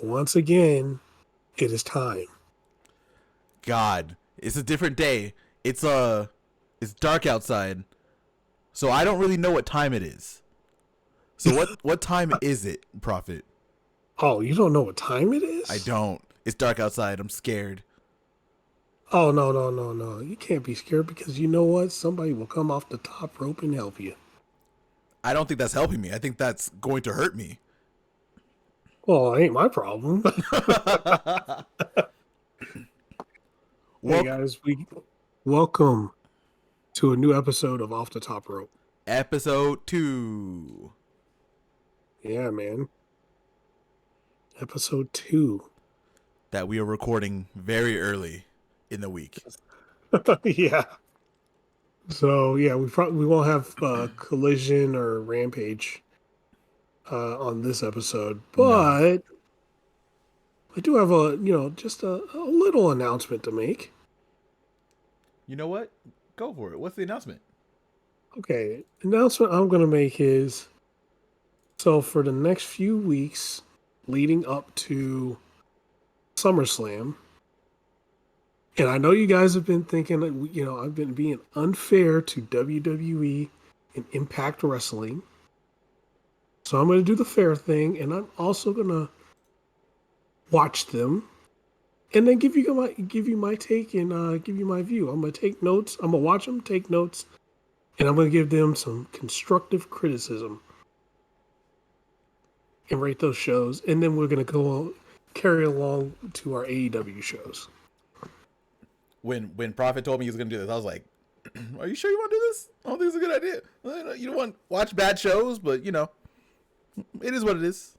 once again, it is time. God, it's a different day. It's dark outside, so I don't really know what time it is. So what time is it, Prophet? Oh, you don't know what time it is? I don't. It's dark outside. I'm scared. Oh, no. You can't be scared because you know what? Somebody will come off the top rope and help you. I don't think that's helping me. I think that's going to hurt me. Well, it ain't my problem. Hey, guys, welcome to a new episode of Off the Top Rope. Episode 2. Yeah, man. Episode 2. That we are recording very early in the week. Yeah. So, yeah, we won't have Collision or Rampage on this episode, but no. I do have just a little announcement to make. You know what? Go for it. What's the announcement? Okay. Announcement I'm going to make is, so for the next few weeks leading up to SummerSlam, and I know you guys have been thinking that, I've been being unfair to WWE and Impact Wrestling. So I'm going to do the fair thing, and I'm also going to watch them and then give you my take and give you my view. I'm going to take notes. I'm going to watch them, take notes, and I'm going to give them some constructive criticism and rate those shows. And then we're going to carry along to our AEW shows. When Prophet told me he was going to do this, I was like, are you sure you want to do this? I don't think it's a good idea. You don't want to watch bad shows, but, it is what it is.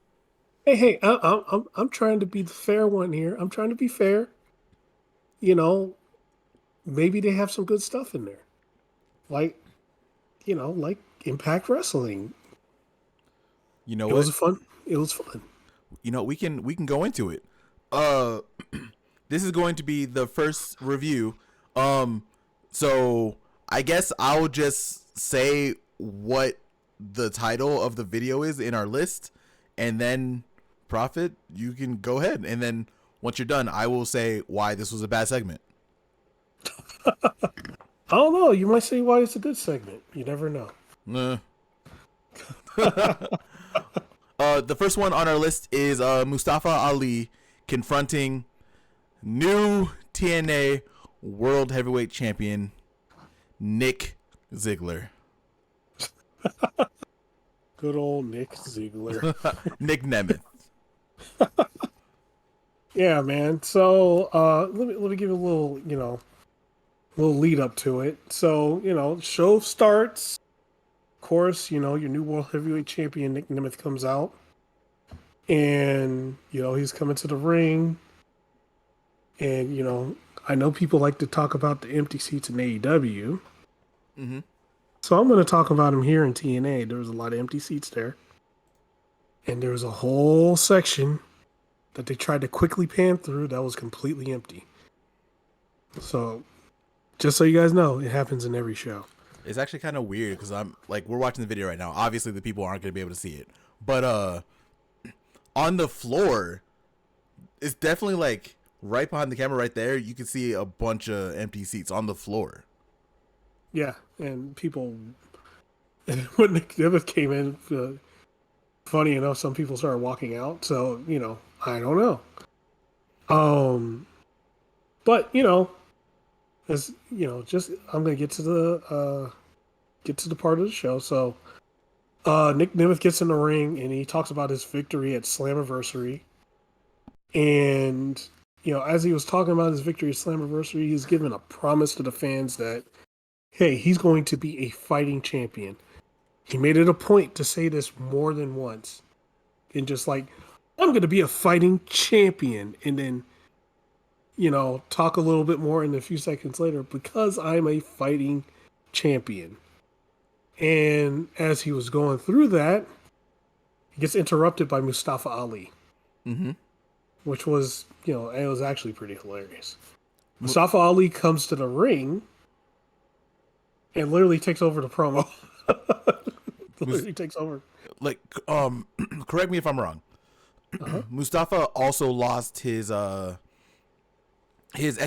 Hey, I'm trying to be the fair one here. I'm trying to be fair. Maybe they have some good stuff in there. Like Impact Wrestling. You know what? It was fun. We can go into it. This is going to be the first review. So I guess I'll just say what the title of the video is in our list, and then Prophet, you can go ahead, and then once you're done, I will say why this was a bad segment. I don't know. You might say why it's a good segment. You never know. The first one on our list is Mustafa Ali confronting new TNA World Heavyweight Champion Nick Ziggler. Good old Nick Ziggler. Nick Nemeth. Yeah, man. So let me give you a little, little lead up to it. So, show starts. Of course, your new World Heavyweight Champion Nick Nemeth comes out. And, he's coming to the ring. And, I know people like to talk about the empty seats in AEW. Mm-hmm. So I'm going to talk about him here in TNA. There was a lot of empty seats there. And there was a whole section that they tried to quickly pan through that was completely empty. So just so you guys know, it happens in every show. It's actually kind of weird because we're watching the video right now. Obviously the people aren't going to be able to see it. But on the floor, it's definitely right behind the camera right there. You can see a bunch of empty seats on the floor. Yeah, and people, when Nick Nemeth came in, funny enough, some people started walking out. So, I don't know. But, as just I'm gonna get to the part of the show. So Nick Nemeth gets in the ring and he talks about his victory at Slamiversary. And, as he was talking about his victory at Slamiversary, he's given a promise to the fans that, hey, he's going to be a fighting champion. He made it a point to say this more than once. And just I'm going to be a fighting champion. And then, talk a little bit more in a few seconds later, because I'm a fighting champion. And as he was going through that, he gets interrupted by Mustafa Ali. Mm-hmm. Which was, it was actually pretty hilarious. Mustafa Ali comes to the ring and literally takes over the promo. Literally takes over. Correct me if I'm wrong. Uh-huh. Mustafa also lost his X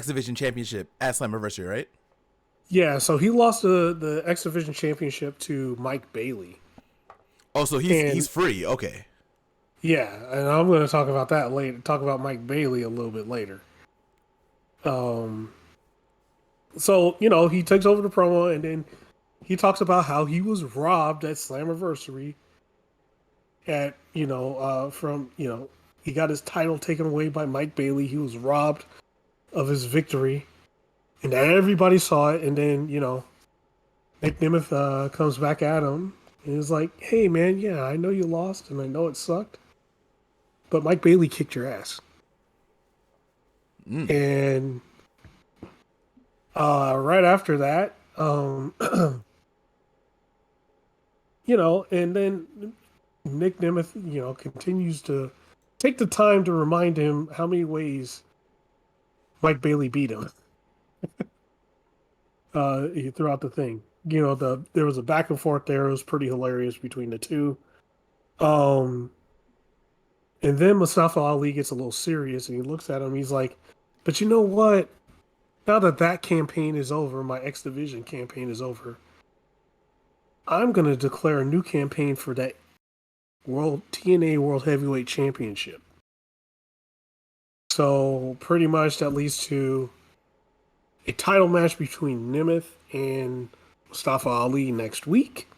Division championship at Slamiversary, right? Yeah, so he lost the X Division championship to Mike Bailey. Oh, so he's And free. Okay. yeah, and I'm going to talk about that later. Talk about Mike Bailey a little bit later. Um, so he takes over the promo, and then he talks about how he was robbed at Slammiversary. At from he got his title taken away by Mike Bailey. He was robbed of his victory, and everybody saw it. And then Nick Nemeth comes back at him and is like, "Hey man, yeah, I know you lost, and I know it sucked, but Mike Bailey kicked your ass." And right after that, and then Nick Nemeth, continues to take the time to remind him how many ways Mike Bailey beat him throughout the thing. There was a back and forth there. It was pretty hilarious between the two. Um, and then Mustafa Ali gets a little serious and he looks at him. He's like, "But you know what? Now that campaign is over, my X Division campaign is over. I'm gonna declare a new campaign for that World TNA World Heavyweight Championship." So pretty much that leads to a title match between Nemeth and Mustafa Ali next week.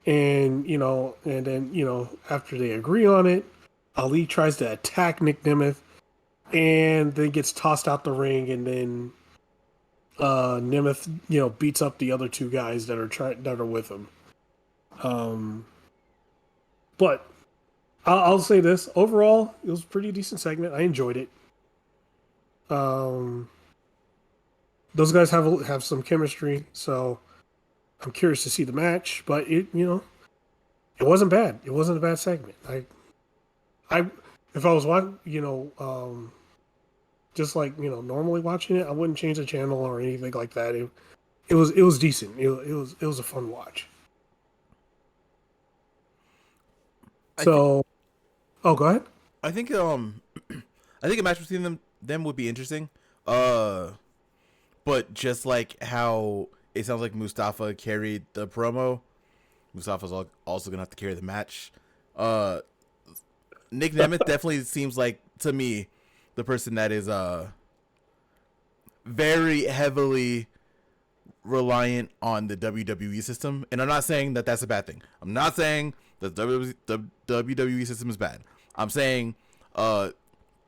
And then after they agree on it, Ali tries to attack Nick Nemeth and then gets tossed out the ring, and then Nemeth beats up the other two guys that are with him. But I'll say this: overall, it was a pretty decent segment. I enjoyed it. Those guys have some chemistry, so I'm curious to see the match. But it wasn't bad. It wasn't a bad segment. I if I was watching, just like normally watching it, I wouldn't change the channel or anything like that. It was decent. It was a fun watch. So, go ahead. I think I think a match between them would be interesting. But just like how it sounds like Mustafa carried the promo, Mustafa's also gonna have to carry the match. Nick Nemeth definitely seems like, to me, the person that is very heavily reliant on the WWE system, and I'm not saying that that's a bad thing. I'm not saying that the WWE system is bad. I'm saying the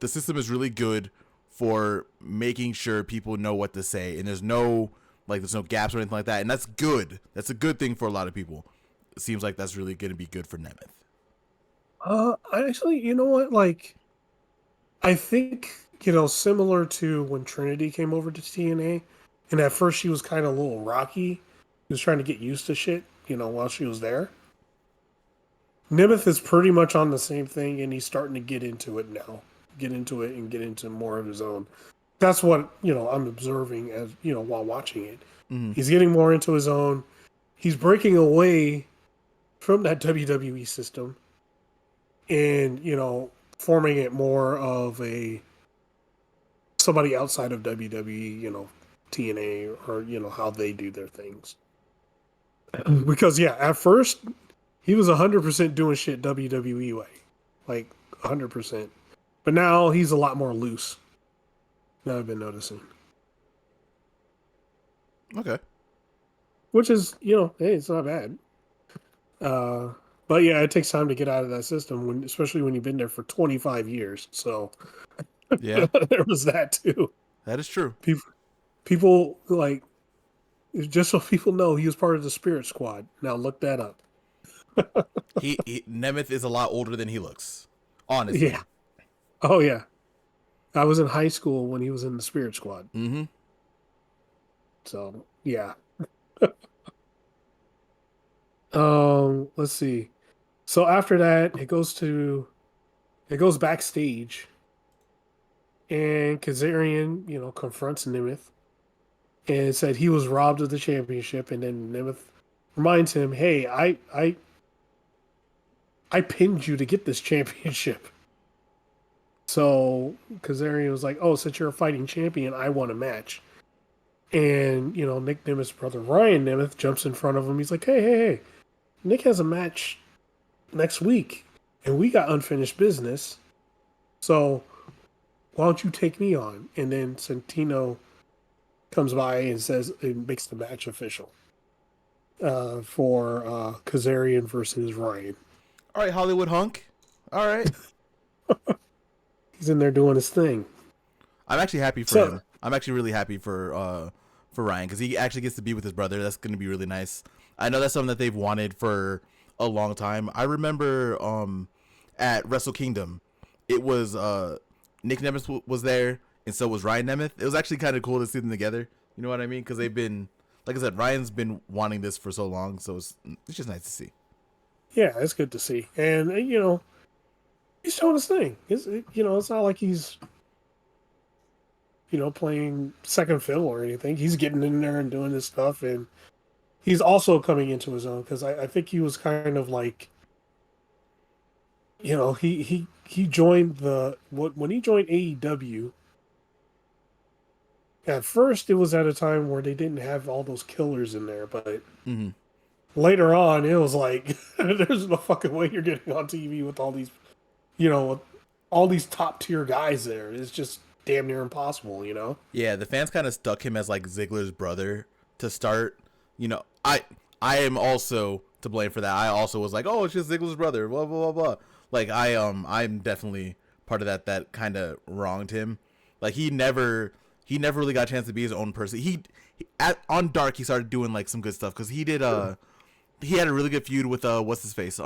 system is really good for making sure people know what to say, and there's no gaps or anything like that, and that's good. That's a good thing for a lot of people. It seems like that's really going to be good for Nemeth. Actually, you know what? Like, I think similar to when Trinity came over to TNA, and at first she was kind of a little rocky. She was trying to get used to shit, while she was there. Nemeth is pretty much on the same thing, and he's starting to get into it now. Get into it and get into more of his own. That's what I'm observing as while watching it. Mm-hmm. He's getting more into his own. He's breaking away from that WWE system, and forming it more of somebody outside of WWE. TNA or how they do their things. Because at first he was 100% doing shit WWE way, like 100%. But now he's a lot more loose. That I've been noticing. Okay. Which is, hey, it's not bad. But yeah, it takes time to get out of that system, especially when you've been there for 25 years. So yeah, there was that too. That is true. People like, just so people know, he was part of the Spirit Squad. Now look that up. Nemeth is a lot older than he looks. Honestly. Yeah. Oh yeah. I was in high school when he was in the Spirit Squad. Mm-hmm. So yeah. Let's see. So after that, it goes backstage, and Kazarian, confronts Nemeth and said he was robbed of the championship, and then Nemeth reminds him, "Hey, I pinned you to get this championship." So Kazarian was like, "Oh, since you're a fighting champion, I want a match." And Nick Nemeth's brother Ryan Nemeth jumps in front of him. He's like, "Hey! Nick has a match next week, and we got unfinished business. So why don't you take me on?" And then Santino comes by and says it makes the match official for Kazarian versus Ryan. All right, Hollywood hunk. All right. He's in there doing his thing. I'm actually happy for him. I'm actually really happy for Ryan because he actually gets to be with his brother. That's going to be really nice. I know that's something that they've wanted for a long time. I remember at Wrestle Kingdom, it was Nick Nemeth was there, and so was Ryan Nemeth. It was actually kind of cool to see them together. You know what I mean? Because they've been, like I said, Ryan's been wanting this for so long, so it's just nice to see. Yeah, it's good to see, and he's doing his thing. It's not like he's playing second fiddle or anything. He's getting in there and doing his stuff, and he's also coming into his own because I think he was kind of like, he joined when he joined AEW. At first, it was at a time where they didn't have all those killers in there, but later on, it was like, there's no fucking way you're getting on TV with all these, all these top tier guys there. It's just damn near impossible, Yeah, the fans kind of stuck him as like Ziggler's brother to start. I am also to blame for that. I also was like, oh, it's just Ziggler's brother, blah blah blah blah. Like I'm definitely part of that kind of wronged him. Like he never really got a chance to be his own person. On Dark he started doing like some good stuff because he did he had a really good feud with what's his face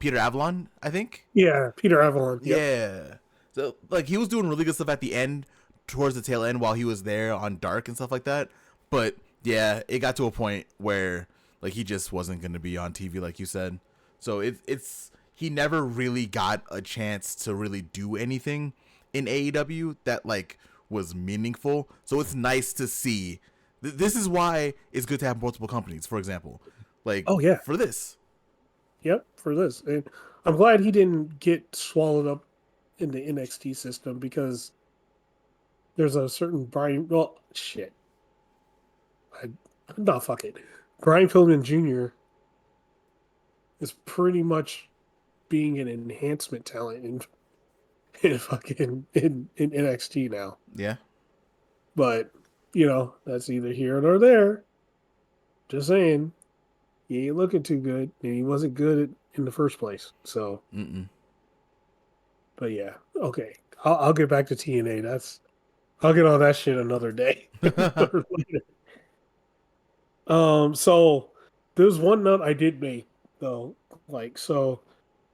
Peter Avalon, I think. Yeah, Peter Avalon. Yep. Yeah. So like he was doing really good stuff at the end, towards the tail end while he was there on Dark and stuff like that. But yeah, it got to a point where like he just wasn't going to be on TV like you said. So it's he never really got a chance to really do anything in AEW that like was meaningful. So it's nice to see. This is why it's good to have multiple companies, for example. Like, oh yeah, for this. Yep, for this. And I'm glad he didn't get swallowed up in the NXT system because there's a certain Brian. Well, shit. No, fuck it. Brian Pillman Jr. is pretty much being an enhancement talent in fucking in NXT now. Yeah. But that's either here or there. Just saying, he ain't looking too good, and he wasn't good in the first place. So. But yeah, okay. I'll get back to TNA. I'll get on that shit another day. So there's one note I did make though. Like, so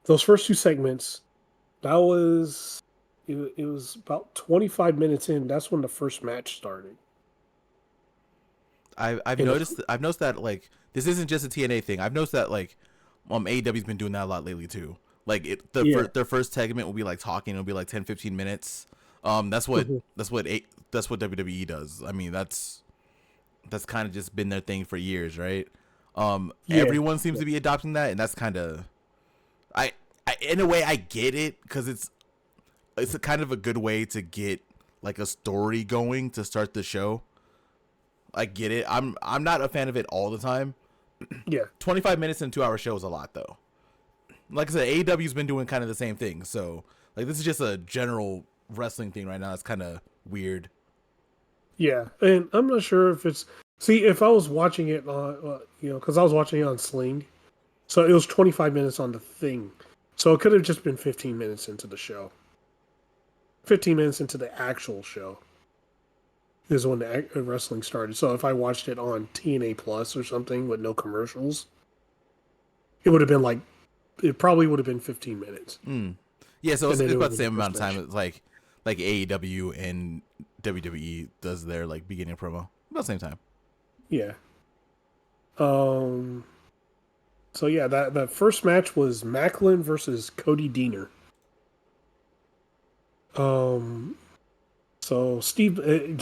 those first two segments, it was about 25 minutes in. That's when the first match started. I've noticed that like this isn't just a TNA thing. I've noticed that like AEW's been doing that a lot lately too. Like their first segment will be like talking. It'll be like 10-15 minutes. That's what WWE does. I mean that's kind of just been their thing for years, right? Everyone seems to be adopting that, and that's kind of I in a way I get it because it's a kind of a good way to get like a story going to start the show. I get it. I'm not a fan of it all the time. Yeah. 25 minutes in a 2-hour show is a lot though. Like I said, AEW's been doing kind of the same thing. So like this is just a general wrestling thing right now. It's kind of weird. Yeah, and I'm not sure if it's if I was watching it on because I was watching it on Sling, so it was 25 minutes on the thing, so it could have just been 15 minutes into the show. 15 minutes into the actual show is when the wrestling started. So if I watched it on TNA Plus or something with no commercials, it would have been it probably would have been 15 minutes. Yeah, so it's about the same amount of time as like AEW and WWE does their like beginning promo about the same time. Yeah. So yeah, that first match was Macklin versus Cody Deaner. So Steve, they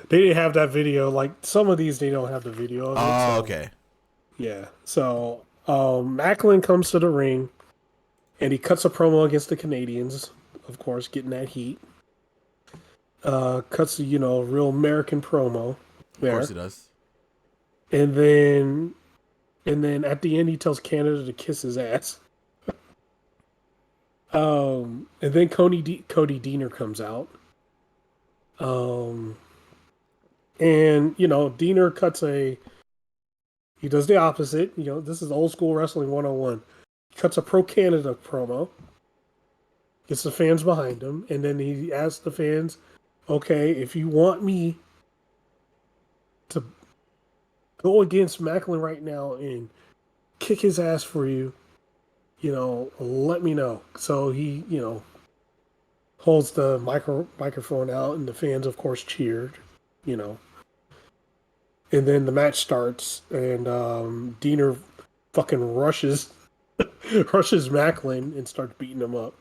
didn't have that video. Like some of these, they don't have the video of it. Oh, okay. Yeah. So Macklin comes to the ring, and he cuts a promo against the Canadians. of course, getting that heat. Cuts a, real American promo Of course there. he does. And then at the end he tells Canada to kiss his ass. And then Cody Deaner comes out. And Deaner he does the opposite. This is old school wrestling 101. He cuts a pro Canada promo, gets the fans behind him, and then he asks the fans, okay, if you want me to go against Macklin right now and kick his ass for you, let me know. So he, holds the microphone out, and the fans, of course, cheered, And then the match starts, and Deaner fucking rushes Macklin and starts beating him up.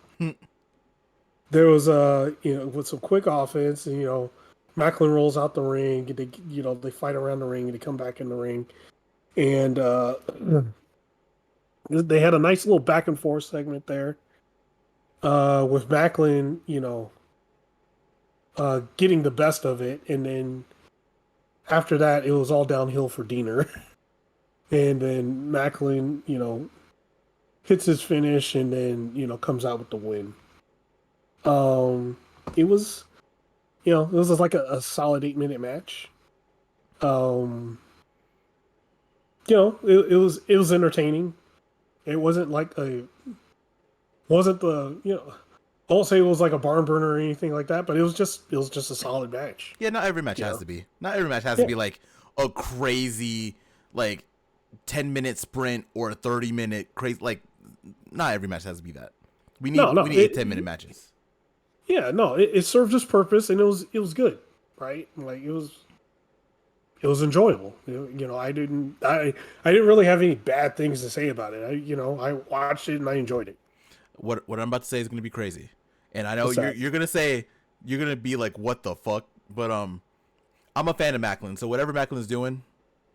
There was with some quick offense, and Macklin rolls out the ring. They fight around the ring, and they come back in the ring, and they had a nice little back and forth segment there, with Macklin, getting the best of it, and then after that, it was all downhill for Deaner. And then Macklin, hits his finish and then, comes out with the win. It was, it was just like a solid 8-minute match. It was entertaining. It wasn't wasn't the, I won't say it was like a barn burner or anything like that, but it was just a solid match. Yeah, not every match has to be. Not every match has to be like a crazy, like 10-minute sprint or a 30-minute crazy. Like, not every match has to be that. We need 10-minute matches. Yeah, no, it served its purpose, and it was good, right? Like it was enjoyable. I didn't really have any bad things to say about it. I watched it and I enjoyed it. What I'm about to say is going to be crazy, and I know you're going to say, you're going to be like, what the fuck? But I'm a fan of Macklin, so whatever Macklin's doing,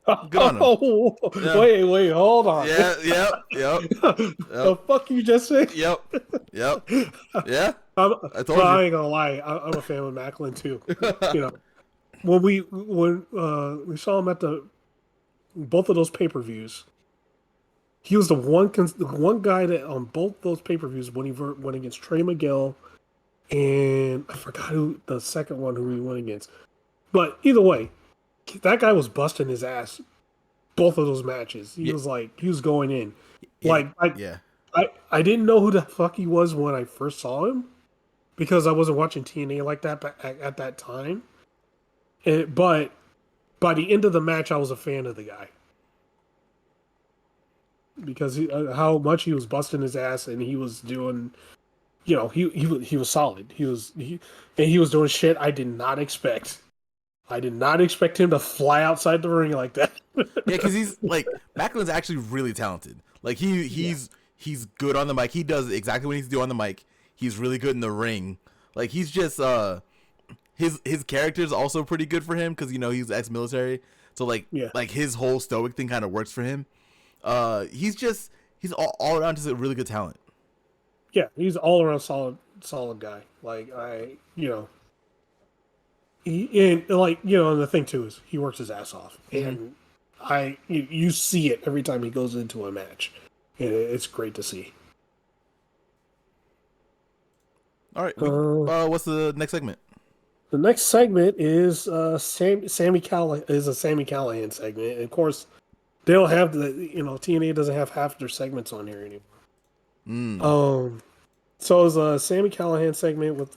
good on him. Oh, yeah. Wait, hold on. Yeah, yep. The fuck you just said? Yep. Yeah. I told you. I ain't gonna lie, I'm a fan of Macklin too. When we saw him at both of those pay-per-views, he was the one guy that on both those pay-per-views when he went against Trey Miguel, and I forgot who the second one who he went against. But either way, that guy was busting his ass both of those matches. He was going in. I didn't know who the fuck he was when I first saw him because I wasn't watching TNA like that at that time. But by the end of the match, I was a fan of the guy because how much he was busting his ass and he was doing, he was solid. He was doing shit I did not expect. I did not expect him to fly outside the ring like that. Yeah, because he's like, Macklin's actually really talented. Like he's good on the mic. He does exactly what he needs to do on the mic. He's really good in the ring. Like he's just his character is also pretty good for him because he's ex-military. So like his whole stoic thing kind of works for him. He's all around just a really good talent. Yeah, he's all around solid guy. Like and the thing too is he works his ass off, and you see it every time he goes into a match, and it's great to see. All right, what's the next segment? The next segment is Sami Callihan segment, and of course they don't have TNA doesn't have half their segments on here anymore. So it's a Sami Callihan segment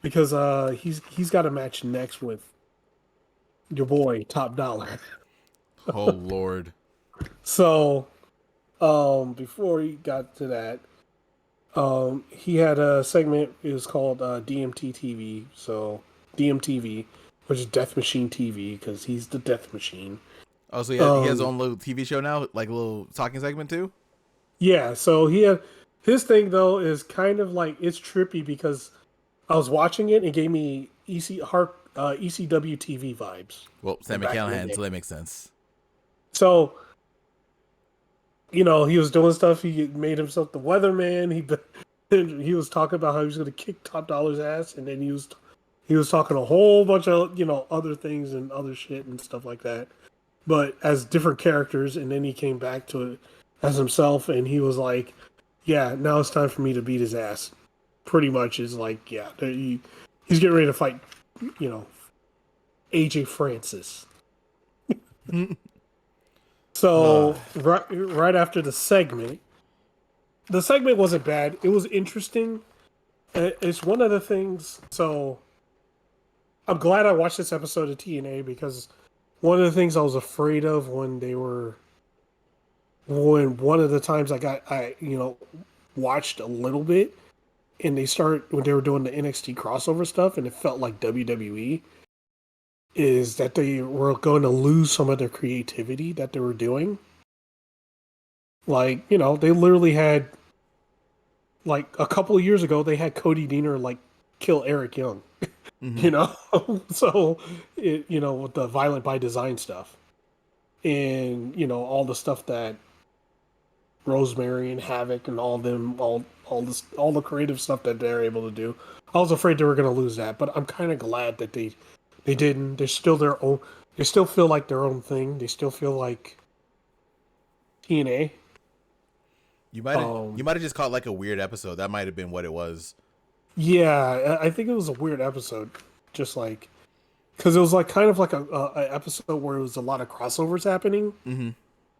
because he's got a match next with your boy Top Dollar. Oh Lord. So before he got to that, he had a segment. It was called DMT TV. So DMTV, which is Death Machine TV, because he's the Death Machine. Oh, so he has his own little TV show now, like a little talking segment too. Yeah. So his thing though is kind of like, it's trippy because I was watching it and it gave me ECW TV vibes. Well, Sami Callihan, so that makes sense. So, he was doing stuff. He made himself the weatherman. And he was talking about how he was going to kick Top Dollar's ass, and then he was talking a whole bunch of other things and other shit and stuff like that, but as different characters. And then he came back to it as himself, and he was like, "Yeah, now it's time for me to beat his ass." Pretty much is like, yeah, he's getting ready to fight, AJ Francis. So right after the segment wasn't bad. It was interesting. It's one of the things. So I'm glad I watched this episode of TNA because one of the things I was afraid of when one of the times I watched a little bit and when they were doing the NXT crossover stuff and it felt like WWE, is that they were going to lose some of their creativity that they were doing. Like, they literally had, like, a couple of years ago, they had Cody Deaner, like, kill Eric Young, Mm-hmm. So, with the Violent by Design stuff. And, all the stuff that Rosemary and Havoc and all them, all the creative stuff that they're able to do. I was afraid they were going to lose that, but I'm kind of glad that they didn't. They're still their own. They still feel like their own thing. They still feel like TNA. You might have just caught like a weird episode. That might have been what it was. Yeah, I think it was a weird episode. Just like because it was like kind of like a episode where it was a lot of crossovers happening, Mm-hmm.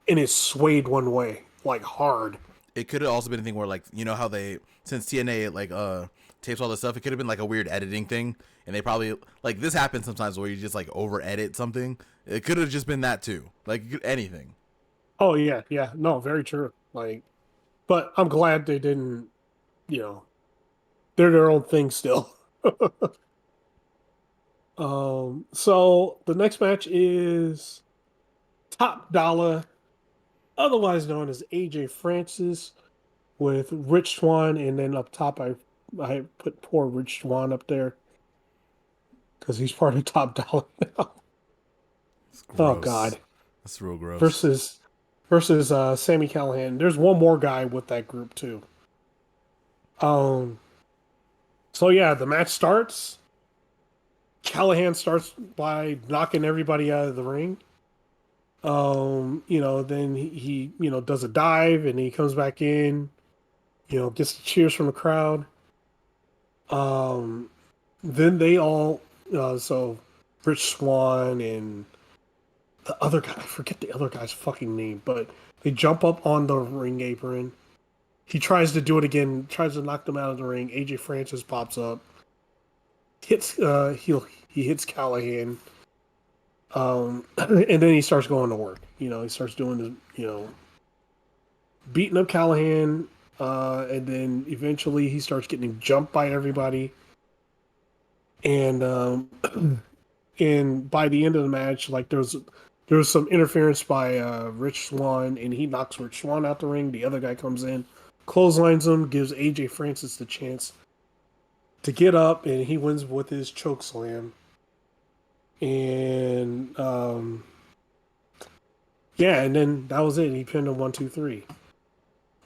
and it swayed one way like hard. It could have also been a thing where like how they since TNA like tapes all this stuff. It could have been like a weird editing thing, and they probably like this happens sometimes where you just like over edit something. It could have just been that too. Like anything. Oh yeah, yeah, no, very true. Like, but I'm glad they didn't. You know, they're their own thing still. So the next match is Top Dollar, otherwise known as AJ Francis, with Rich Swann, and then up top I put poor Rich Swann up there because he's part of Top Dollar now. It's Oh gross. God. That's real gross. Versus Sammy Callahan. There's one more guy with that group too. Um. So yeah, the match starts. Callahan starts by knocking everybody out of the ring. Then he does a dive and he comes back in, gets the cheers from the crowd. Um, then they all, so Rich Swann and the other guy, I forget the other guy's fucking name, but they jump up on the ring apron. He tries to do it again, tries to knock them out of the ring. AJ Francis pops up, he hits Callahan. And then he starts going to work. He starts doing the, beating up Callahan, and then eventually he starts getting jumped by everybody. And and by the end of the match, like there was some interference by Rich Swann, and he knocks Rich Swann out the ring. The other guy comes in, clotheslines him, gives AJ Francis the chance to get up, and he wins with his choke slam. And yeah, and then that was it. He pinned him 1, 2, 3.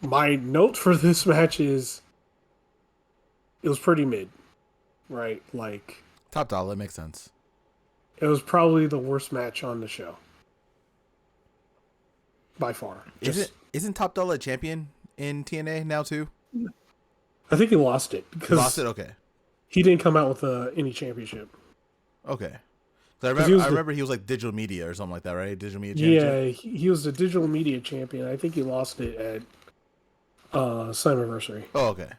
My note for this match is it was pretty mid, right? Like Top Dollar makes sense. it was probably the worst match on the show by far. Isn't Top Dollar a champion in TNA now too? I think he lost it He lost because it. Okay. he didn't come out with any championship. Okay. So I remember he was like digital media or something like that, right? Digital media championship. Yeah, he was the digital media champion. I think he lost it at Slamiversary. Oh, okay.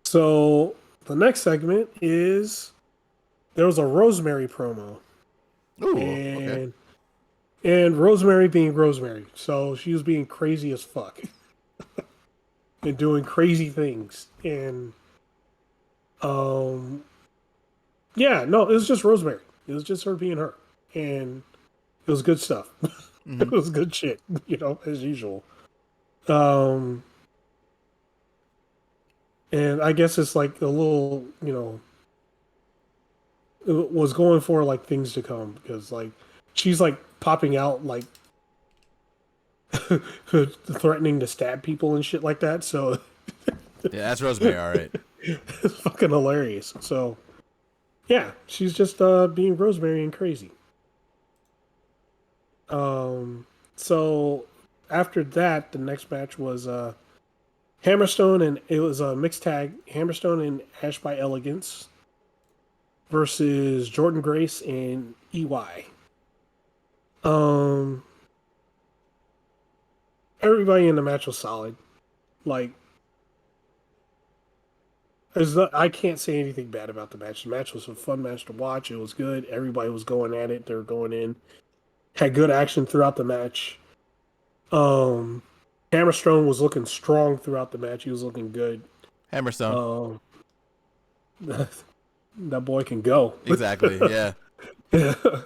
So the next segment is there was a Rosemary promo. Ooh, and okay. and Rosemary being Rosemary, so she was being crazy as fuck and doing crazy things. And yeah, no, it was just Rosemary. It was just her being her, and it was good stuff. Mm-hmm. It was good shit, as usual. Um, and I guess it's like a little, it was going for like things to come because like she's like popping out like threatening to stab people and shit like that. So Yeah, that's Rosemary, all right. it's fucking hilarious. So yeah, she's just being Rosemary and crazy. So after that, the next match was Hammerstone, and it was a mixed tag. Hammerstone and Ash by Elegance versus Jordan Grace and EY. Um, everybody in the match was solid. Like, I can't say anything bad about the match. The match was a fun match to watch. It was good. Everybody was going at it. They were going in. Had good action throughout the match. Um, Hammerstone was looking strong throughout the match. He was looking good. Hammerstone. Um, that boy can go. Exactly, yeah.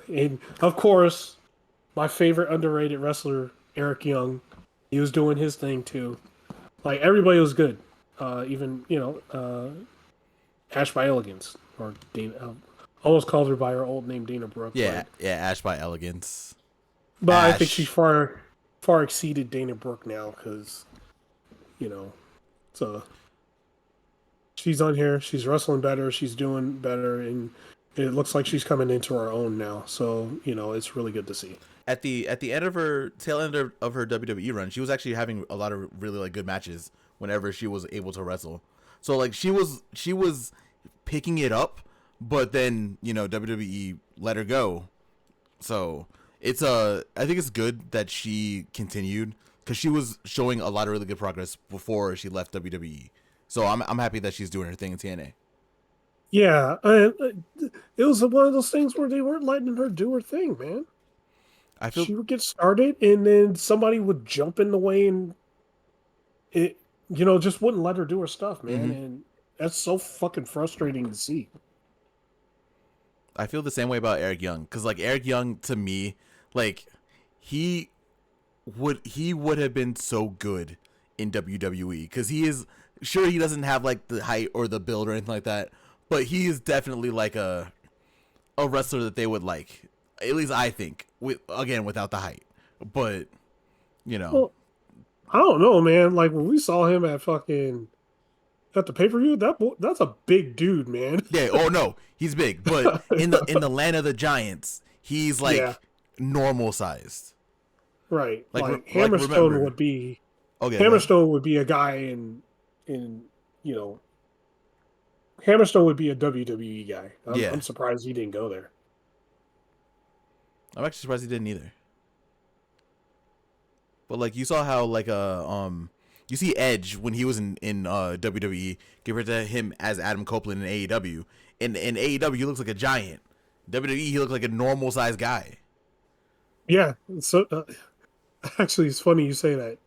And of course, my favorite underrated wrestler, Eric Young, he was doing his thing too. Like everybody was good. Even Ash by Elegance or Dana. Almost called her by her old name, Dana Brooke. Yeah, yeah, Ash by Elegance. But Ash. I think she far exceeded Dana Brooke now because, so she's on here. She's wrestling better. She's doing better, and it looks like she's coming into her own now. So it's really good to see. At the end of her tail end of her WWE run, she was actually having a lot of really like good matches whenever she was able to wrestle. So like she was picking it up, but then WWE let her go. So I think it's good that she continued because she was showing a lot of really good progress before she left WWE. So I'm happy that she's doing her thing in TNA. Yeah, it was one of those things where they weren't letting her do her thing, man. She would get started, and then somebody would jump in the way, and it, just wouldn't let her do her stuff, man. Mm-hmm. And that's so fucking frustrating to see. I feel the same way about Eric Young because like Eric Young to me, like he would have been so good in WWE because he is sure he doesn't have like the height or the build or anything like that, but he is definitely like a wrestler that they would like. At least I think without the height, but Well, I don't know, man. Like when we saw him at the pay per view, that's a big dude, man. yeah. Oh no, he's big, but in the land of the giants, he's like Yeah. normal sized. Right. Like Hammerstone would be okay. Hammerstone would be a guy in Hammerstone would be a WWE guy. I'm surprised he didn't go there. I'm actually surprised he didn't either. But like you saw how like you see Edge when he was in WWE compared to him as Adam Copeland in AEW. In AEW he looks like a giant. WWE he looks like a normal sized guy. Yeah. So actually, it's funny you say that.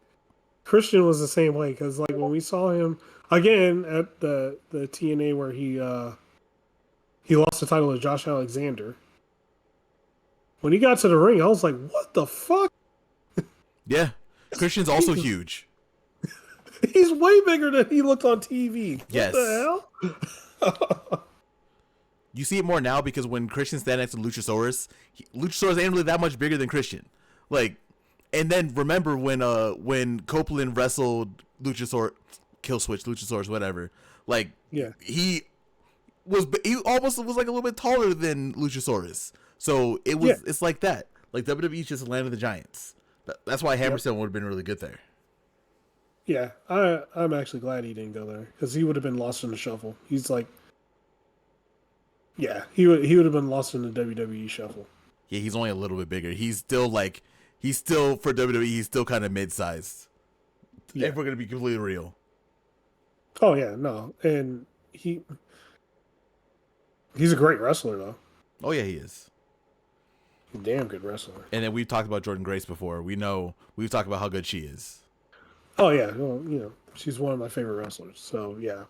Christian was the same way because like when we saw him again at the TNA where he lost the title to Josh Alexander. When he got to the ring, I was like, "What the fuck?" Yeah, Christian's also huge. He's way bigger than he looked on TV. What Yes. the hell? You see it more now because when Christian stands next to Luchasaurus, Luchasaurus ain't really that much bigger than Christian. Like, and then remember when Copeland wrestled Luchasaurus, Killswitch, Luchasaurus, whatever. Like, Yeah. he almost was like a little bit taller than Luchasaurus. So it's like that. Like WWE's just a land of the giants. That's why Hammerstone would have been really good there. Yeah, I'm actually glad he didn't go there because he would have been lost in the shuffle. He's like, yeah, he would have been lost in the WWE shuffle. Yeah, he's only a little bit bigger. He's still for WWE. He's still kind of mid-sized. Yeah. If we're gonna be completely real. Oh yeah, no, and he's a great wrestler though. Oh yeah, he is. Damn good wrestler. And then we've talked about Jordan Grace before. We've talked about how good she is. Oh yeah, well, she's one of my favorite wrestlers. So yeah,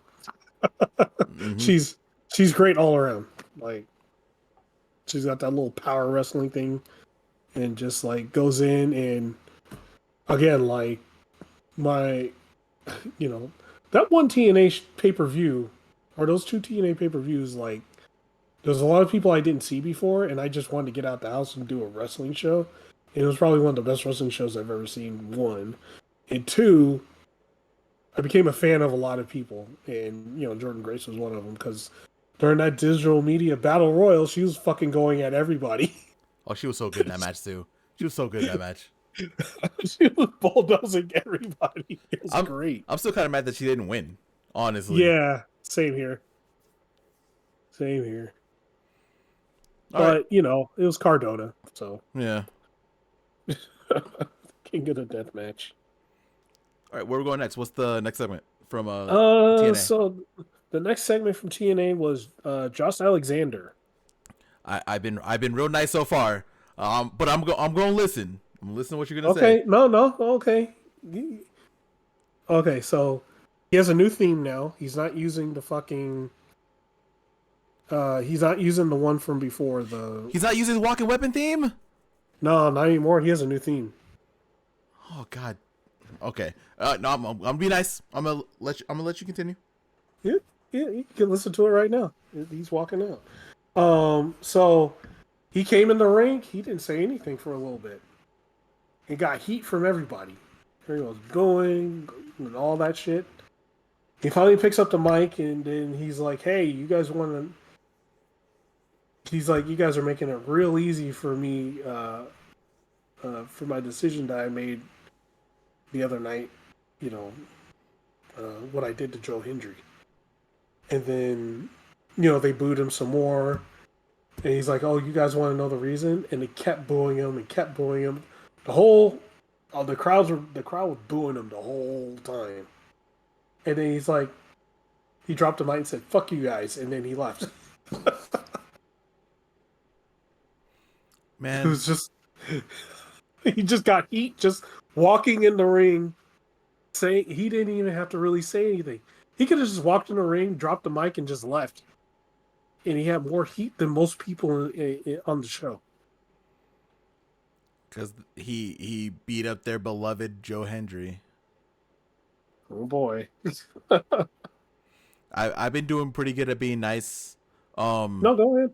mm-hmm. She's great all around. Like she's got that little power wrestling thing, and just like goes in and again like that one TNA pay-per-view or those two TNA pay-per-views like. There's a lot of people I didn't see before, and I just wanted to get out the house and do a wrestling show. It was probably one of the best wrestling shows I've ever seen. One, and two, I became a fan of a lot of people, and Jordan Grace was one of them because during that digital media battle royal, she was fucking going at everybody. Oh, she was so good in that match too. She was so good in that match. She was bulldozing everybody. It was I'm great. I'm still kind of mad that she didn't win. Honestly. Yeah, same here. Same here. All right. But it was Cardona, so Yeah. king of the death match. All right. Where we going next? What's the next segment from TNA? So the next segment from TNA was Josh Alexander. I've been real nice so far. But I'm going to listen. I'm gonna listen to what you're gonna say. Okay, no, okay, okay. So he has a new theme now. He's not using the fucking. He's not using the one from before. He's not using the walking weapon theme. No, not anymore. He has a new theme. Oh God. Okay. No, I'm gonna be nice. I'm gonna let you continue. Yeah, you can listen to it right now. He's walking out. So he came in the ring. He didn't say anything for a little bit. He got heat from everybody. He was going and all that shit. He finally picks up the mic and then he's like, "Hey, you guys want to?" He's like, "You guys are making it real easy for me for my decision that I made the other night. You know, what I did to Joe Hendry." And then, they booed him some more. And he's like, "Oh, you guys want to know the reason?" And they kept booing him and kept booing him. The crowd was booing him the whole time. And then he's like, he dropped the mic and said, "Fuck you guys," and then he left. Man, It was just, he just got heat just walking in the ring. Saying he didn't even have to really say anything. He could have just walked in the ring, dropped the mic, and just left. And he had more heat than most people on the show. because he beat up their beloved Joe Hendry. Oh boy. I've been doing pretty good at being nice. No, go ahead.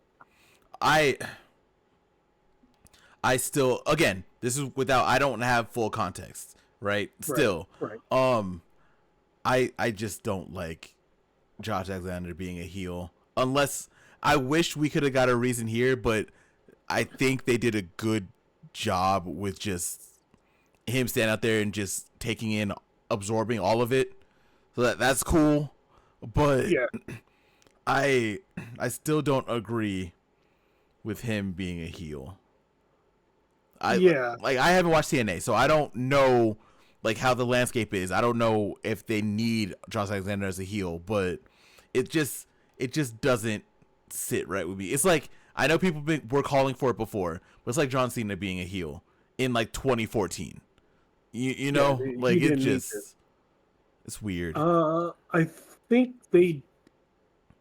I still, again, this is without, I don't have full context, right? Still, Right. I just don't like Josh Alexander being a heel unless I wish we could have got a reason here, but I think they did a good job with just him standing out there and just taking in, absorbing all of it. So that's cool, but Yeah. I still don't agree with him being a heel. I haven't watched TNA, so I don't know like how the landscape is. I don't know if they need Josh Alexander as a heel, but it just doesn't sit right with me. It's like I know people were calling for it before, but it's like John Cena being a heel in like 2014. You know, like it just it's weird. I think they.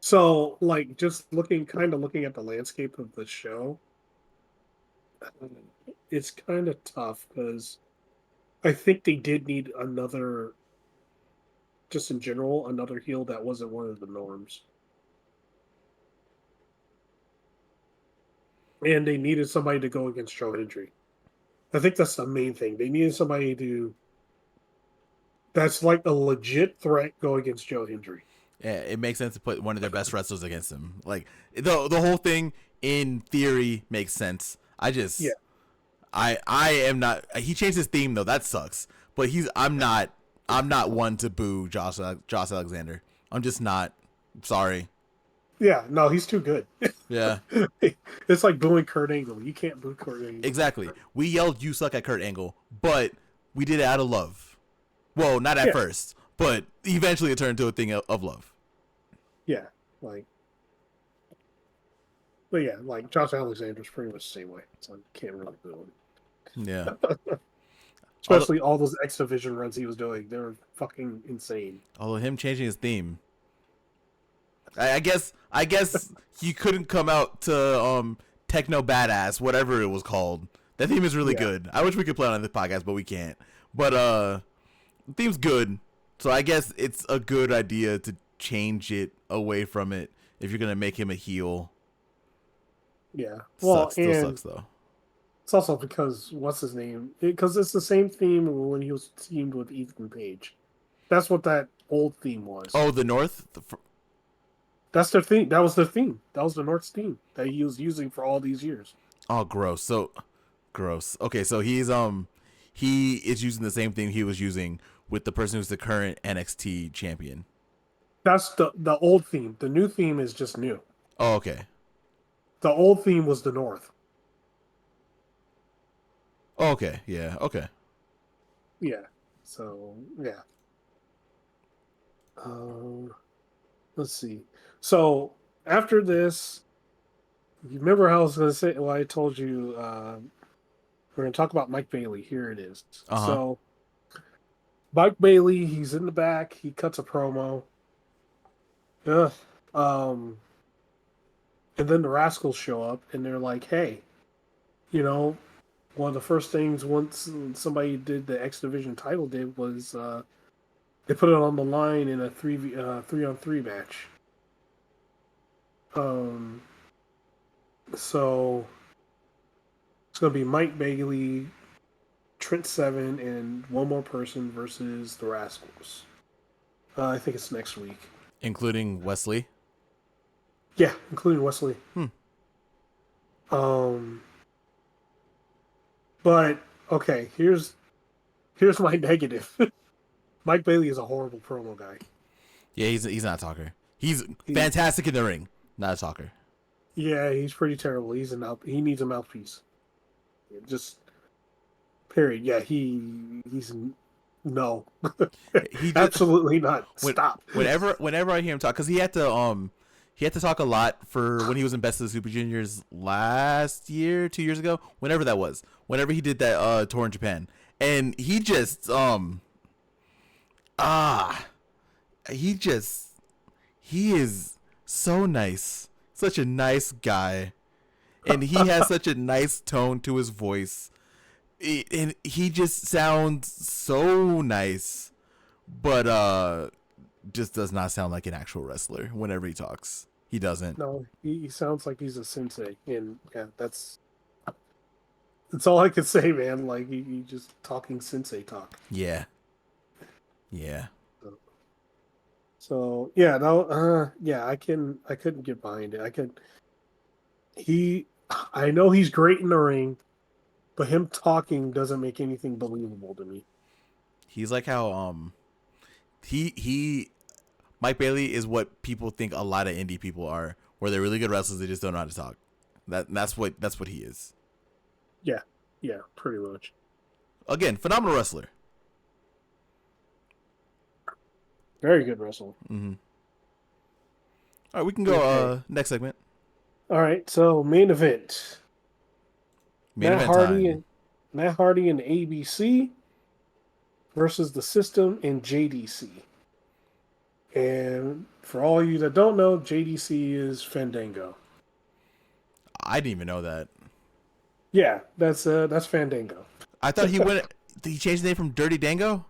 So, like, just looking at the landscape of the show, it's kind of tough because I think they did need another, just in general, another heel that wasn't one of the norms. And they needed somebody to go against Joe Hendry. I think that's the main thing. They needed somebody that's like a legit threat go against Joe Hendry. Yeah, it makes sense to put one of their best wrestlers against him. Like the whole thing in theory makes sense. Yeah. I am not. He changed his theme though. That sucks. But I'm not one to boo Josh Alexander. I'm just not. Sorry. Yeah, no, he's too good. Yeah. It's like booing Kurt Angle. You can't boo Kurt Angle. Exactly. We yelled "You suck" at Kurt Angle, but we did it out of love. Well, not at first, but eventually it turned into a thing of love. Yeah, but yeah, like Josh Alexander's pretty much the same way. So you can't really boo him. Yeah. Especially all those X Division runs he was doing. They were fucking insane. Although him changing his theme, I guess he couldn't come out to Techno Badass, whatever it was called. That theme is really good. I wish we could play it on this podcast, but we can't. But the theme's good, so I guess it's a good idea to change it away from it if you're gonna make him a heel. Yeah, Still sucks though. It's also because what's his name? Because it's the same theme when he was teamed with Ethan Page. That's what that old theme was. Oh, the North. That's their theme. That was their theme. That was the North's theme that he was using for all these years. Oh, gross. So gross. Okay, so he is using the same thing he was using with the person who's the current NXT champion. That's the old theme. The new theme is just new. Oh, okay. The old theme was the North. Oh, okay. Yeah. Okay. Yeah. So yeah. Let's see. So after this, you remember how I was going to say? Well, I told you we're going to talk about Mike Bailey. Here it is. Uh-huh. So Mike Bailey, he's in the back. He cuts a promo. Ugh. And then the Rascals show up, and they're like, "Hey, you know, one of the first things once somebody did the X Division title did was they put it on the line in a 3-on-3 match. So it's gonna be Mike Bailey, Trent Seven, and one more person versus the Rascals. I think it's next week. Including Wesley. Yeah, including Wesley. But okay, here's my negative. Mike Bailey is a horrible promo guy. Yeah, he's not a talker. He's fantastic in the ring, not a talker. Yeah, he's pretty terrible. He needs a mouthpiece. Just period. Yeah, he's no. He just, Absolutely not. Stop. Whenever I hear him talk, because he had to talk a lot for when he was in Best of the Super Juniors last year, 2 years ago, whenever that was. Whenever he did that tour in Japan, and he just he is so nice, such a nice guy, and he has such a nice tone to his voice, and he just sounds so nice, but just does not sound like an actual wrestler whenever he talks. He doesn't. No, he sounds like he's a sensei, and yeah, that's all I can say, man. Like he just talking sensei talk. Yeah. So yeah, no, yeah, I couldn't get behind it. I know he's great in the ring, but him talking doesn't make anything believable to me. He's like how he Mike Bailey is what people think a lot of indie people are, where they're really good wrestlers, they just don't know how to talk. That's what he is. Yeah, pretty much. Again, phenomenal wrestler. Very good wrestler. Mm-hmm. All right, we can go Okay. next segment. All right, so main event. Main event time. Matt Hardy and ABC versus the System and JDC. And for all you that don't know, JDC is Fandango. I didn't even know that. Yeah, that's Fandango. I thought he changed the name from Dirty Dango?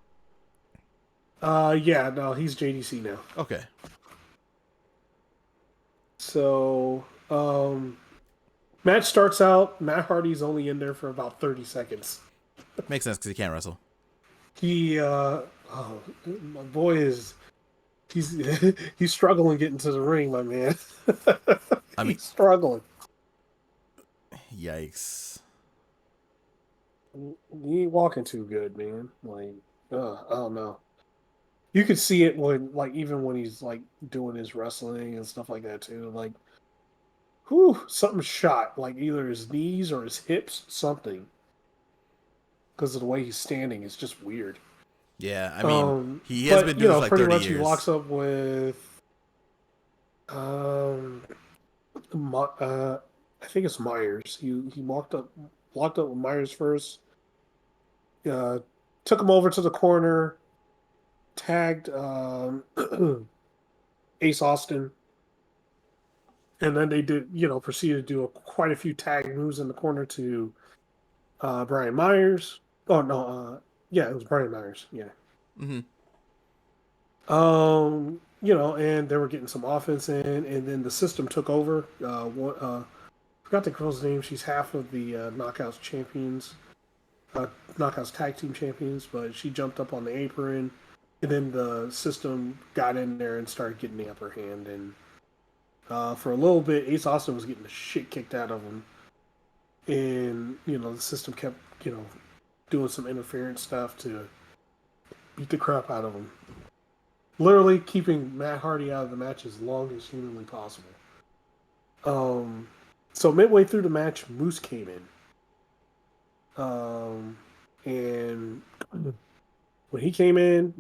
Yeah, no, he's JDC now. Okay. So, match starts out. Matt Hardy's only in there for about 30 seconds. Makes sense because he can't wrestle. My boy he's he's struggling getting to the ring, my man. He's struggling. Yikes. He ain't walking too good, man. Like, I don't know. You could see it even when he's like doing his wrestling and stuff like that too. Like, something shot. Like either his knees or his hips, something. Because of the way he's standing, it's just weird. Yeah, I mean, he has been doing this like 30 years. He locks up with, I think it's Myers. He locked up with Myers first. Took him over to the corner. Tagged Ace Austin, and then they proceeded to do quite a few tag moves in the corner to Brian Myers. Oh no, yeah, it was Brian Myers. Yeah. Mm-hmm. And they were getting some offense in, and then the System took over. forgot the girl's name. She's half of the Knockouts champions, Knockouts tag team champions, but she jumped up on the apron, and then the system got in there and started getting the upper hand. And for a little bit, Ace Austin was getting the shit kicked out of him, and the system kept doing some interference stuff to beat the crap out of him. Literally keeping Matt Hardy out of the match as long as humanly possible. So midway through the match, Moose came in. And when he came in,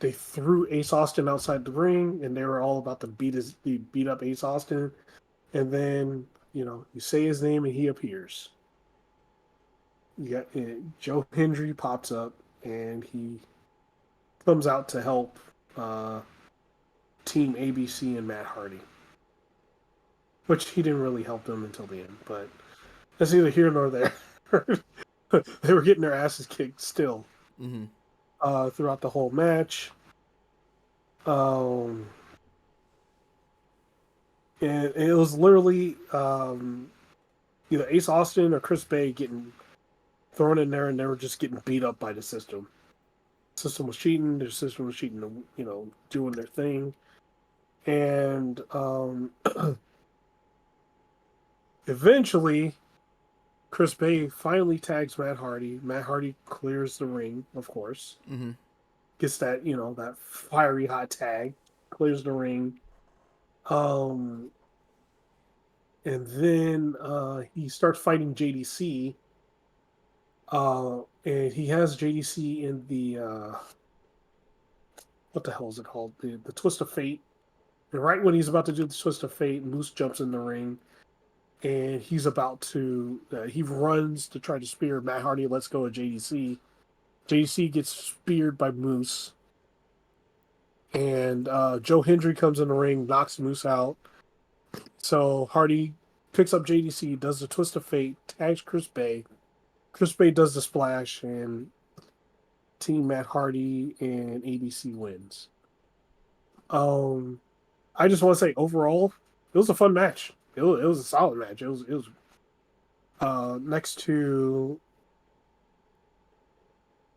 they threw Ace Austin outside the ring, and they were all about to beat up Ace Austin. And then, you say his name, and he appears. You got Joe Hendry pops up, and he comes out to help Team ABC and Matt Hardy. Which he didn't really help them until the end, but that's neither here nor there. They were getting their asses kicked still throughout the whole match. And it was literally either Ace Austin or Chris Bay getting thrown in there, and they were just getting beat up by the system. The system was cheating. Their system was cheating, doing their thing. And eventually, Chris Bay finally tags Matt Hardy. Matt Hardy clears the ring, of course. Mm-hmm. Gets that, that fiery hot tag. Clears the ring. And then he starts fighting JDC. And he has JDC in the what the hell is it called? The Twist of Fate. And right when he's about to do the Twist of Fate, Moose jumps in the ring. And he's about to, he runs to try to spear Matt Hardy, lets go of JDC. JDC gets speared by Moose. And Joe Hendry comes in the ring, knocks Moose out. So Hardy picks up JDC, does the Twist of Fate, tags Chris Bay. Chris Bay does the splash, and Team Matt Hardy and ABC wins. I just want to say, overall, it was a fun match. It was a solid match. It was next to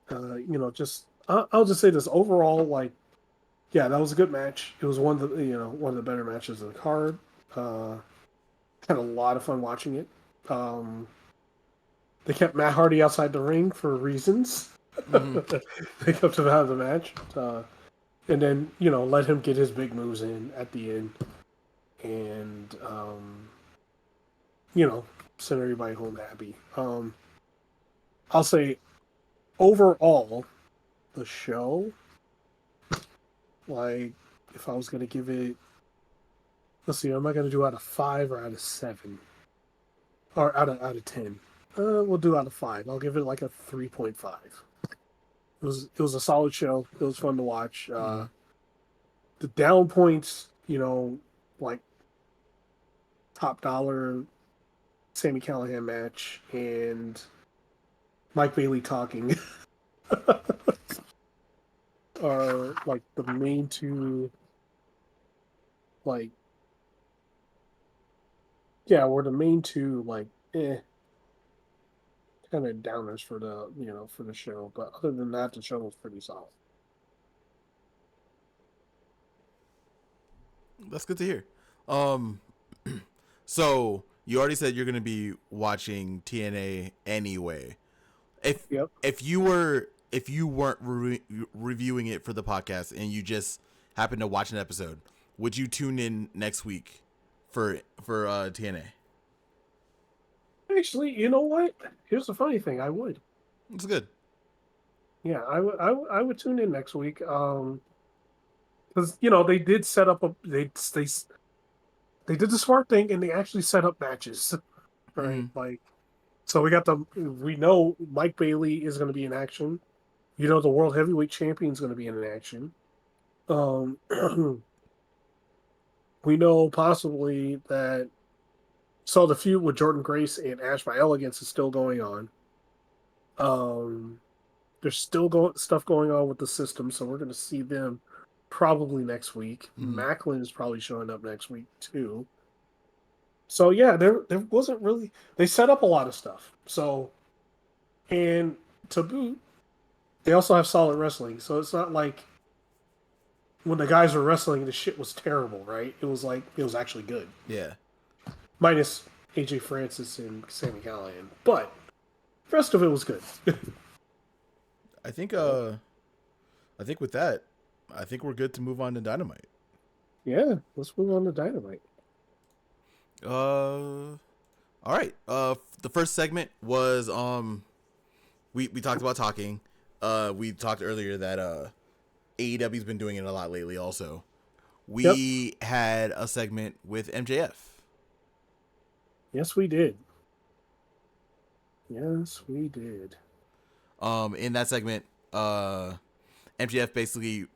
I'll just say this overall, that was a good match. It was one of the better matches of the card. Had a lot of fun watching it. They kept Matt Hardy outside the ring for reasons. Mm-hmm. They kept him out of the match, and then let him get his big moves in at the end. And send everybody home happy. I'll say overall, the show, if I was gonna give it, let's see, am I gonna do out of 5 or out of 7, or out of 10? We'll do out of 5. I'll give it a 3.5. It was a solid show. It was fun to watch. The down points, Top Dollar, Sami Callihan match, and Mike Bailey talking are the main two. Were the main two kind of downers for the show. But other than that, the show was pretty solid. That's good to hear. So you already said you're going to be watching TNA anyway. If you weren't reviewing it for the podcast and you just happened to watch an episode, would you tune in next week for TNA? Actually, you know what? Here's the funny thing. I would. It's good. Yeah, I would tune in next week. Because they did set up they did the smart thing, and they actually set up matches, right? Mm-hmm. So we know Mike Bailey is going to be in action. The World Heavyweight Champion is going to be in action. We know possibly that. So the feud with Jordan Grace and Ash by Elegance is still going on. There's still stuff going on with the system, so we're going to see them probably next week. Mm-hmm. Macklin is probably showing up next week too. So yeah, there wasn't really they set up a lot of stuff. So and to boot, they also have solid wrestling. So it's not like when the guys were wrestling, the shit was terrible, right? It was like it was actually good. Yeah. Minus AJ Francis and Sami Callihan. But the rest of it was good. I think with that, I think we're good to move on to Dynamite. Yeah, let's move on to Dynamite. All right. The first segment was we talked about talking. We talked earlier that AEW's been doing it a lot lately also. We had a segment with MJF. Yes, we did. Yes, we did. In that segment, MJF basically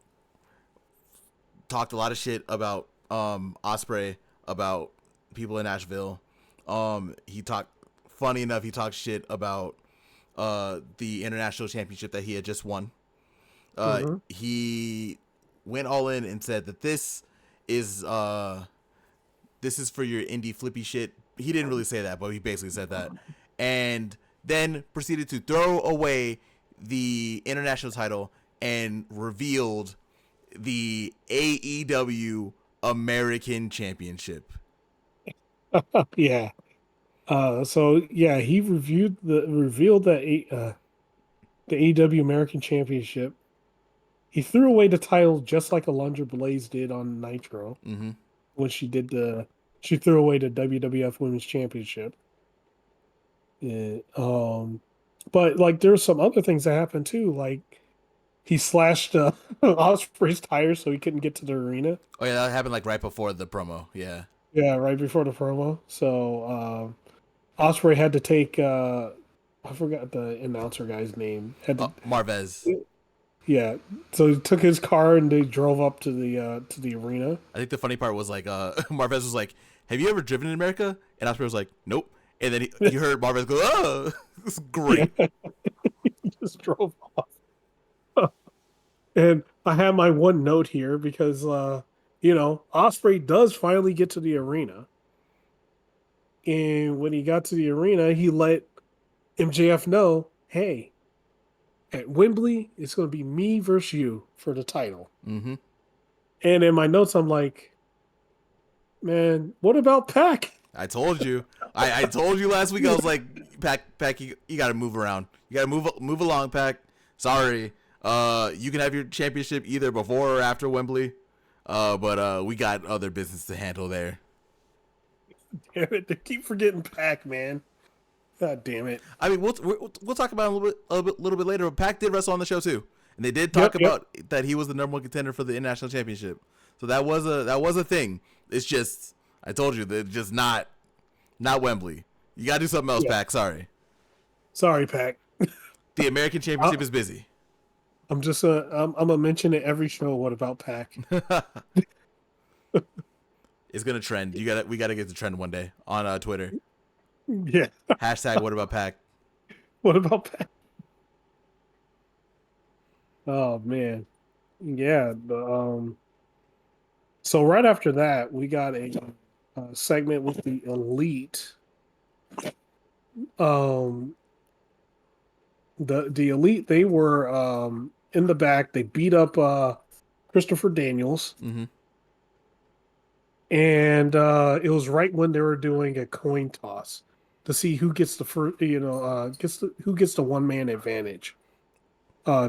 talked a lot of shit about Ospreay, about people in Nashville. He talked funny enough, he talked shit about the international championship that he had just won. He went all in and said that this is for your indie flippy shit. He didn't really say that, but he basically said that. And then proceeded to throw away the international title and revealed the AEW American Championship. Yeah. So yeah, he revealed that the AEW American Championship. He threw away the title just like Alundra Blaze did on Nitro Mm-hmm. when she threw away the WWF Women's Championship. Yeah. But like there's some other things that happened too. Like he slashed Osprey's tires so he couldn't get to the arena. Oh yeah, that happened like right before the promo. Yeah. Yeah, right before the promo. So Osprey had to take I forgot the announcer guy's name. Marvez. Yeah. So he took his car and they drove up to the arena. I think the funny part was like Marvez was like, "Have you ever driven in America?" And Ospreay was like, "Nope." And then you heard Marvez go, "Oh, this is great." Yeah. He just drove off. And I have my one note here because Osprey does finally get to the arena. And when he got to the arena, he let MJF know, hey, at Wembley, it's going to be me versus you for the title. Mm-hmm. And in my notes, I'm like, man, what about Pac? I told you. I told you last week. I was like, Pac, you got to move around. You got to move along, Pac. Sorry. You can have your championship either before or after Wembley. But we got other business to handle there. Damn it, they keep forgetting Pac, man. God damn it. I mean, we'll talk about it a little bit later. But Pac did wrestle on the show too, and they did talk about that he was the #1 contender for the international championship. So that was a thing. It's just I told you that just not Wembley. You gotta do something else, Pac. Sorry, Pac. The American Championship is busy. I'm just I'm gonna mention it every show. What about Pac? It's gonna trend. We gotta get the trend one day on Twitter. Yeah. Hashtag what about Pac? What about Pac? Oh man. Yeah. So right after that, we got a segment with the Elite. The Elite, they were in the back. They beat up Christopher Daniels. Mm-hmm. And it was right when they were doing a coin toss to see who gets the first, who gets the one-man advantage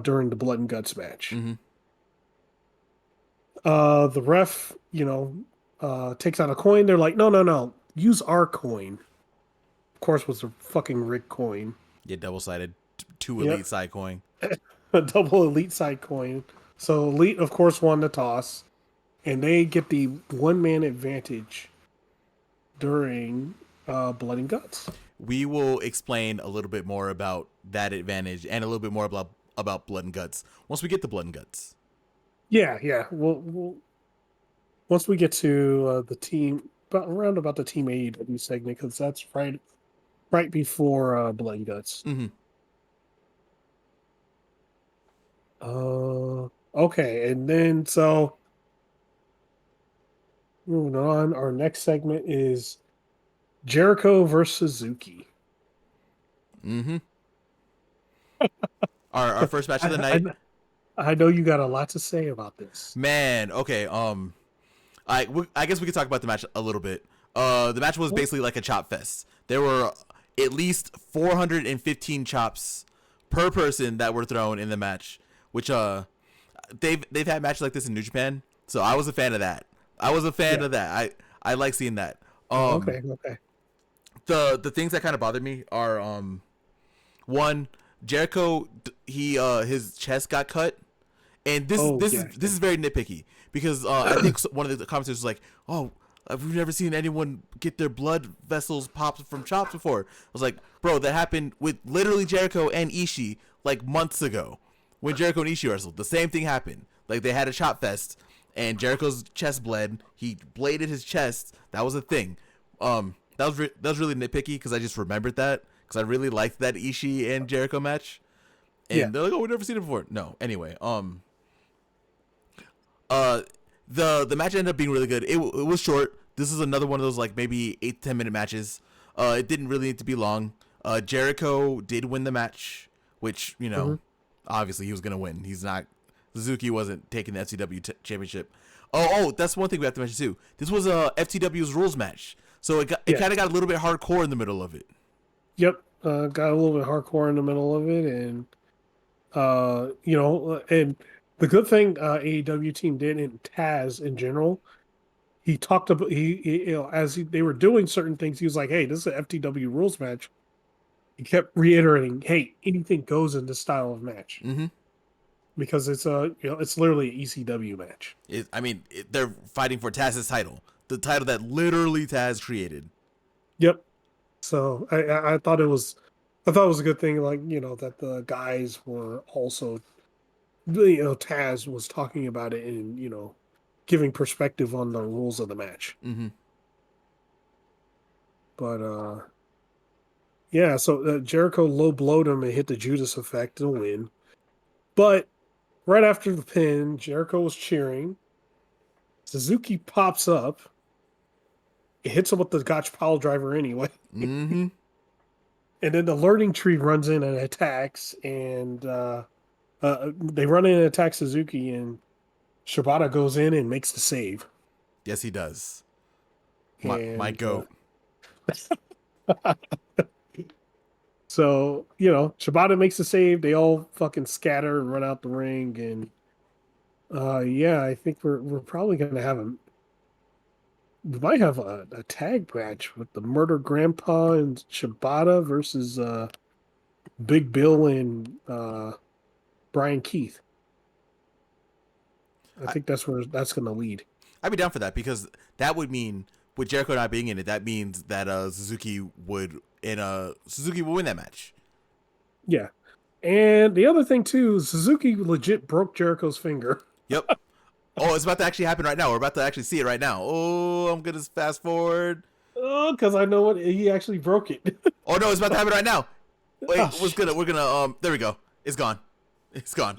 during the blood and guts match. Mm-hmm. The ref, takes out a coin. They're like, no, use our coin. Of course, was a fucking rigged coin. Yeah, double-sided, two elite side coin. A double elite side coin. So Elite, of course, won the toss, and they get the one-man advantage during blood and guts. We will explain a little bit more about that advantage and a little bit more about blood and guts once we get to blood and guts. Yeah. We'll once we get to the team, around about the Team AEW segment, because that's right before blood and guts. Mm-hmm. Okay, and then so moving on, our next segment is Jericho versus Suzuki. Mm-hmm. Our first match of the I, night. I know you got a lot to say about this. Man, okay. I guess we could talk about the match a little bit. The match was basically like a chop fest. There were at least 415 chops per person that were thrown in the match, which they've had matches like this in New Japan, so I was a fan of that. I was a fan Yeah. of that. I like seeing that. Okay. Okay. The things that kind of bothered me are one, Jericho, he his chest got cut, and Oh yeah. this is very nitpicky because I think one of the commentators was like, "Oh, we've never seen anyone get their blood vessels popped from chops before." I was like, "Bro, that happened with literally Jericho and Ishii like months ago when Jericho and Ishii wrestled. The same thing happened. Like they had a chop fest, and Jericho's chest bled. He bladed his chest. That was a thing. That was really nitpicky because I just remembered that because I really liked that Ishii and Jericho match." Yeah. And they're like, "Oh, we've never seen it before." No. Anyway, uh, the match ended up being really good. It was short. This is another one of those like maybe 8 to 10 minute matches. It didn't really need to be long. Jericho did win the match, which Hmm. obviously he was gonna win. He's not. Suzuki wasn't taking the FTW championship. Oh, that's one thing we have to mention too. This was a FTW's rules match, so it Yeah. kind of got a little bit hardcore in the middle of it. Yep. Got a little bit hardcore in the middle of it, and and the good thing AEW team did, and Taz in general, he talked about they were doing certain things, he was like, "Hey, this is an FTW rules match." He kept reiterating, "Hey, anything goes in this style of match Mm-hmm. because it's literally an ECW match." They're fighting for Taz's title, the title that literally Taz created. Yep. So I thought it was a good thing, like that the guys were also Taz was talking about it and giving perspective on the rules of the match. Mm-hmm. But yeah, so Jericho low blowed him and hit the Judas effect to win. But right after the pin, Jericho was cheering. Suzuki pops up. It hits him with the Gotch pile driver anyway. Mm-hmm. And then the learning tree runs in and attacks, and they run in and attack Suzuki, and Shibata goes in and makes the save. Yes, he does. My And goat. so, Shibata makes the save. They all fucking scatter and run out the ring. And yeah, I think we're probably gonna we might have a tag match with the Murder Grandpa and Shibata versus Big Bill and Brian Keith. I I, think that's where that's gonna lead. I'd be down for that because that would mean with Jericho not being in it, that means that Suzuki will win that match. Yeah. And the other thing too, Suzuki legit broke Jericho's finger. Yep. Oh, it's about to actually happen right now. We're about to actually see it right now. Oh, I'm gonna fast forward. Oh, because I know what he actually broke it. Oh no, it's about to happen right now. Oh, Wait, shit. we're gonna there we go. It's gone. It's gone.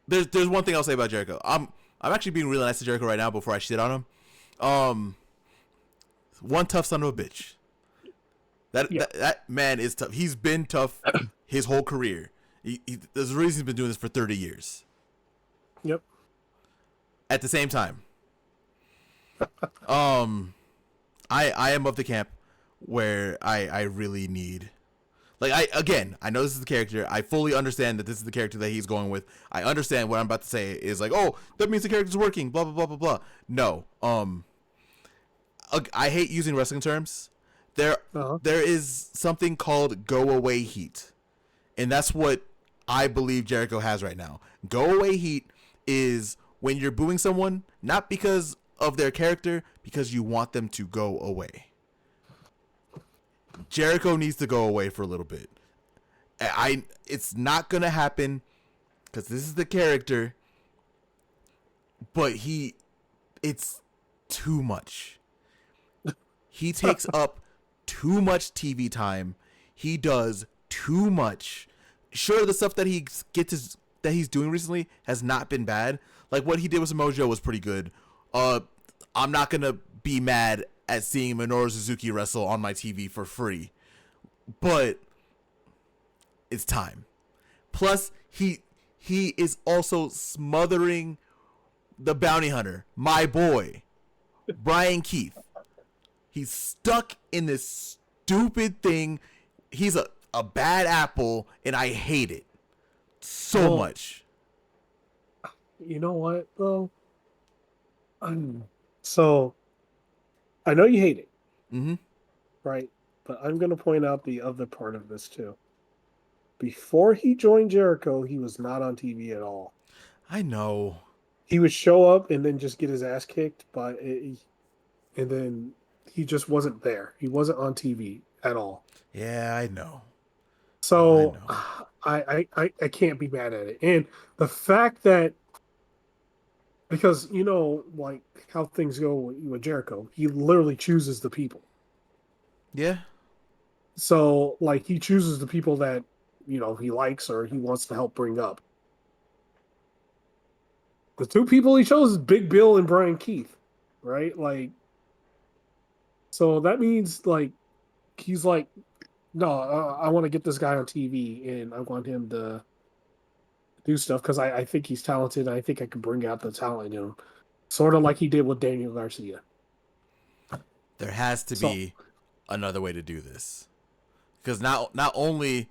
There's one thing I'll say about Jericho. I'm actually being really nice to Jericho right now before I shit on him. Um, one tough son of a bitch. Yeah. That man is tough. He's been tough his whole career. There's a reason he's been doing this for 30 years. Yep. At the same time, um, I am of the camp where I really need, like, I know this is the character. I fully understand that this is the character that he's going with. I understand what I'm about to say is like, oh, that means the character's working. Blah blah blah blah blah. No. I hate using wrestling terms. There Uh-huh. there is something called go away heat, and that's what I believe Jericho has right now. Go away heat is when you're booing someone not because of their character, because you want them to go away. Jericho needs to go away for a little bit. It's not gonna happen because this is the character, but it's too much. He takes up too much TV time. He does too much. Sure, the stuff that he gets his that he's doing recently has not been bad. Like what he did with Samoa Joe was pretty good. I'm not gonna be mad at seeing Minoru Suzuki wrestle on my TV for free, but it's time. Plus, he is also smothering the bounty hunter, my boy, Brian Keith. He's stuck in this stupid thing. He's a bad apple, and I hate it so much. You know what, though? So, I know you hate it. Mm-hmm. Right? But I'm going to point out the other part of this, too. Before he joined Jericho, he was not on TV at all. I know. He would show up and then just get his ass kicked, and then he just wasn't there. He wasn't on TV at all. Yeah, I know. So I can't be mad at it. And the fact that, because like how things go with Jericho, he literally chooses the people. Yeah. So like he chooses the people that he likes or he wants to help bring up. The two people he chose is Big Bill and Brian Keith, right? Like, so that means like he's like, no, I want to get this guy on TV and I want him to do stuff because I think he's talented. And I think I can bring out the talent in him, sort of like he did with Daniel Garcia. There has to be another way to do this, because not only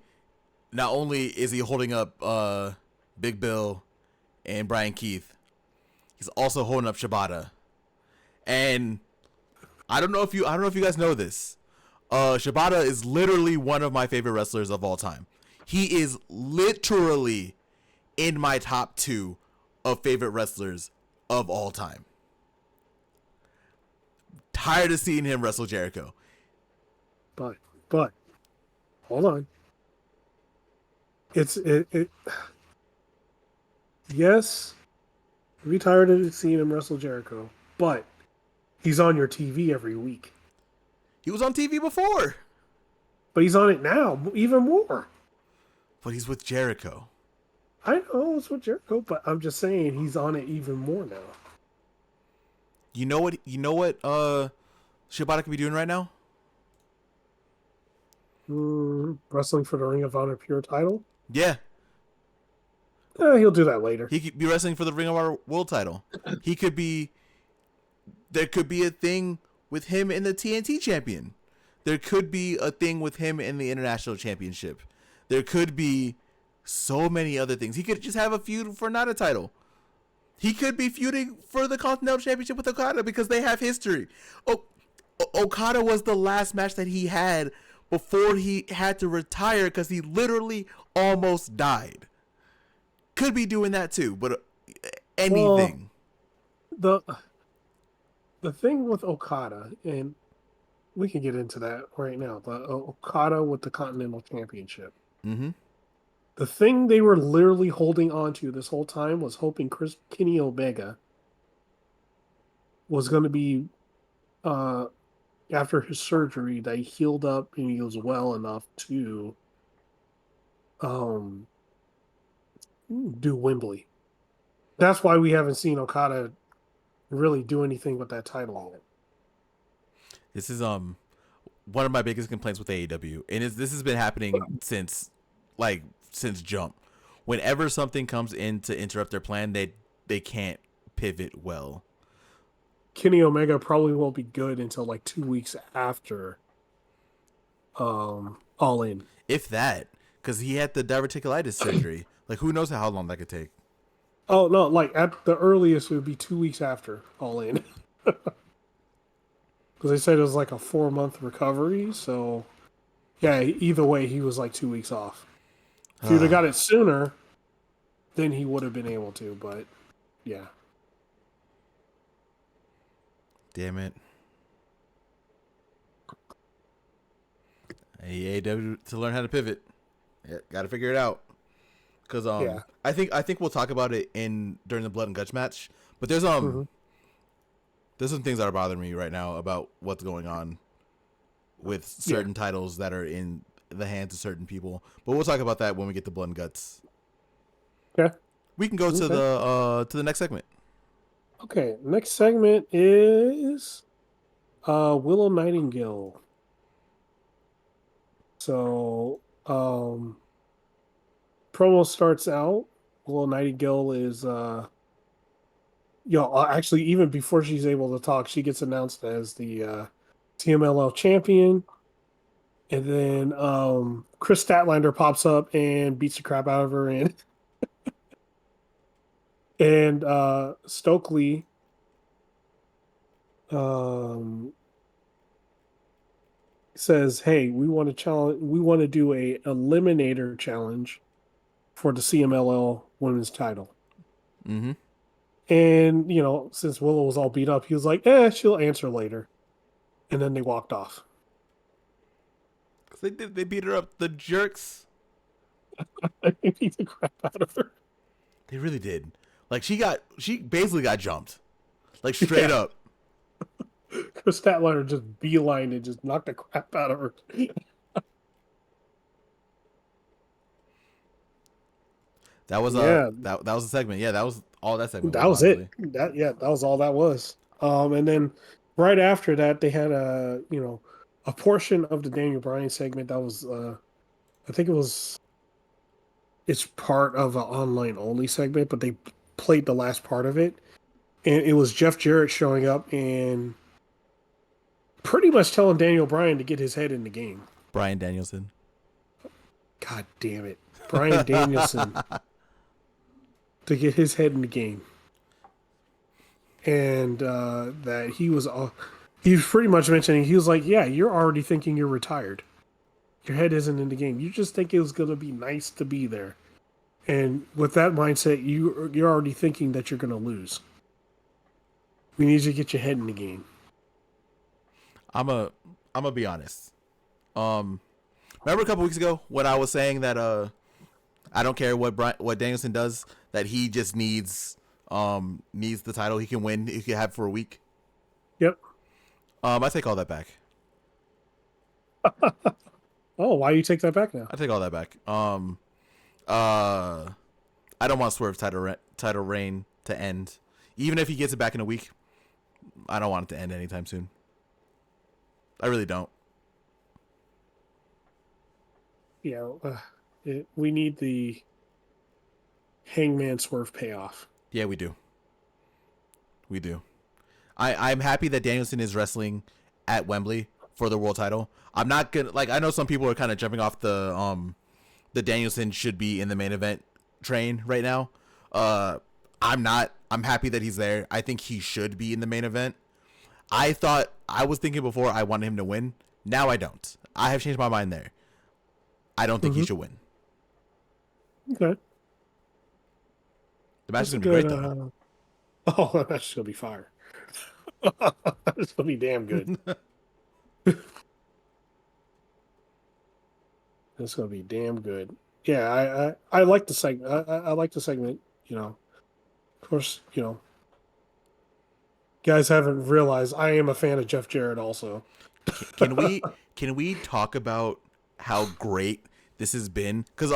is he holding up Big Bill and Brian Keith, he's also holding up Shibata. And I don't know if you guys know this. Shibata is literally one of my favorite wrestlers of all time. He is literally in my top 2 of favorite wrestlers of all time. Tired of seeing him wrestle Jericho. But hold on. Yes, I'm tired of seeing him wrestle Jericho, but he's on your TV every week. He was on TV before. But he's on it now, even more. But he's with Jericho. I know it's with Jericho, but I'm just saying he's on it even more now. You know what Shibata could be doing right now? Wrestling for the Ring of Honor Pure title? Yeah. He'll do that later. He could be wrestling for the Ring of Honor World title. He could be... There could be a thing with him in the TNT champion. There could be a thing with him in the International Championship. There could be so many other things. He could just have a feud for not a title. He could be feuding for the Continental Championship with Okada because they have history. Okada was the last match that he had before he had to retire because he literally almost died. Could be doing that too, but anything. Well, the thing with Okada, and we can get into that right now, the Okada with the Continental Championship. Mm-hmm. The thing they were literally holding on to this whole time was hoping Kenny Omega was going to be, after his surgery, that he healed up and he was well enough to do Wembley. That's why we haven't seen Okada really do anything with that title yet. This is one of my biggest complaints with AEW, and this has been happening since Jump. Whenever something comes in to interrupt their plan, they can't pivot well. Kenny Omega probably won't be good until like 2 weeks after All In. If that, because he had the diverticulitis surgery. Like, who knows how long that could take? Oh, no, like at the earliest it would be 2 weeks after All In. Because they said it was like a 4-month recovery, so yeah, either way, he was like 2 weeks off. If he would have got it sooner, then he would have been able to, but yeah. Damn it. AEW to learn how to pivot. Yeah, got to figure it out. Because I think we'll talk about it during the Blood and Guts match. But there's there's some things that are bothering me right now about what's going on with certain titles that are in the hands of certain people. But we'll talk about that when we get to Blood and Guts. Okay. We can go Okay. to the next segment. Okay. Next segment is Willow Nightingale. So promo starts out. Willow Nightingale is actually even before she's able to talk, she gets announced as the CMLL champion. And then Chris Statlander pops up and beats the crap out of her, and Stokely um, says, "Hey, we want to challenge. We want to do a eliminator challenge for the CMLL Women's Title." Mm-hmm. And since Willow was all beat up, he was like, she'll answer later." And then they walked off. They beat her up. The jerks. They beat the crap out of her. They really did. Like she basically got jumped. Like straight Yeah. up. Chris Statlander just beelined and just knocked the crap out of her. That was Yeah, that was the segment. Yeah, that was all that segment that was, was it. honestly. That was all that was. And then right after that, they had a portion of the Daniel Bryan segment that was I think it's part of an online only segment, but they played the last part of it, and it was Jeff Jarrett showing up and pretty much telling Daniel Bryan to get his head in the game. Bryan Danielson. God damn it, Bryan Danielson to get his head in the game. And that he was pretty much mentioning, he was like, yeah, you're already thinking you're retired. Your head isn't in the game. You just think it was going to be nice to be there. And with that mindset, you're already thinking that you're going to lose. We need you to get your head in the game. I'm a be honest. Remember a couple weeks ago when I was saying that I don't care what Danielson does, that he just needs the title. He can win. He can have for a week. Yep. I take all that back. Oh, why do you take that back now? I take all that back. I don't want Swerve's title reign to end. Even if he gets it back in a week, I don't want it to end anytime soon. I really don't. Yeah, we need the Hangman Swerve payoff. Yeah, we do. We do. I'm happy that Danielson is wrestling at Wembley for the world title. I'm not gonna I know some people are kind of jumping off the Danielson should be in the main event train right now. I'm not. I'm happy that he's there. I think he should be in the main event. I was thinking before I wanted him to win. Now I don't. I have changed my mind there. I don't think he should win. Okay. The match is gonna be great though. Oh, the match is gonna be fire. It's gonna be damn good. It's gonna be damn good. Yeah, I like the segment. I like the segment. Of course, guys haven't realized I am a fan of Jeff Jarrett also. Can we talk about how great this has been? Because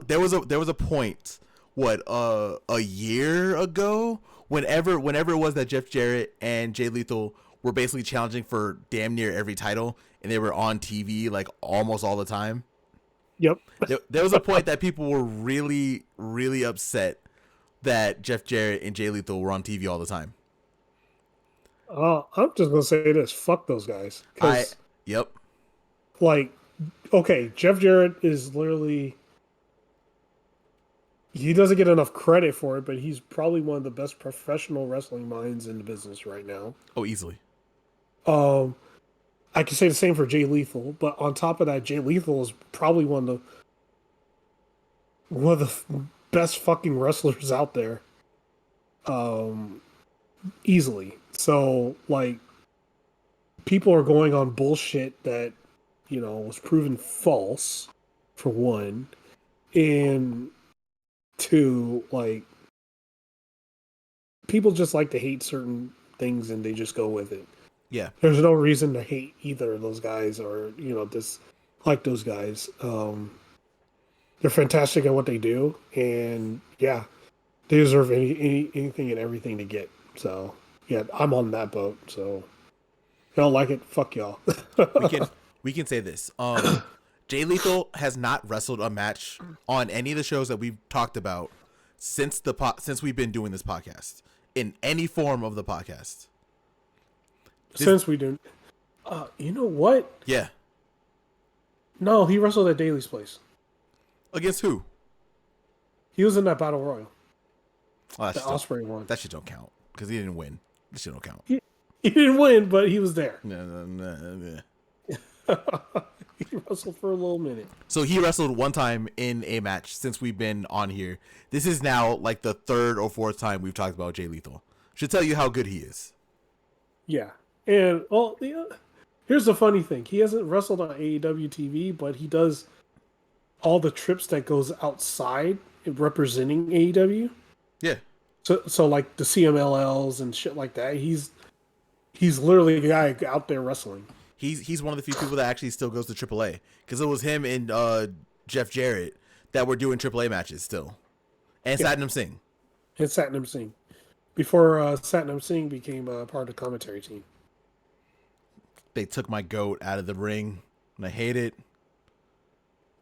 there was a point a year ago whenever it was that Jeff Jarrett and Jay Lethal were basically challenging for damn near every title, and they were on TV like almost all the time. Yep. There was a point that people were really, really upset that Jeff Jarrett and Jay Lethal were on TV all the time. I'm just gonna say this: fuck those guys. Yep. Okay, Jeff Jarrett is literally. He doesn't get enough credit for it, but he's probably one of the best professional wrestling minds in the business right now. Oh, easily. I can say the same for Jay Lethal, but on top of that, Jay Lethal is probably one of the best fucking wrestlers out there. Easily. So people are going on bullshit that was proven false, for one, and two, people just like to hate certain things and they just go with it. Yeah. There's no reason to hate either of those guys or dislike those guys. they're fantastic at what they do, and yeah, they deserve anything and everything to get. So yeah, I'm on that boat. So if y'all like it, fuck y'all. We can we can say this. Jay Lethal has not wrestled a match on any of the shows that we've talked about since we've been doing this podcast in any form of the podcast. Since we didn't, you know what? Yeah. No, he wrestled at Daly's place. Against who? He was in that battle royal. Oh, The Ospreay one. That shit don't count because he didn't win. This shit don't count. He didn't win, but he was there. No. He wrestled for a little minute. So he wrestled one time in a match since we've been on here. This is now like the third or fourth time we've talked about Jay Lethal. Should tell you how good he is. Yeah. And here's the funny thing. He hasn't wrestled on AEW TV, but he does all the trips that goes outside representing AEW. Yeah. So like the CMLLs and shit like that. He's literally a guy out there wrestling. He's one of the few people that actually still goes to AAA because it was him and Jeff Jarrett that were doing AAA matches still, and Satnam Singh. And Satnam Singh. Before Satnam Singh became part of the commentary team. They took my goat out of the ring, and I hate it.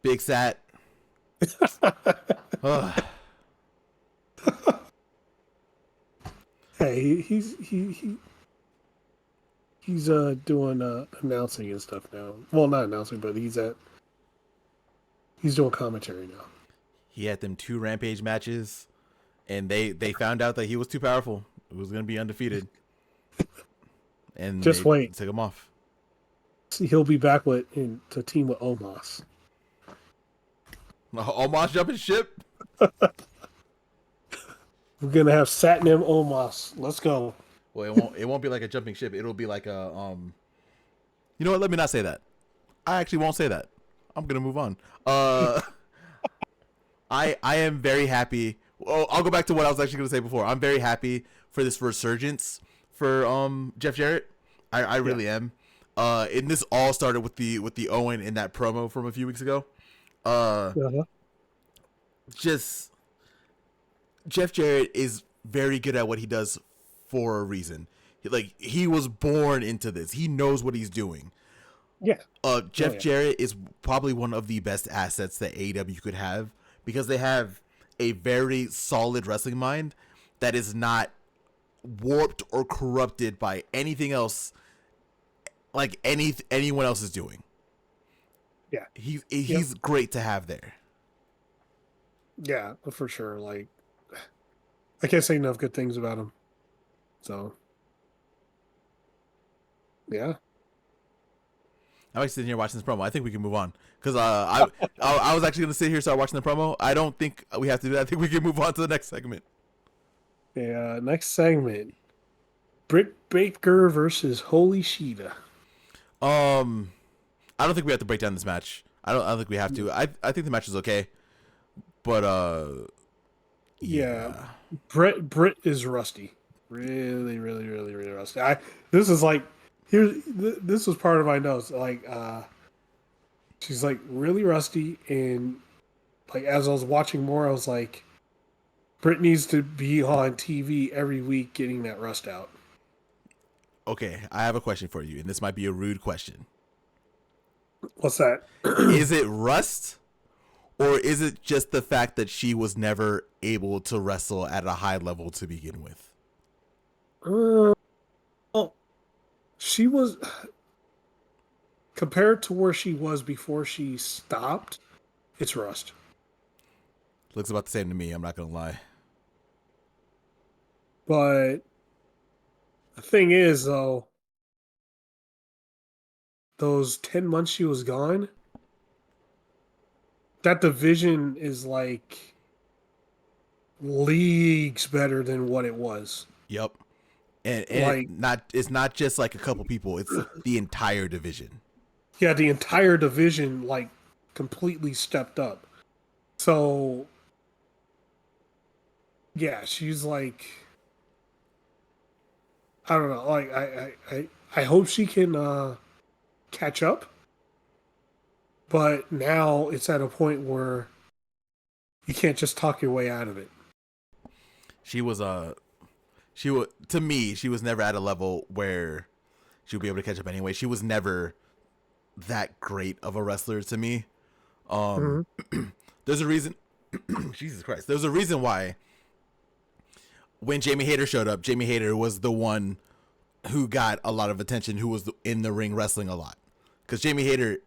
Big Sat. Hey, he's doing announcing and stuff now. Well, not announcing, but he's doing commentary now. He had them 2 Rampage matches, and they found out that he was too powerful. It was going to be undefeated, and just wait. Took him off. See, he'll be back to team with Omos. Omos jumping ship. We're gonna have Satnam Omos. Let's go. Well, it won't be like a jumping ship. It'll be like a You know what? Let me not say that. I actually won't say that. I'm gonna move on. I am very happy. Well, I'll go back to what I was actually gonna say before. I'm very happy for this resurgence for Jeff Jarrett. I really am. And this all started with the Owen in that promo from a few weeks ago. Just Jeff Jarrett is very good at what he does for a reason. Like, he was born into this. He knows what he's doing. Yeah. Jeff Jarrett is probably one of the best assets that AEW could have because they have a very solid wrestling mind that is not warped or corrupted by anything else like anyone else is doing. Yeah. He's great to have there. Yeah, for sure. Like, I can't say enough good things about him. So, yeah. I'm actually sitting here watching this promo. I think we can move on because I was actually gonna sit here start watching the promo. I don't think we have to do that. I think we can move on to the next segment. Yeah, next segment: Britt Baker versus Holy Shida. I don't think we have to break down this match. I don't think we have to. I think the match is okay, but yeah. Britt is rusty, really rusty. This is like this was part of my notes. Like she's like really rusty, and like as I was watching more, I was like, Britt needs to be on TV every week getting that rust out. Okay, I have a question for you, and this might be a rude question. What's that? Is it rust, or is it just the fact that she was never able to wrestle at a high level to begin with? Well, she was compared to where she was before she stopped. It's rust. Looks about the same to me. I'm not gonna lie. But the thing is, though, those 10 months she was gone, that division is like leagues better than what it was. Yep. And Like, it's not just like a couple people, it's the entire division. yeah, the entire division like completely stepped up. So yeah, she's like, I don't know, like I hope she can catch up. But now it's at a point where You can't just talk your way out of it. She was to me, she was never at a level where she would be able to catch up anyway. She was never that great of a wrestler to me. There's a reason. Jesus Christ. There's a reason why when Jamie Hayter showed up, Jamie Hayter was the one who got a lot of attention, who was in the ring wrestling a lot. Because Jamie Hayter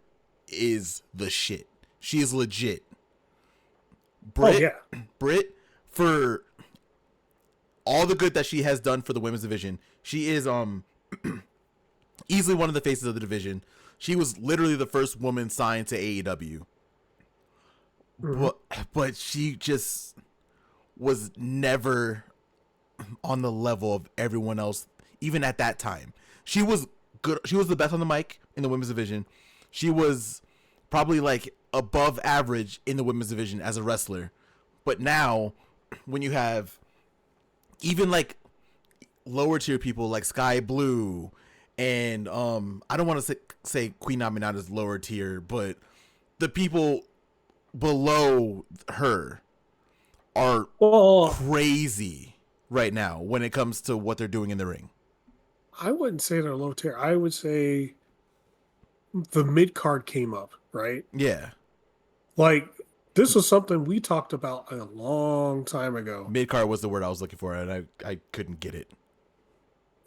is the shit. She is legit. Britt, for all the good that she has done for the women's division, she is easily one of the faces of the division. She was literally the first woman signed to AEW. But she just was never on the level of everyone else, even at that time. She was good. She was the best on the mic in the women's division. She was probably like above average in the women's division as a wrestler. But now, when you have even like lower tier people like Sky Blue and I don't want to say Queen Aminata's lower tier, but the people below her are crazy right now when it comes to what they're doing in the ring. I wouldn't say they're low tier. I would say the mid card came up, right? Yeah. Like, this was something we talked about a long time ago. Mid card was the word I was looking for, and I couldn't get it.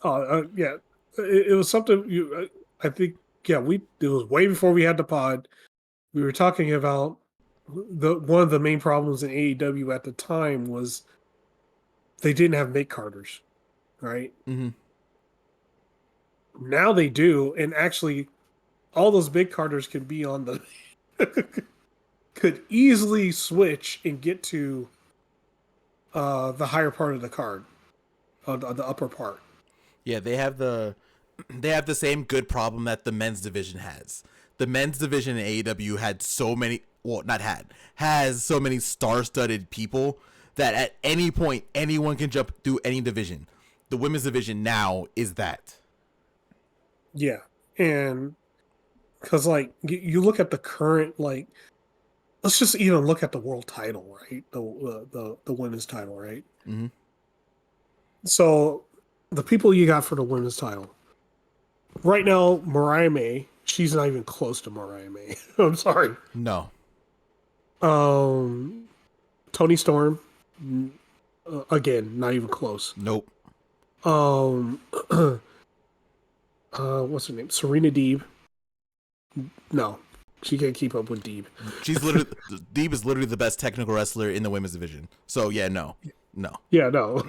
Yeah. It was something I think, yeah, it was way before we had the pod. We were talking about one of the main problems in AEW at the time was they didn't have mid carders, right? Mm-hmm. Now they do, and actually, all those big carders can be on the could easily switch and get to the higher part of the card, the upper part. Yeah, they have the same good problem that the men's division has. The men's division in AEW had so many, well, has so many star-studded people that at any point anyone can jump through any division. The women's division now is that. Yeah, and because like you look at the current, like, let's just even look at the world title, right? The women's title, right? Mm-hmm. So the people you got for the women's title right now, Mariah May, she's not even close to Mariah May. I'm sorry. No. Tony Storm, again, not even close. Nope. What's her name? Serena Deeb. No, she can't keep up with Deeb. Deeb is literally the best technical wrestler in the women's division. So yeah, no. Yeah, no.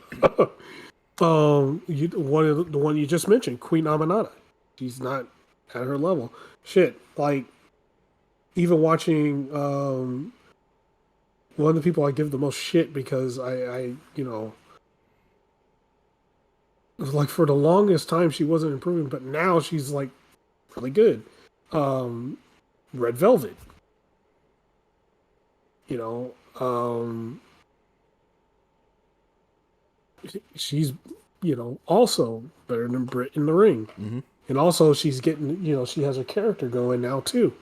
The one you just mentioned, Queen Aminata. She's not at her level. Shit, like even watching one of the people I give the most shit because I like for the longest time she wasn't improving, but now she's like really good. Red Velvet. She's also better than Britt in the ring. Mm-hmm. And also she's getting, she has a character going now too.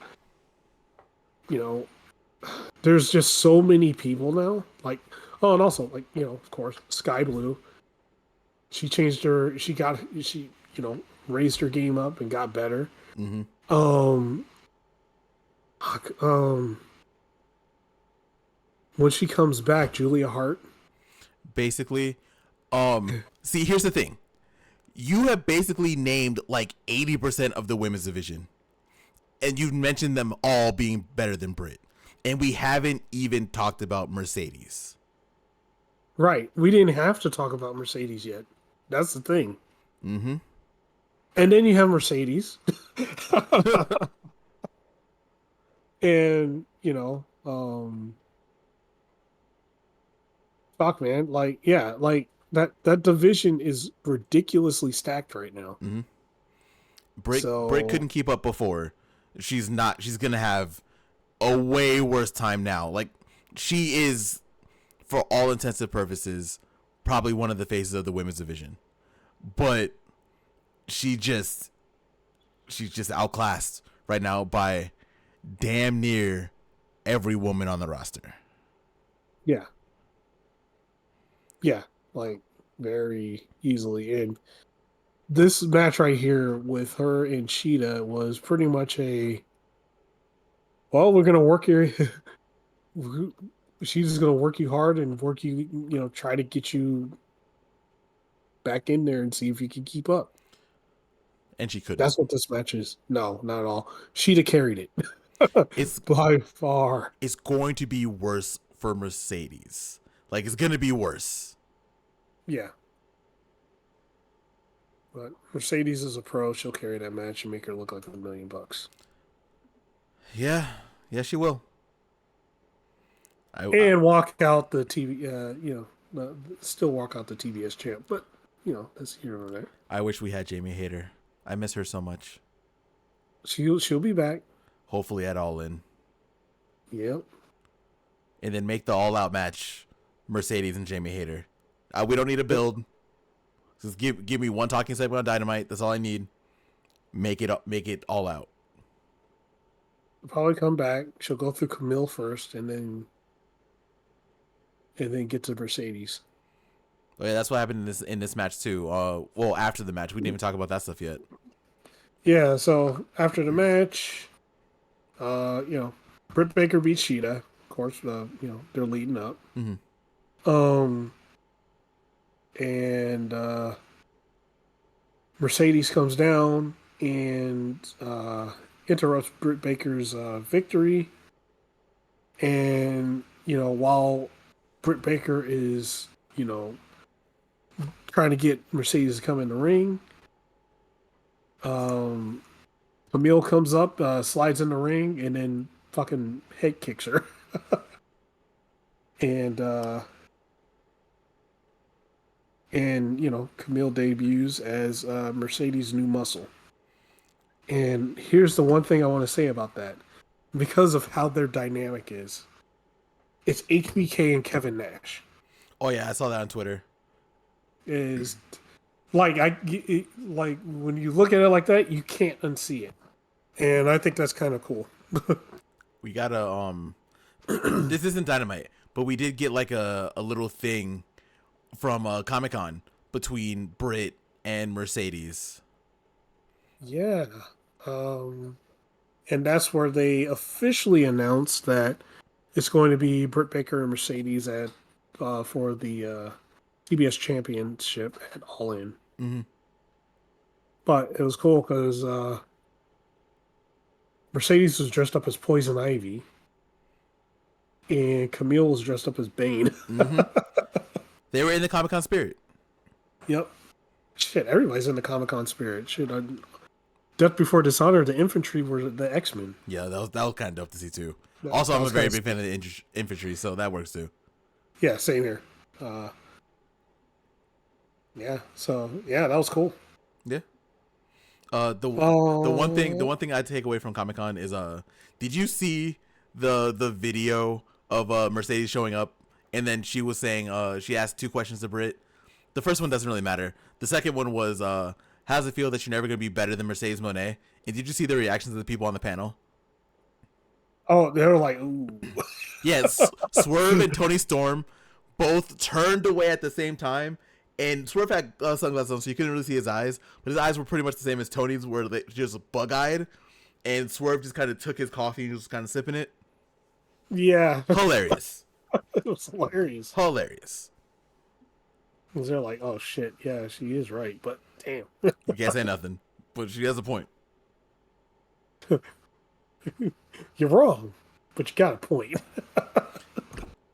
There's just so many people now. Like, oh, and also like, of course, Sky Blue. She changed her. She raised her game up and got better. Mm-hmm. When she comes back, Julia Hart. Basically, see, here's the thing. You have basically named like 80% of the women's division. And you've mentioned them all being better than Britt. And we haven't even talked about Mercedes. Right. We didn't have to talk about Mercedes yet. That's the thing. Mm-hmm. And then you have Mercedes. And, fuck, man. Like, yeah, like that division is ridiculously stacked right now. Mm-hmm. Britt couldn't keep up before. She's going to have a way worse time now. Like, she is, for all intents and purposes, probably one of the faces of the women's division. But she's just outclassed right now by damn near every woman on the roster. Yeah. Yeah. Like very easily. And this match right here with her and Shida was pretty much well, we're gonna work here. She's just gonna work you hard and work you, try to get you back in there and see if you can keep up. And she couldn't. That's what this match is. No, not at all. She'd have carried it It's by far. it's going to be worse for Mercedes. Like, it's gonna be worse. Yeah. But Mercedes is a pro. She'll carry that match and make her look like $1,000,000. Yeah, she will. And walk out the TV. Still walk out the TBS champ. But that's here or there. I wish we had Jamie Hayter. I miss her so much. She'll be back. Hopefully at All In. Yep. And then make the all out match Mercedes and Jamie Hayter. We don't need a build. Just give me one talking segment on Dynamite. That's all I need. Make it all out. Probably come back. She'll go through Camille first, and then get to Mercedes. Oh, yeah, that's what happened in this match too. Well, after the match, we didn't even talk about that stuff yet. Yeah. So after the match, Britt Baker beats Shida. Of course, they're leading up. Mm-hmm. And Mercedes comes down and interrupts Britt Baker's victory. And, while Britt Baker is, trying to get Mercedes to come in the ring, Camille comes up, slides in the ring, and then fucking head kicks her. And Camille debuts as Mercedes' new muscle. And here's the one thing I want to say about that. Because of how their dynamic is, it's HBK and Kevin Nash. Oh yeah, I saw that on Twitter. Is like when you look at it like that, you can't unsee it. And I think that's kind of cool. We gotta this isn't Dynamite, but we did get like a little thing from Comic-Con between Britt and Mercedes. Yeah. And that's where they officially announced that it's going to be Britt Baker and Mercedes at for the TBS Championship at All In. Mm-hmm. But it was cool because Mercedes was dressed up as Poison Ivy, and Camille was dressed up as Bane. Mm-hmm. They were in the Comic-Con spirit. Yep. Shit, everybody's in the Comic-Con spirit. Shit, Death Before Dishonor, the infantry were the X-Men. Yeah, that was kind of dope to see too. Also, I'm a very big fan of the infantry, so that works too. Yeah, same here. Yeah, so yeah, that was cool. Yeah. The one thing I take away from Comic-Con is did you see the video of Mercedes showing up, and then she was saying she asked 2 questions to Britt. The first one doesn't really matter. The second one was how does it feel that you're never going to be better than Mercedes Moné? And did you see the reactions of the people on the panel? Oh, they were like, ooh. Yes, Swerve and Tony Storm both turned away at the same time. And Swerve had sunglasses on, so you couldn't really see his eyes. But his eyes were pretty much the same as Tony's, where they just bug-eyed. And Swerve just kind of took his coffee and was kind of sipping it. Yeah. Hilarious. It was hilarious. Hilarious. Because they're like, oh, shit, yeah, she is right. But damn. You can't say nothing. But she has a point. You're wrong, but you got a point.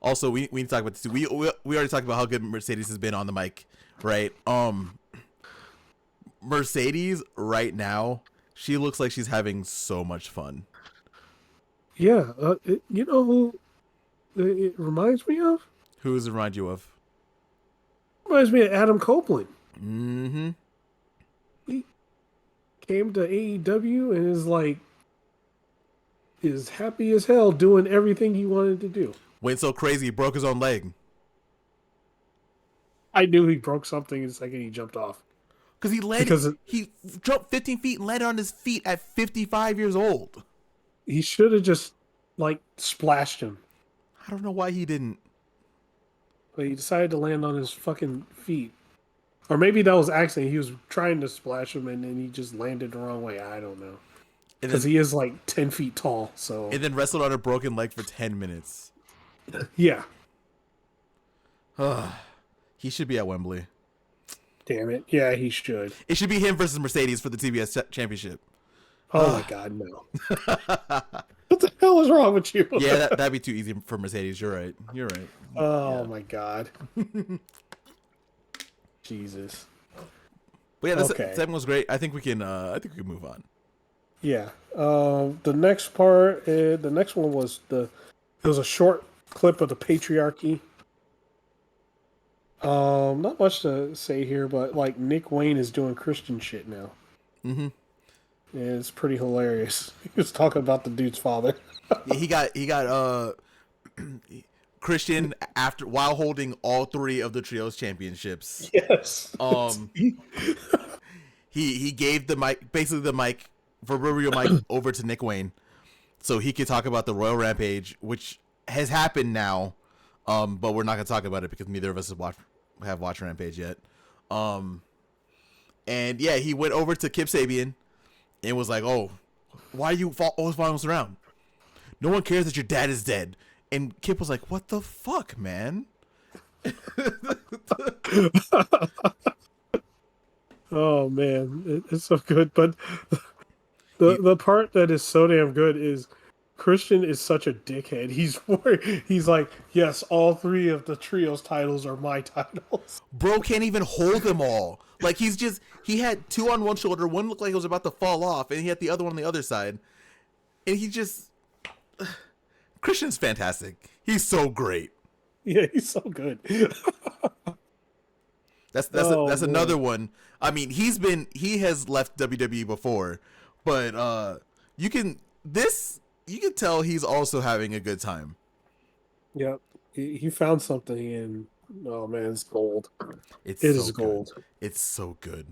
Also, we need to talk about this too. We already talked about how good Mercedes has been on the mic, right? Mercedes right now, she looks like she's having so much fun. Yeah, you know who it reminds me of? Who does it remind you of? Reminds me of Adam Copeland. Mm-hmm. He came to AEW and is happy as hell doing everything he wanted to do. Went so crazy, he broke his own leg. I knew he broke something the second he jumped off. He jumped 15 feet and landed on his feet at 55 years old. He should have just splashed him. I don't know why he didn't. but he decided to land on his fucking feet. Or maybe that was accident. He was trying to splash him, and then he just landed the wrong way. I don't know. Because he is like 10 feet tall. So and then wrestled on a broken leg for 10 minutes. Yeah. He should be at Wembley. Damn it. Yeah, he should. It should be him versus Mercedes for the TBS championship. Oh my God, no. What the hell is wrong with you? Yeah, that'd be too easy for Mercedes. You're right. Oh my God. Jesus. But yeah, this segment was great. I think we can move on. Yeah. The next part, the next one was it was a short clip of the Patriarchy. Not much to say here, but like Nick Wayne is doing Christian shit now. Mm-hmm. Yeah, it's pretty hilarious. He was talking about the dude's father. He got Christian while holding all three of the trios championships. Yes. He gave the mic, basically the mic, proverbial mic, over to Nick Wayne, so he could talk about the Royal Rampage, which has happened now. But we're not gonna talk about it because neither of us have watched Rampage yet. And yeah, he went over to Kip Sabian and was like, "Oh, why are you always following us around? No one cares that your dad is dead." And Kip was like, "What the fuck, man?" Oh man, it's so good. But the part that is so damn good is Christian is such a dickhead. He's like, yes, all three of the trios titles are my titles. Bro can't even hold them all. Like he had two on one shoulder, one looked like it was about to fall off, and he had the other one on the other side. And Christian's fantastic. He's so great. Yeah, he's so good. That's another one. I mean, he has left WWE before, but you can tell he's also having a good time. Yep. He found something, and oh man, it's gold. It so is good. Gold. It's so good.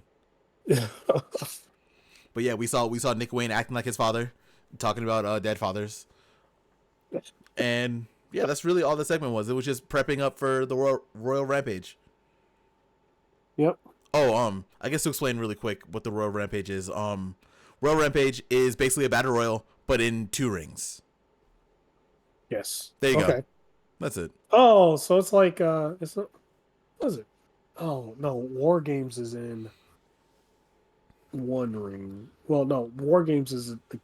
But yeah, we saw Nick Wayne acting like his father, talking about dead fathers. And yeah, that's really all the segment was. It was just prepping up for the Royal Rampage. Yep. Oh, I guess to explain really quick what the Royal Rampage is. Royal Rampage is basically a battle royal, but in 2 rings. Yes. There you go. That's it. Oh, so it's like it's not. What is it? Oh no, War Games is in 1 ring. Well, no, War Games is the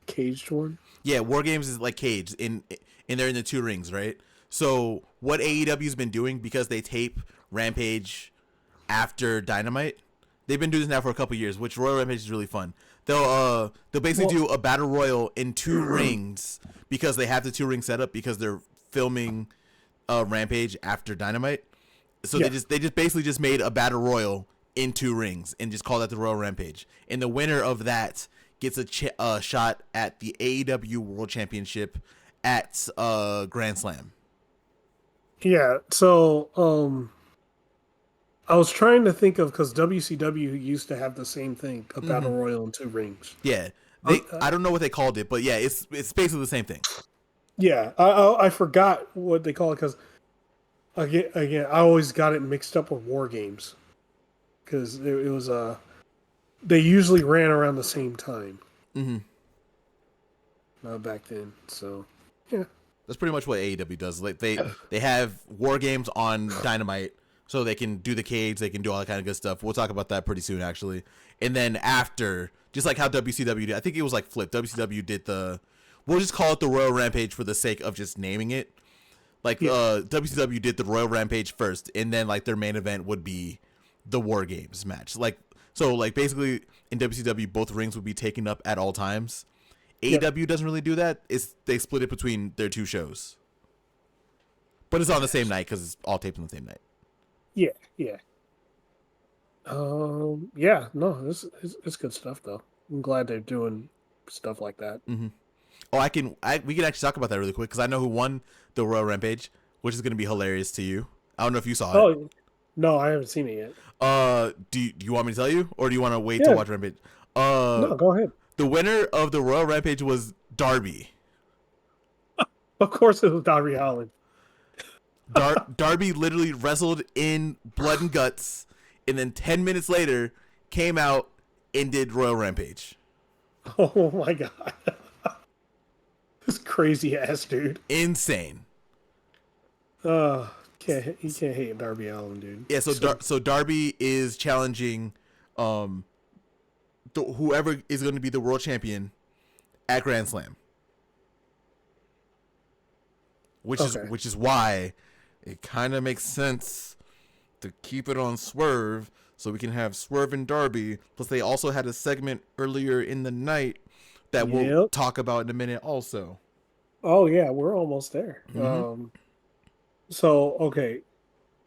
caged one. Yeah, War Games is like caged and they're in the 2 rings, right? So what AEW's been doing, because they tape Rampage after Dynamite, they've been doing this now for a couple years, which Royal Rampage is really fun. They'll basically do a battle royal in 2 rings because they have the 2 ring setup because they're filming Rampage after Dynamite. So they just basically just made a battle royal in 2 rings and just called that the Royal Rampage. And the winner of that gets a shot at the AEW World Championship at Grand Slam. Yeah. So I was trying to think of, because WCW used to have the same thing, a battle royal in 2 rings. Yeah. I don't know what they called it, but yeah, it's basically the same thing. Yeah, I forgot what they call it, because again, I always got it mixed up with War Games, because it was they usually ran around the same time. Back then, so yeah, that's pretty much what AEW does. Like they have War Games on Dynamite, so they can do the cage, they can do all that kind of good stuff. We'll talk about that pretty soon, actually. And then after, just like how WCW did, I think it was like flipped. WCW did we'll just call it the Royal Rampage for the sake of just naming it. Like WCW did the Royal Rampage first, and then like their main event would be the War Games match. Like basically in WCW, both rings would be taken up at all times. AEW doesn't really do that. They split it between their 2 shows, but it's on the same night because it's all taped on the same night. Yeah. Yeah. No, it's good stuff though. I'm glad they're doing stuff like that. Oh, we can actually talk about that really quick, because I know who won the Royal Rampage, which is going to be hilarious to you. I don't know if you saw it. Oh, no, I haven't seen it yet. Do you want me to tell you, or do you want to wait to watch Rampage? No, go ahead. The winner of the Royal Rampage was Darby. Of course, it was Darby Allin. Darby literally wrestled in blood and guts, and then 10 minutes later came out and did Royal Rampage. Oh my god. This crazy ass dude. Insane. You can't hate Darby Allin, dude. Yeah, so Darby is challenging whoever is going to be the world champion at Grand Slam. Which is why it kind of makes sense to keep it on Swerve so we can have Swerve and Darby. Plus, they also had a segment earlier in the night that we'll talk about in a minute also. Oh, yeah, we're almost there. Mm-hmm. So, okay,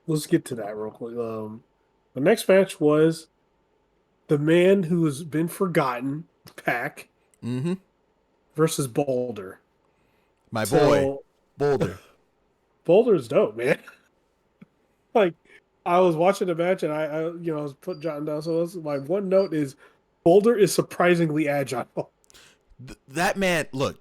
let's get to that real quick. The next match was the man who has been forgotten, Pac, versus Boulder. My boy, Boulder. Boulder's dope, man. Like, I was watching the match and I was jotting down. So my one note is Boulder is surprisingly agile. That man, look,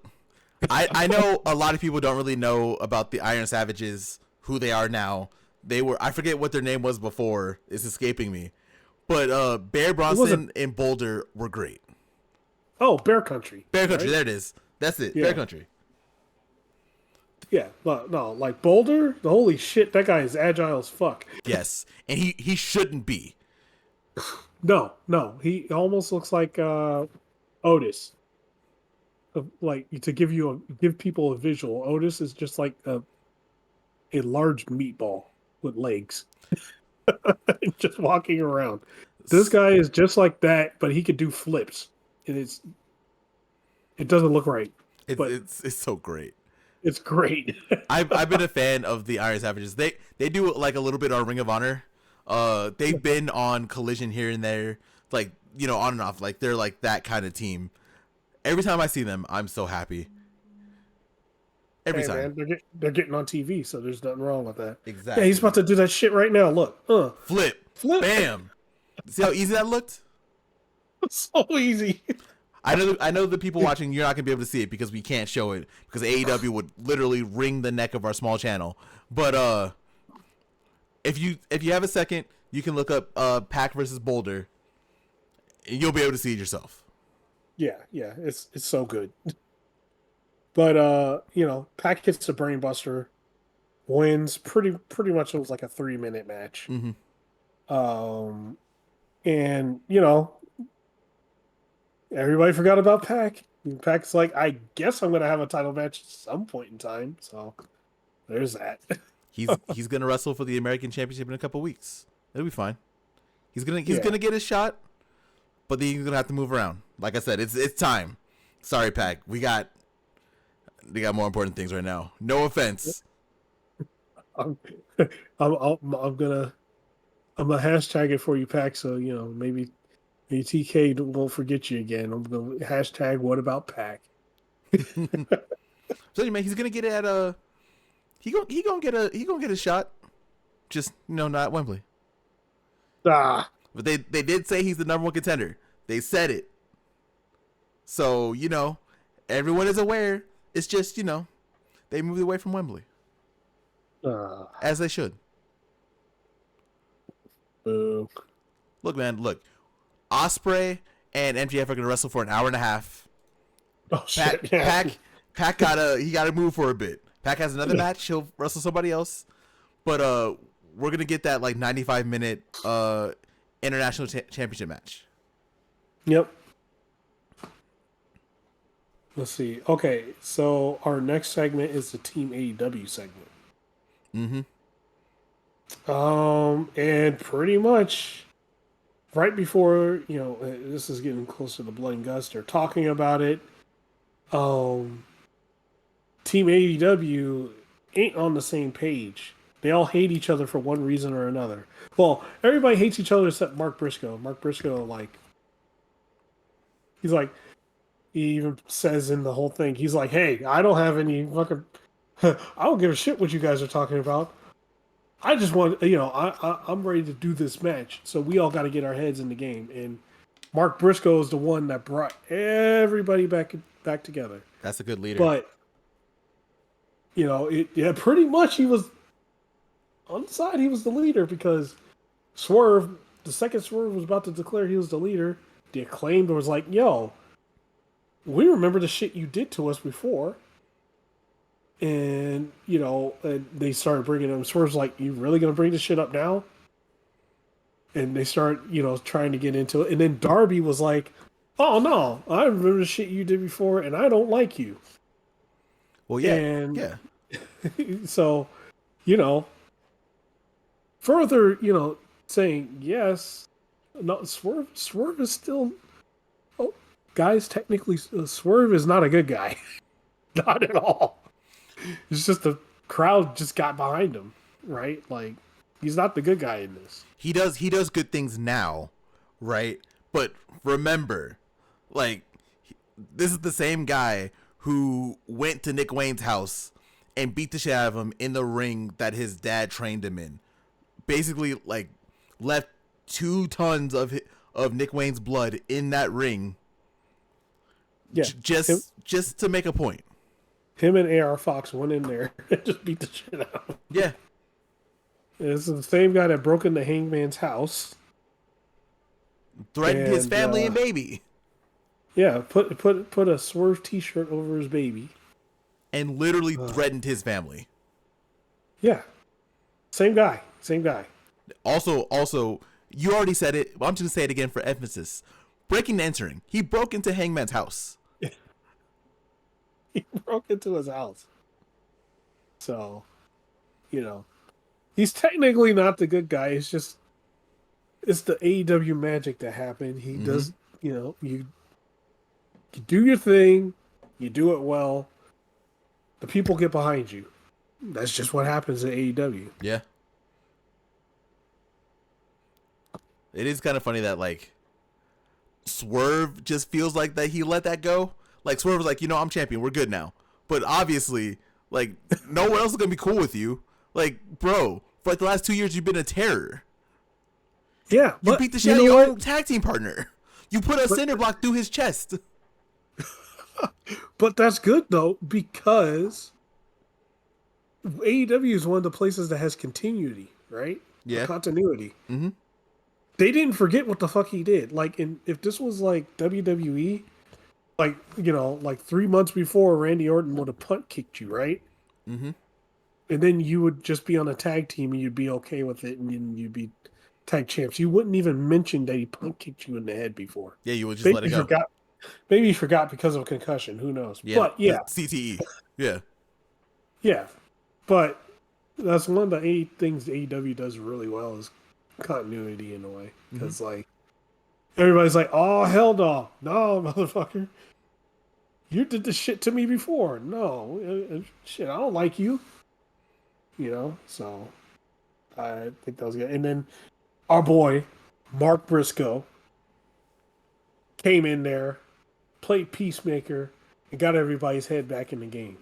I know a lot of people don't really know about the Iron Savages, who they are now. I forget what their name was before. It's escaping me. But Bear Bronson and Boulder were great. Oh, Bear Country. Bear Country, right? There it is. That's it. Yeah. Bear Country. Yeah, no, like Boulder, holy shit, that guy is agile as fuck. Yes, and he shouldn't be. No, he almost looks like Otis. Like, to give people a visual, Otis is just like a large meatball with legs, just walking around. This guy is just like that, but he could do flips, and it doesn't look right. It's so great. It's great. I've been a fan of the Iron Savages. They do like a little bit on Ring of Honor. They've been on Collision here and there, like, on and off. Like, they're like that kind of team. Every time I see them, I'm so happy. Every time. Man, they're getting on TV, so there's nothing wrong with that. Exactly. Yeah, he's about to do that shit right now. Look, flip, bam. See how easy that looked? So easy. I know the people watching, you're not gonna be able to see it because we can't show it because AEW would literally wring the neck of our small channel. But if you have a second, you can look up Pac versus Boulder, and you'll be able to see it yourself. Yeah, it's so good. But Pac hits the Brainbuster, wins pretty much. It was like a 3-minute match. Mm-hmm. And everybody forgot about Pac. Pac's like, I guess I'm gonna have a title match at some point in time. So there's that. He's gonna wrestle for the American Championship in a couple weeks. It'll be fine. He's gonna get his shot, but then he's gonna have to move around. Like I said, it's time. Sorry, Pac. They got more important things right now. No offense. I'm gonna hashtag it for you, Pac. So maybe TK won't forget you again. I'm gonna hashtag what about Pac. So man, he's gonna get it at he gonna get a shot. Just not at Wembley. But they did say he's the #1 contender. They said it. So everyone is aware. It's just they moved away from Wembley. As they should. Look, man, Ospreay and MJF are gonna wrestle for an hour and a half. Oh shit! Yeah. Pac gotta move for a bit. Pac has another match. He'll wrestle somebody else. But we're gonna get that like 95-minute international championship match. Yep. Let's see. Okay, so our next segment is the Team AEW segment. Mm-hmm. And pretty much right before, this is getting closer to Blood and Guts, they're talking about it. Team AEW ain't on the same page. They all hate each other for one reason or another. Well, everybody hates each other except Mark Briscoe. Mark Briscoe, he's like, he even says in the whole thing, he's like, hey, I don't have any fucking, I don't give a shit what you guys are talking about. I just want, I'm ready to do this match. So we all got to get our heads in the game. And Mark Briscoe is the one that brought everybody back together. That's a good leader. But, pretty much he was on the side, he was the leader because Swerve, the second Swerve was about to declare he was the leader, the Acclaimed was like, yo, we remember the shit you did to us before. And, and they started bringing him. Swerve's like, you really going to bring this shit up now? And they start, trying to get into it. And then Darby was like, oh, no, I remember the shit you did before, and I don't like you. Well, yeah. And yeah. so, further, saying, yes, no, Swerve is still, oh, guys, technically, Swerve is not a good guy. Not at all. It's just the crowd just got behind him, right? Like, he's not the good guy in this. He does good things now, right? But remember, like, this is the same guy who went to Nick Wayne's house and beat the shit out of him in the ring that his dad trained him in. Basically, like, left 2 tons of Nick Wayne's blood in that ring. Yeah, just to make a point. Him and AR Fox went in there and just beat the shit out of him. Yeah. This is the same guy that broke into Hangman's house. Threatened his family and baby. Yeah, put a Swerve t-shirt over his baby. And literally threatened his family. Yeah. Same guy. Also, you already said it. I'm just going to say it again for emphasis. Breaking and entering. He broke into Hangman's house. He broke into his house. So, he's technically not the good guy. It's just, it's the AEW magic that happened. He does, you do your thing, you do it well, the people get behind you. That's just what happens at AEW. Yeah. It is kind of funny that, like, Swerve just feels like that he let that go. Like, Swerve was like, I'm champion. We're good now. But obviously, like, no one else is going to be cool with you. Like, bro, for like the last 2 years, you've been a terror. Yeah. You beat the shit out of your own tag team partner. You put a cinder block through his chest. But that's good, though, because AEW is one of the places that has continuity, right? Yeah. Continuity. Mm-hmm. They didn't forget what the fuck he did. Like, if this was like WWE, like, like 3 months before, Randy Orton would have punt kicked you, right? Mm-hmm. And then you would just be on a tag team and you'd be okay with it and then you'd be tag champs. You wouldn't even mention that he punt kicked you in the head before. Yeah, you would just let it go. Maybe he forgot because of a concussion. Who knows? Yeah, but yeah. CTE. Yeah. Yeah. But that's one of the things AEW does really well is continuity in a way. Because, like, everybody's like, oh, hell no. No, motherfucker. You did this shit to me before. No. Shit, I don't like you. So I think that was good. And then our boy, Mark Briscoe, came in there, played Peacemaker, and got everybody's head back in the game.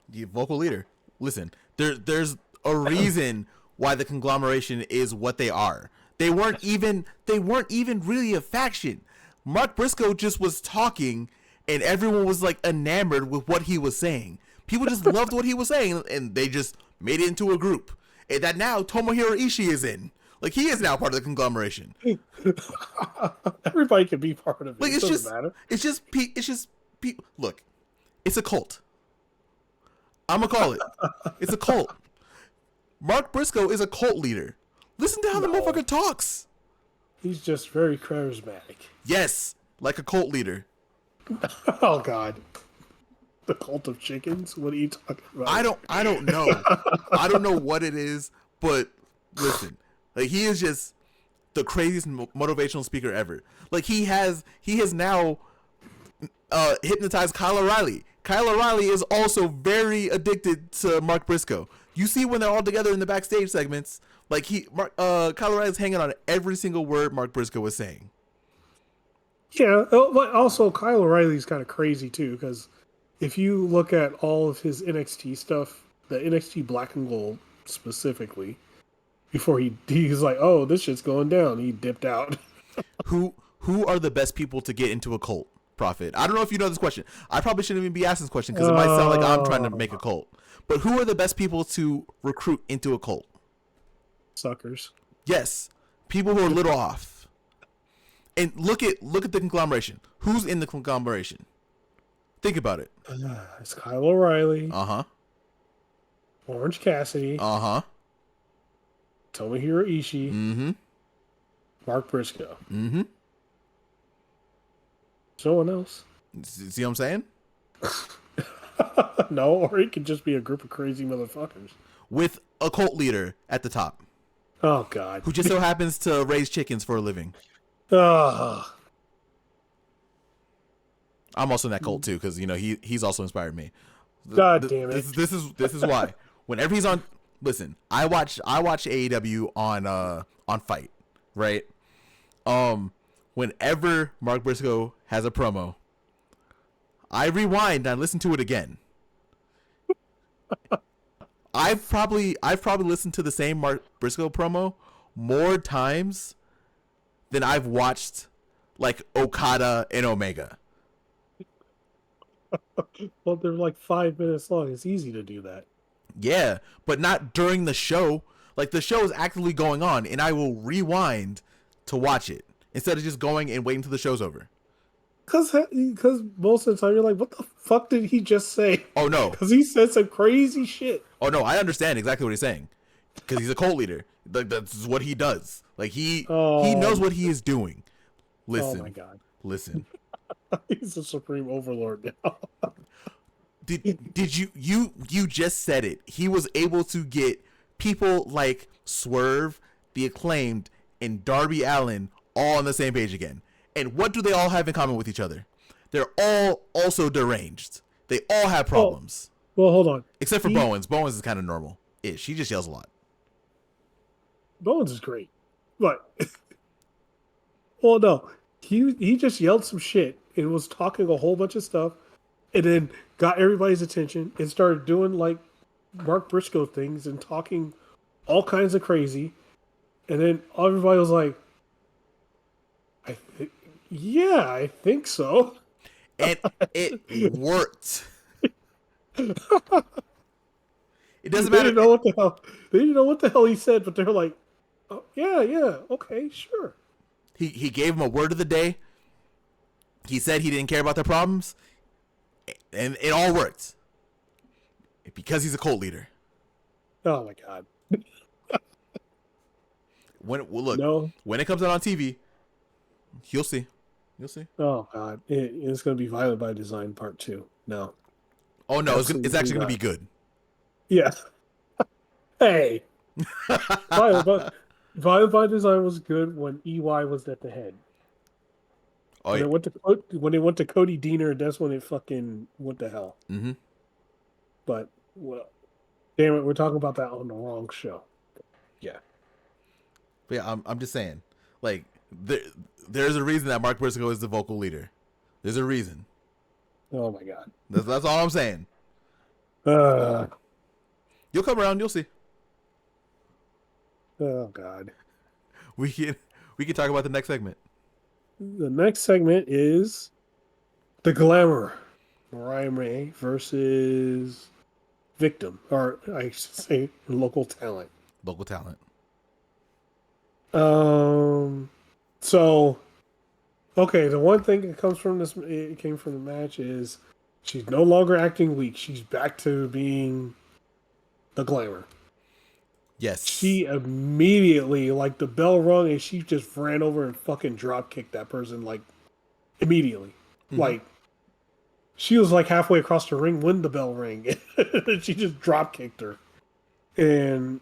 The vocal leader. Listen, there's a reason why the conglomeration is what they are. They weren't even really a faction. Mark Briscoe just was talking, and everyone was like enamored with what he was saying. People just loved what he was saying, and they just made it into a group. And that now Tomohiro Ishii is in. Like, he is now part of the conglomeration. Everybody can be part of it. Like, it doesn't matter. It's just look, it's a cult. I'm gonna call it. It's a cult. Mark Briscoe is a cult leader. Listen to how the motherfucker talks. He's just very charismatic. Yes, like a cult leader. Oh God. The cult of chickens? What are you talking about? I don't know. I don't know what it is, but listen, like, he is just the craziest motivational speaker ever. Like, he has now hypnotized Kyle O'Reilly. Kyle O'Reilly is also very addicted to Mark Briscoe. You see when they're all together in the backstage segments, like, Kyle O'Reilly's hanging on every single word Mark Briscoe was saying. Yeah, but also Kyle O'Reilly's kind of crazy too, because if you look at all of his NXT stuff, the NXT Black and Gold specifically, before he's like, oh, this shit's going down, he dipped out. Who are the best people to get into a cult? Prophet. I don't know if you know this question. I probably shouldn't even be asking this question because it might sound like I'm trying to make a cult. But who are the best people to recruit into a cult? Suckers. Yes, people who are a little off. And look at the conglomeration. Who's in the conglomeration? Think about it. It's Kyle O'Reilly. Uh-huh. Orange Cassidy. Uh-huh. Tomohiro Ishii. Mm-hmm. Mark Briscoe. Mm-hmm. Someone else. See what I'm saying? No, or it could just be a group of crazy motherfuckers. With a cult leader at the top. Oh, God. Who just so happens to raise chickens for a living. Ugh. I'm also in that cult too, because he's also inspired me. God damn it! This is why. Whenever he's on, listen, I watch AEW on Fight, right? Whenever Mark Briscoe has a promo, I rewind and I listen to it again. I've probably listened to the same Mark Briscoe promo more times than I've watched like Okada and Omega. Well, they're like 5 minutes long. It's easy to do that. Yeah, but not during the show. Like, the show is actively going on, and I will rewind to watch it instead of just going and waiting till the show's over. Because most of the time you're like, what the fuck did he just say? Oh, no. Because he said some crazy shit. Oh, no, I understand exactly what he's saying. Because he's a cult leader. Like, that's what he does. Like, he knows what he is doing. Listen. Oh, my God. Listen. He's the supreme overlord now. Did you just said it. He was able to get people like Swerve, The Acclaimed, and Darby Allin all on the same page again. And what do they all have in common with each other? They're all also deranged. They all have problems. Well, hold on. Except for Bowens. Bowens is kind of normal-ish. He just yells a lot. Bowens is great. But, well, no. He just yelled some shit and was talking a whole bunch of stuff and then got everybody's attention and started doing like Mark Briscoe things and talking all kinds of crazy. And then everybody was like, I think so. And it worked. It doesn't matter. They didn't know what the hell. They didn't know what the hell he said, but they're like, oh, yeah, okay, sure. He gave him a word of the day. He said he didn't care about their problems. And it all worked. Because he's a cult leader. Oh, my God. When it comes out on TV, you'll see. You'll see. Oh, God. It's going to be Violent by Design Part 2. No. Oh, no. It's actually going to be good. Yeah. Hey. Violent by Design was good when EY was at the head. Oh, when yeah. When it went to Cody Deaner, that's when it fucking went to hell. Mm-hmm. But, well, damn it, we're talking about that on the wrong show. Yeah. But yeah, I'm just saying. Like, there's a reason that Mark Briscoe is the vocal leader. There's a reason. Oh, my God. That's all I'm saying. You'll come around. You'll see. Oh, God. We can talk about the next segment. The next segment is the Glamour. Mariah versus Victim. Or, I should say, local talent. Local talent. So, okay, the one thing that comes from it came from the match is she's no longer acting weak. She's back to being the Glamour. Yes. She immediately, like, the bell rung and she just ran over and fucking drop kicked that person, like, immediately. Mm-hmm. Like, she was like halfway across the ring when the bell rang. She just drop kicked her. And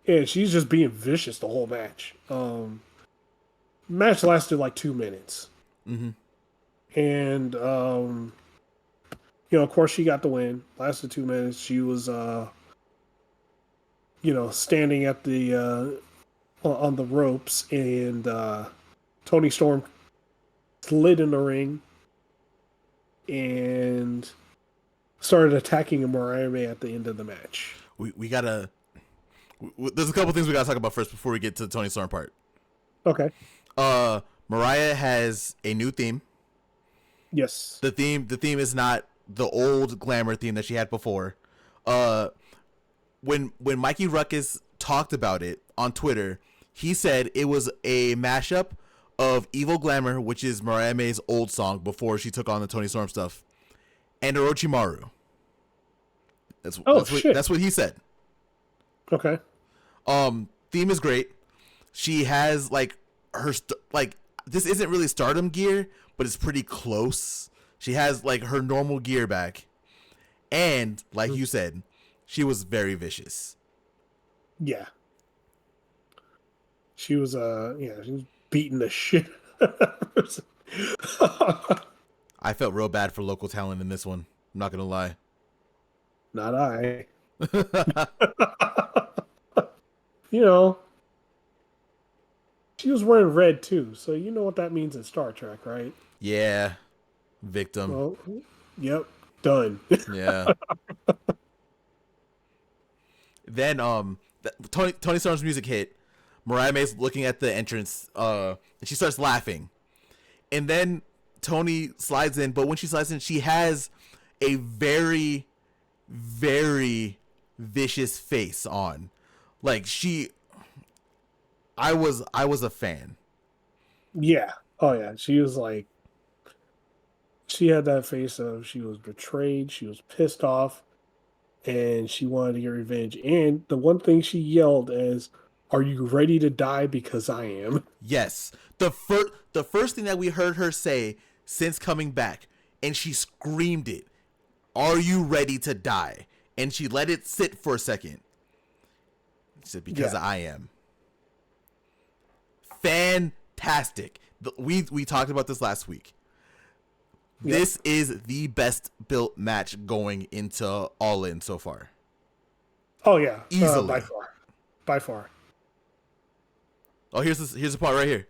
and she's just being vicious the whole match. Match lasted like 2 minutes. Mm-hmm. And of course she got the win. Lasted 2 minutes. She was standing at the on the ropes, and Toni Storm slid in the ring and started attacking Mariah at the end of the match. We gotta. There's a couple things we gotta talk about first before we get to the Toni Storm part. Okay. Mariah has a new theme. Yes. The theme is not the old Glamour theme that she had before. When Mikey Ruckus talked about it on Twitter, he said it was a mashup of Evil Glamour, which is Mariah May's old song before she took on the Tony Storm stuff, and Orochimaru. That's what he said. Okay. Theme is great. She has like this isn't really Stardom gear, but it's pretty close. She has like her normal gear back, and like you said, she was very vicious. Yeah. She was she was beating the shit. I felt real bad for local talent in this one. I'm not gonna lie. Not I. You know, she was wearing red too, so you know what that means in Star Trek, right? Yeah, victim. Well, yep, done. Yeah. Then Tony Storm's music hit. Mariah May's looking at the entrance, and she starts laughing, and then Tony slides in. But when she slides in, she has a very, very vicious face on. Like I was a fan. Yeah. Oh yeah. She was like, she had that face of she was betrayed, she was pissed off, and she wanted to get revenge. And the one thing she yelled is, "Are you ready to die? Because I am." Yes. The first thing that we heard her say since coming back, and she screamed it, "Are you ready to die?" And she let it sit for a second. She said, "Because I am." Fantastic. We talked about this last week. Yep. This is the best built match going into All In so far. Oh yeah, easily, by far. Oh, here's the part right here.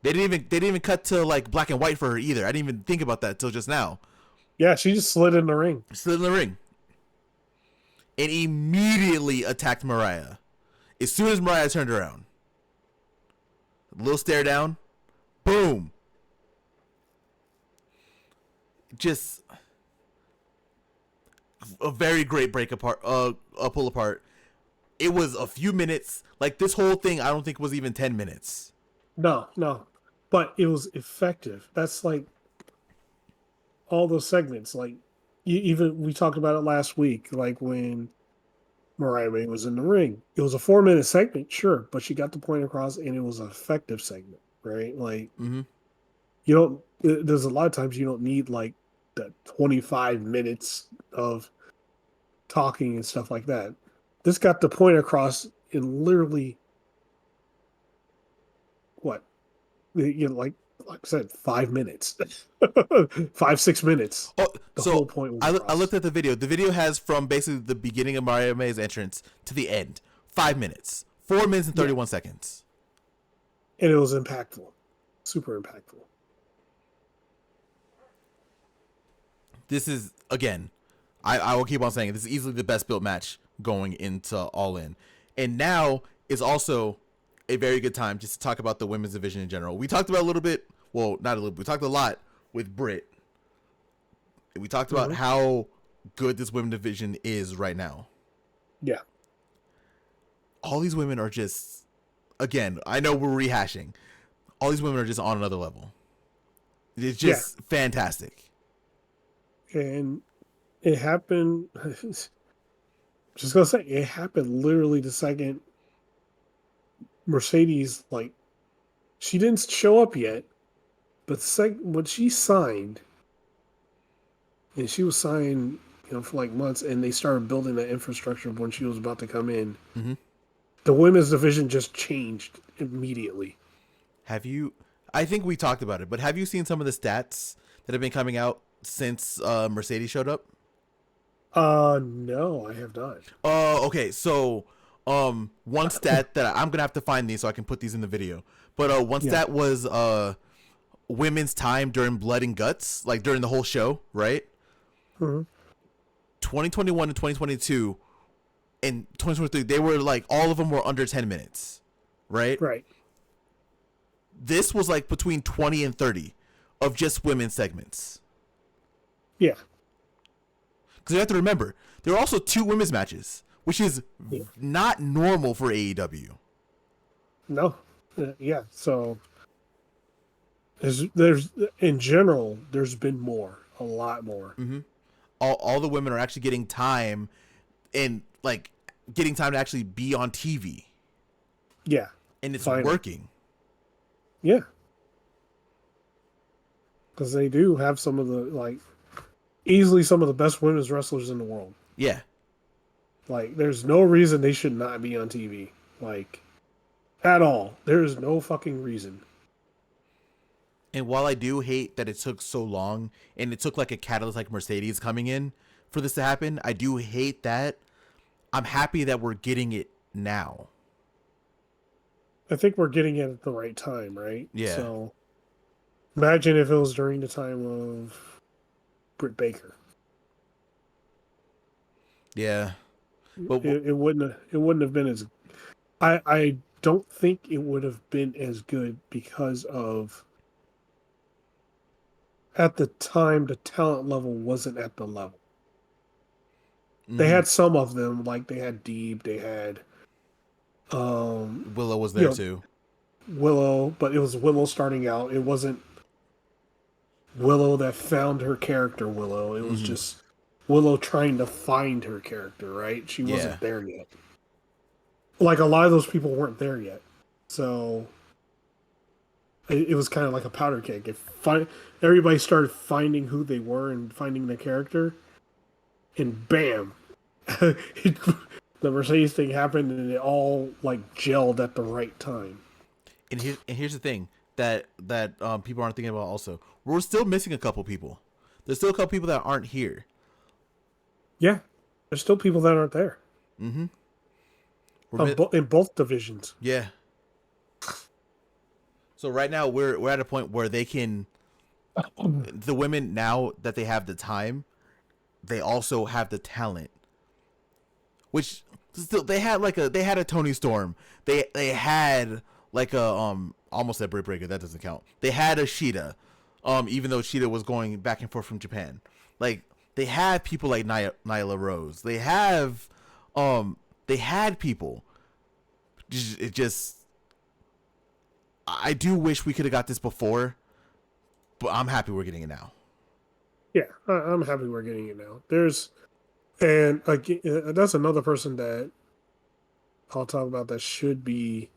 They didn't even cut to like black and white for her either. I didn't even think about that till just now. Yeah, she just slid in the ring. And immediately attacked Mariah. As soon as Mariah turned around. A little stare down. Boom. Just a very great break apart, a pull apart. It was a few minutes. Like this whole thing, I don't think was even 10 minutes. No. But it was effective. That's like all those segments. Like even we talked about it last week. Like when Mariah May was in the ring, it was a 4-minute segment, sure, but she got the point across, and it was an effective segment, right? Like you don't. There's a lot of times you don't need like that 25 minutes of talking and stuff like that. This got the point across in literally what, like I said, 5 minutes, 5-6 minutes. Oh, the whole point was I looked at the video. The video has from basically the beginning of Mariah May's entrance to the end, 5 minutes, 4 minutes and 31 seconds, and it was impactful, super impactful. This is, again, I will keep on saying it, this is easily the best built match going into All In. And now is also a very good time just to talk about the women's division in general. We talked about a little bit, well, not a little bit, we talked a lot with Britt. We talked about how good this women's division is right now. Yeah. All these women are just, again, I know we're rehashing. All these women are just on another level. It's just fantastic. And it happened, just gonna say, it happened literally the second Mercedes, like, she didn't show up yet, but when she signed, and she was signed, for like months, and they started building that infrastructure when she was about to come in, the women's division just changed immediately. I think we talked about it, but have you seen some of the stats that have been coming out since Mercedes showed up? No, I have not. Okay, so one stat that I'm gonna have to find these so I can put these in the video. But one stat was women's time during Blood and Guts, like during the whole show, right? 2021 and 2022 and 2023, they were like all of them were under 10 minutes, right? Right. this was like between 20 and 30 of just women's segments. Yeah. Because you have to remember, there are also 2 women's matches, which is not normal for AEW. No. Yeah. So there's in general, there's been more, a lot more. Mm-hmm. All the women are actually getting time and like getting time to actually be on TV. Yeah. And it's finally working. Yeah. Because they do have some of the, like, easily some of the best women's wrestlers in the world. Yeah. Like, there's no reason they should not be on TV. Like, at all. There is no fucking reason. And while I do hate that it took so long and it took like a catalyst like Mercedes coming in for this to happen, I do hate that. I'm happy that we're getting it now. I think we're getting it at the right time, right? Yeah. So, imagine if it was during the time of Britt Baker. Yeah. But It wouldn't have been as... I don't think it would have been as good because of... At the time, the talent level wasn't at the level. They had some of them, like they had Deeb, they had Willow was there too. Willow, but it was Willow starting out. It wasn't Willow that found her character Willow. It was just Willow trying to find her character, right? She wasn't there yet. Like, a lot of those people weren't there yet. So it was kind of like a powder keg. Everybody started finding who they were and finding their character, and bam, the Mercedes thing happened, and it all like gelled at the right time. And here's the thing that people aren't thinking about. Also, we're still missing a couple people. There's still a couple people that aren't here. Yeah, there's still people that aren't there. Mm-hmm. In both divisions. Yeah. So right now we're at a point where they can, the women, now that they have the time, they also have the talent. Which still they had a Tony Storm. They had like a almost a Britt Breaker, that doesn't count. They had a Shida, even though Shida was going back and forth from Japan. Like, they had people like Nyla Rose. They had people. It just, I do wish we could have got this before, but I'm happy we're getting it now. Yeah, I'm happy we're getting it now. And like, that's another person that I'll talk about that should be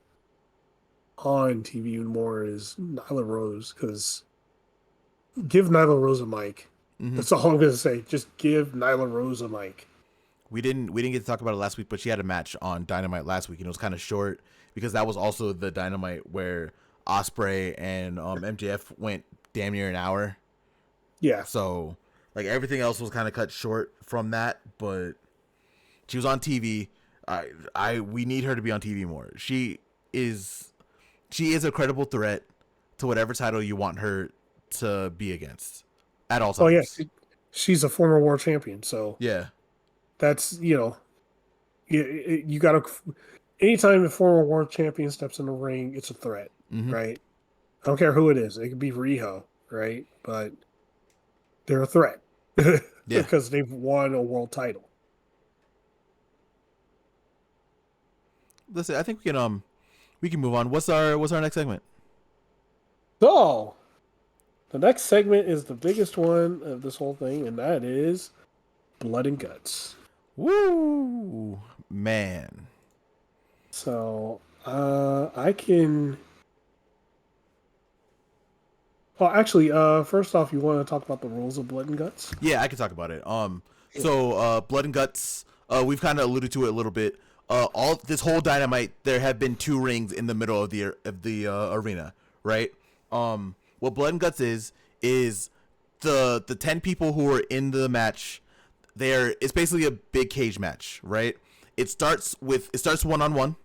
on TV more is Nyla Rose, because give Nyla Rose a mic. Mm-hmm. That's all I'm going to say. Just give Nyla Rose a mic. We didn't get to talk about it last week, but she had a match on Dynamite last week, and it was kind of short because that was also the Dynamite where Ospreay and MJF went damn near an hour. Yeah. So, like, everything else was kind of cut short from that, but she was on TV. We need her to be on TV more. She is a credible threat to whatever title you want her to be against at all times. Oh yeah, she's a former world champion, so yeah. That's, you got to, anytime a former world champion steps in the ring, it's a threat, right? I don't care who it is. It could be Riho, right? But they're a threat because they've won a world title. Listen, I think we can move on. What's our next segment? So, the next segment is the biggest one of this whole thing, and that is Blood and Guts. Woo, man. So, I can... Well, actually, first off, you want to talk about the rules of Blood and Guts? Yeah, I can talk about it. So Blood and Guts, we've kind of alluded to it a little bit. All this whole Dynamite, there have been 2 rings in the middle of the arena, right? What Blood and Guts is the 10 people who are in the match. It's basically a big cage match, right? It starts 1-on-1,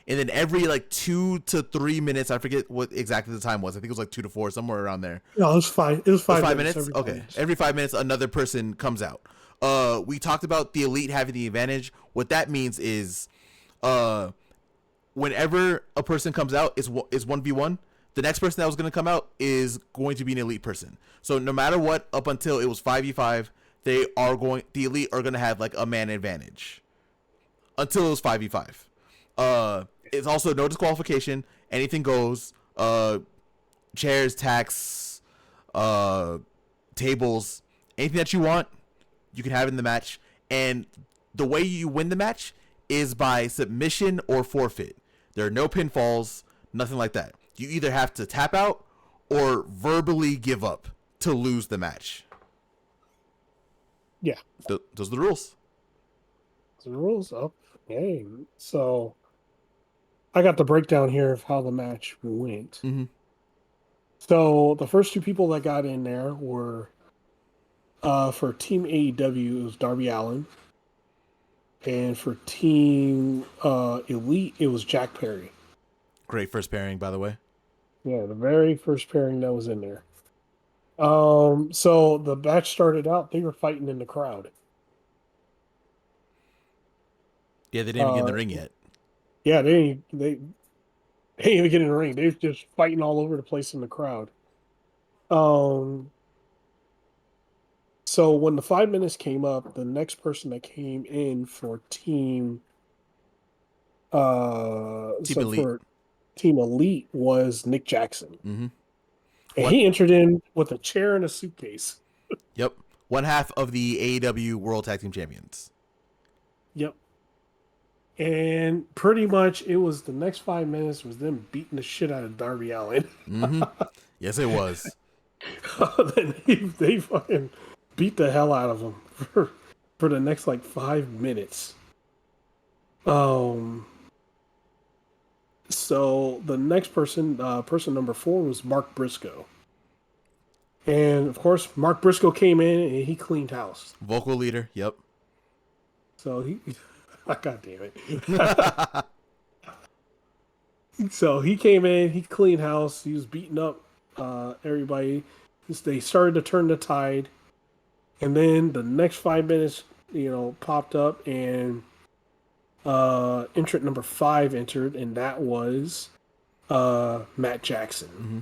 and then every like 2 to 3 minutes, I forget what exactly the time was. I think it was like 2 to 4, somewhere around there. No, it was 5. It was 5 minutes. Every 5 okay, minutes. Every 5 minutes, another person comes out. We talked about the elite having the advantage. What that means is, whenever a person comes out, is 1v1. the next person that was going to come out is going to be an elite person. So no matter what, up until it was 5v5, the elite are going to have like a man advantage until it was 5v5. It's also no disqualification. Anything goes. Chairs, tacks, tables, anything that you want, you can have in the match. And the way you win the match is by submission or forfeit. There are no pinfalls, nothing like that. You either have to tap out or verbally give up to lose the match. Yeah. Those are the rules. Those are the rules. Okay. So I got the breakdown here of how the match went. Mm-hmm. So the first two people that got in there were for Team AEW, it was Darby Allin. And for Team Elite, it was Jack Perry. Great first pairing, by the way. Yeah, the very first pairing that was in there. So the match started out, they were fighting in the crowd. Yeah, they didn't even get in the ring yet. Yeah, they didn't even get in the ring. They were just fighting all over the place in the crowd. So when the 5 minutes came up, the next person that came in for Team Elite. for Team Elite was Nick Jackson. Mm-hmm. And he entered in with a chair and a suitcase. Yep. One half of the AEW World Tag Team Champions. Yep. And pretty much it was the next 5 minutes was them beating the shit out of Darby Allin. Mm-hmm. Yes, it was. Then they fucking beat the hell out of him for the next like 5 minutes. So the next person, person number 4 was Mark Briscoe. And of course, Mark Briscoe came in and he cleaned house. Vocal leader, yep. So God damn it. So he came in, he cleaned house, he was beating up everybody. They started to turn the tide. And then the next 5 minutes, popped up and entrant number 5 entered, and that was Matt Jackson. Mm-hmm.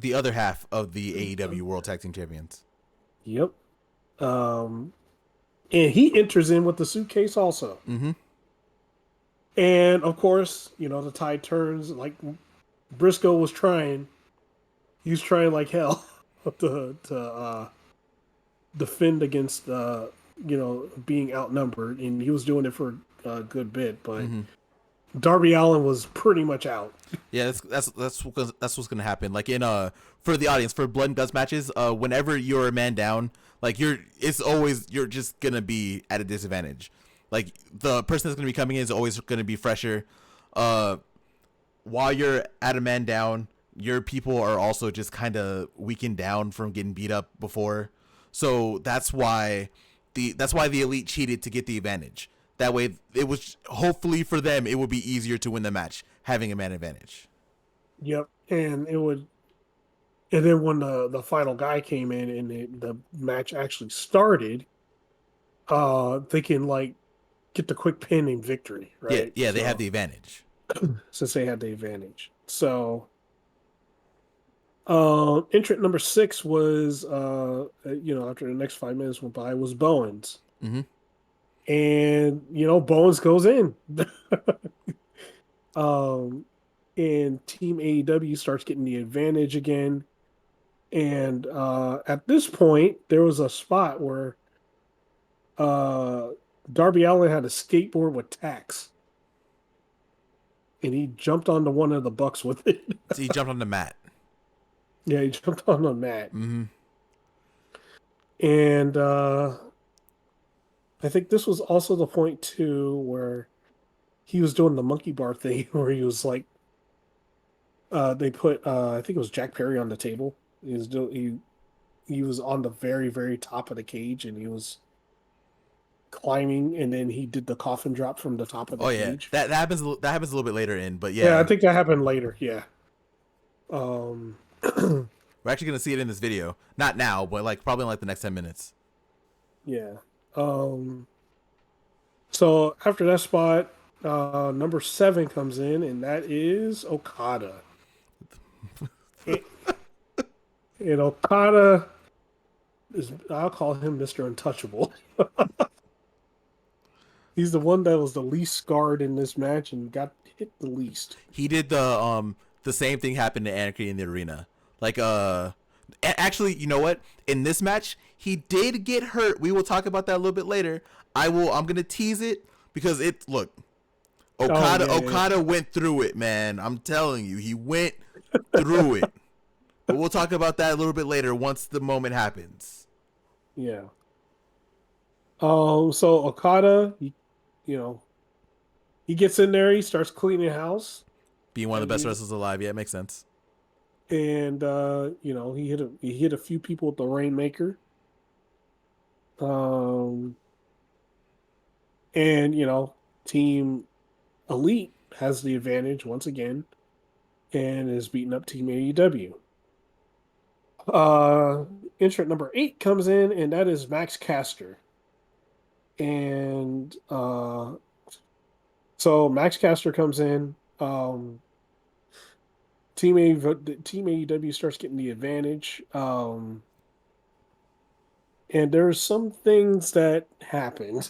The other half of the AEW World Tag Team Champions. Yep. And he enters in with the suitcase also. Mm-hmm. And of course, the tide turns. Like Briscoe was trying. He was trying like hell to defend against being outnumbered, and he was doing it for a good bit. But Darby Allin was pretty much out. Yeah, that's what's gonna happen. Like in for the audience, for blood and guts matches, whenever you're a man down, like you're just gonna be at a disadvantage. Like the person that's gonna be coming in is always gonna be fresher. While you're at a man down, your people are also just kind of weakened down from getting beat up before. So that's why the elite cheated to get the advantage. That way, it was hopefully for them it would be easier to win the match having a man advantage. Yep, and it would. And then when the final guy came in and the match actually started, they can like get the quick pin and victory, right? Yeah, they have the advantage since they had the advantage. So, entrant number 6 was after the next 5 minutes went by was Bowens. Mm-hmm. And Bowens goes in. And Team AEW starts getting the advantage again. And at this point, there was a spot where Darby Allin had a skateboard with tacks. And he jumped onto one of the Bucks with it. So he jumped on the mat. Yeah, he jumped on the mat. Mm-hmm. And I think this was also the point, too, where he was doing the monkey bar thing, where he was like, they put, I think it was Jack Perry on the table. He was on the very, very top of the cage, and he was climbing, and then he did the coffin drop from the top of the cage. That happens a little bit later in, but yeah, I think that happened later. Yeah. We're actually gonna see it in this video, not now, but like probably in like the next 10 minutes. Yeah. So after that spot, number 7 comes in, and that is Okada. And Okada is, I'll call him Mr. Untouchable. He's the one that was the least scarred in this match and got hit the least. He did the same thing happened to Anarchy in the arena. Like actually, you know what? In this match, he did get hurt. We will talk about that a little bit later. I'm gonna tease it because Okada went through it, man. I'm telling you, he went through it. But we'll talk about that a little bit later once the moment happens. Yeah. So Okada, he gets in there, he starts cleaning house. Being one of the best wrestlers alive, yeah, it makes sense. And he hit a few people with the Rainmaker. And Team Elite has the advantage once again and is beating up Team AEW. Entrant number 8 comes in, and that is Max Caster. And so Max Caster comes in. Team AEW starts getting the advantage. And there's some things that happened.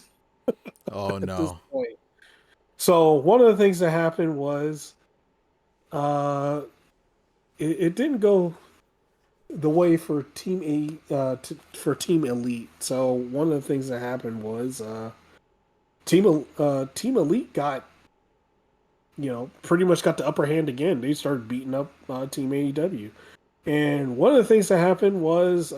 Oh at no. This point. So one of the things that happened was it didn't go the way for Team Elite. So one of the things that happened was Team Elite got pretty much got the upper hand again. They started beating up Team AEW. And one of the things that happened was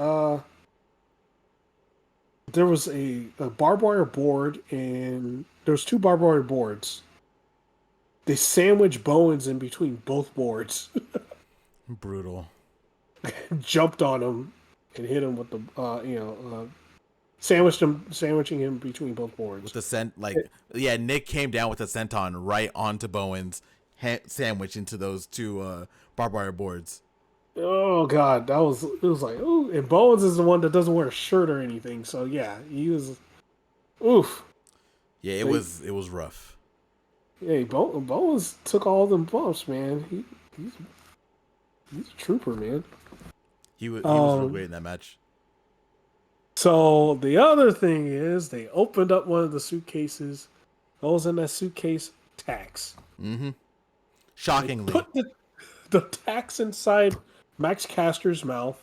there was a barbed wire board, and there was 2 barbed wire boards. They sandwiched Bowens in between both boards. Brutal. Jumped on him and hit him with the sandwiching him between both boards. With the Nick came down with a senton right onto Bowens, sandwich into those 2 barbed wire boards. Oh God, it was like, ooh, and Bowens is the one that doesn't wear a shirt or anything, so yeah, he was, oof. Yeah, it was rough. Yeah, Bowens took all them bumps, man. He's a trooper, man. He was real great in that match. So the other thing is they opened up one of the suitcases. What was in that suitcase? Tax. Mm-hmm. Shockingly. They put the tax inside Max Caster's mouth,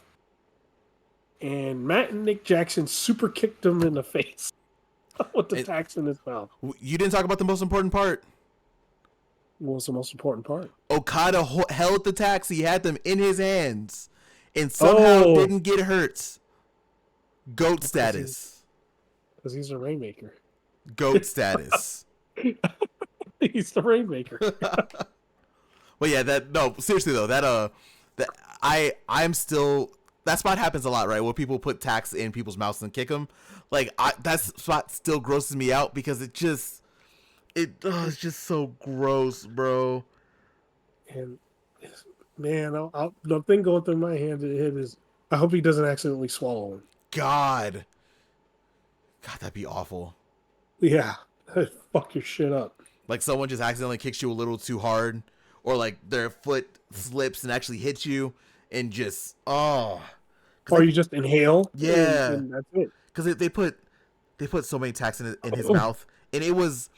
and Matt and Nick Jackson super kicked him in the face with the tax in his mouth. You didn't talk about the most important part. What was the most important part? Okada held the tax. He had them in his hands and somehow didn't get hurt. Goat status. Because he's a Rainmaker. Goat status. He's the Rainmaker. Well, yeah, seriously though, I'm still, that spot happens a lot, right? Where people put tacks in people's mouths and kick them. Like, that spot still grosses me out because it's just so gross, bro. And man, the thing going through my head is, I hope he doesn't accidentally swallow him. God, that'd be awful. Yeah, fuck your shit up. Like someone just accidentally kicks you a little too hard, or like their foot slips and actually hits you, and just or you just inhale. Yeah, and that's it. Because they put so many tacks in his mouth, and it was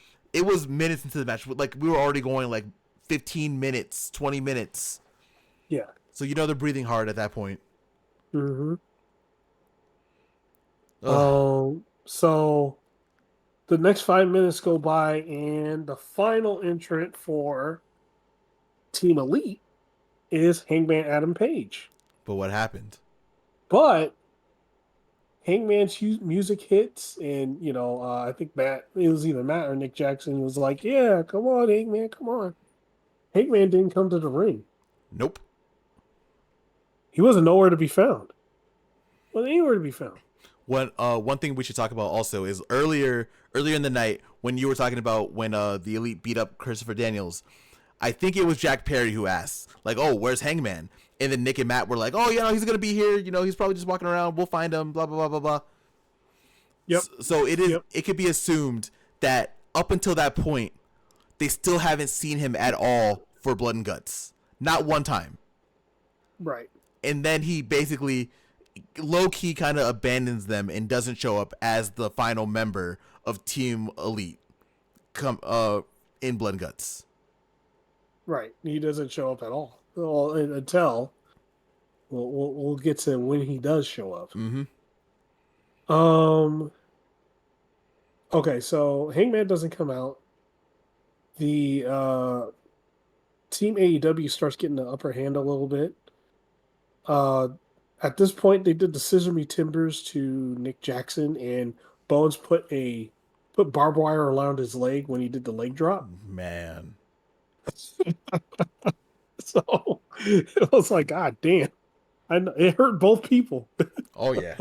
minutes into the match. Like we were already going like 15 minutes, 20 minutes. Yeah. So they're breathing hard at that point. Mm-hmm. So the next 5 minutes go by, and the final entrant for Team Elite is Hangman Adam Page. But what happened? But Hangman's music hits, and I think it was either Matt or Nick Jackson was like, "Yeah, come on, Hangman, come on." Hangman didn't come to the ring. Nope. He wasn't nowhere to be found. Wasn't anywhere to be found. One thing we should talk about also is earlier in the night when you were talking about when the Elite beat up Christopher Daniels, I think it was Jack Perry who asked, like, "Oh, where's Hangman?" And then Nick and Matt were like, "Oh, he's gonna be here. He's probably just walking around. We'll find him. Blah blah blah blah blah." Yep. So it is. Yep. It could be assumed that up until that point, they still haven't seen him at all for Blood and Guts. Not one time. Right. And then he basically low key kind of abandons them and doesn't show up as the final member of Team Elite in Blood and Guts. Right. He doesn't show up at all. Well, until we'll get to when he does show up. Mm-hmm. Okay, so Hangman doesn't come out. The Team AEW starts getting the upper hand a little bit. Uh, at this point, they did the Scissor Me Timbers to Nick Jackson, and Bones put barbed wire around his leg when he did the leg drop. Man. So it was like, God damn, it hurt both people. Oh yeah.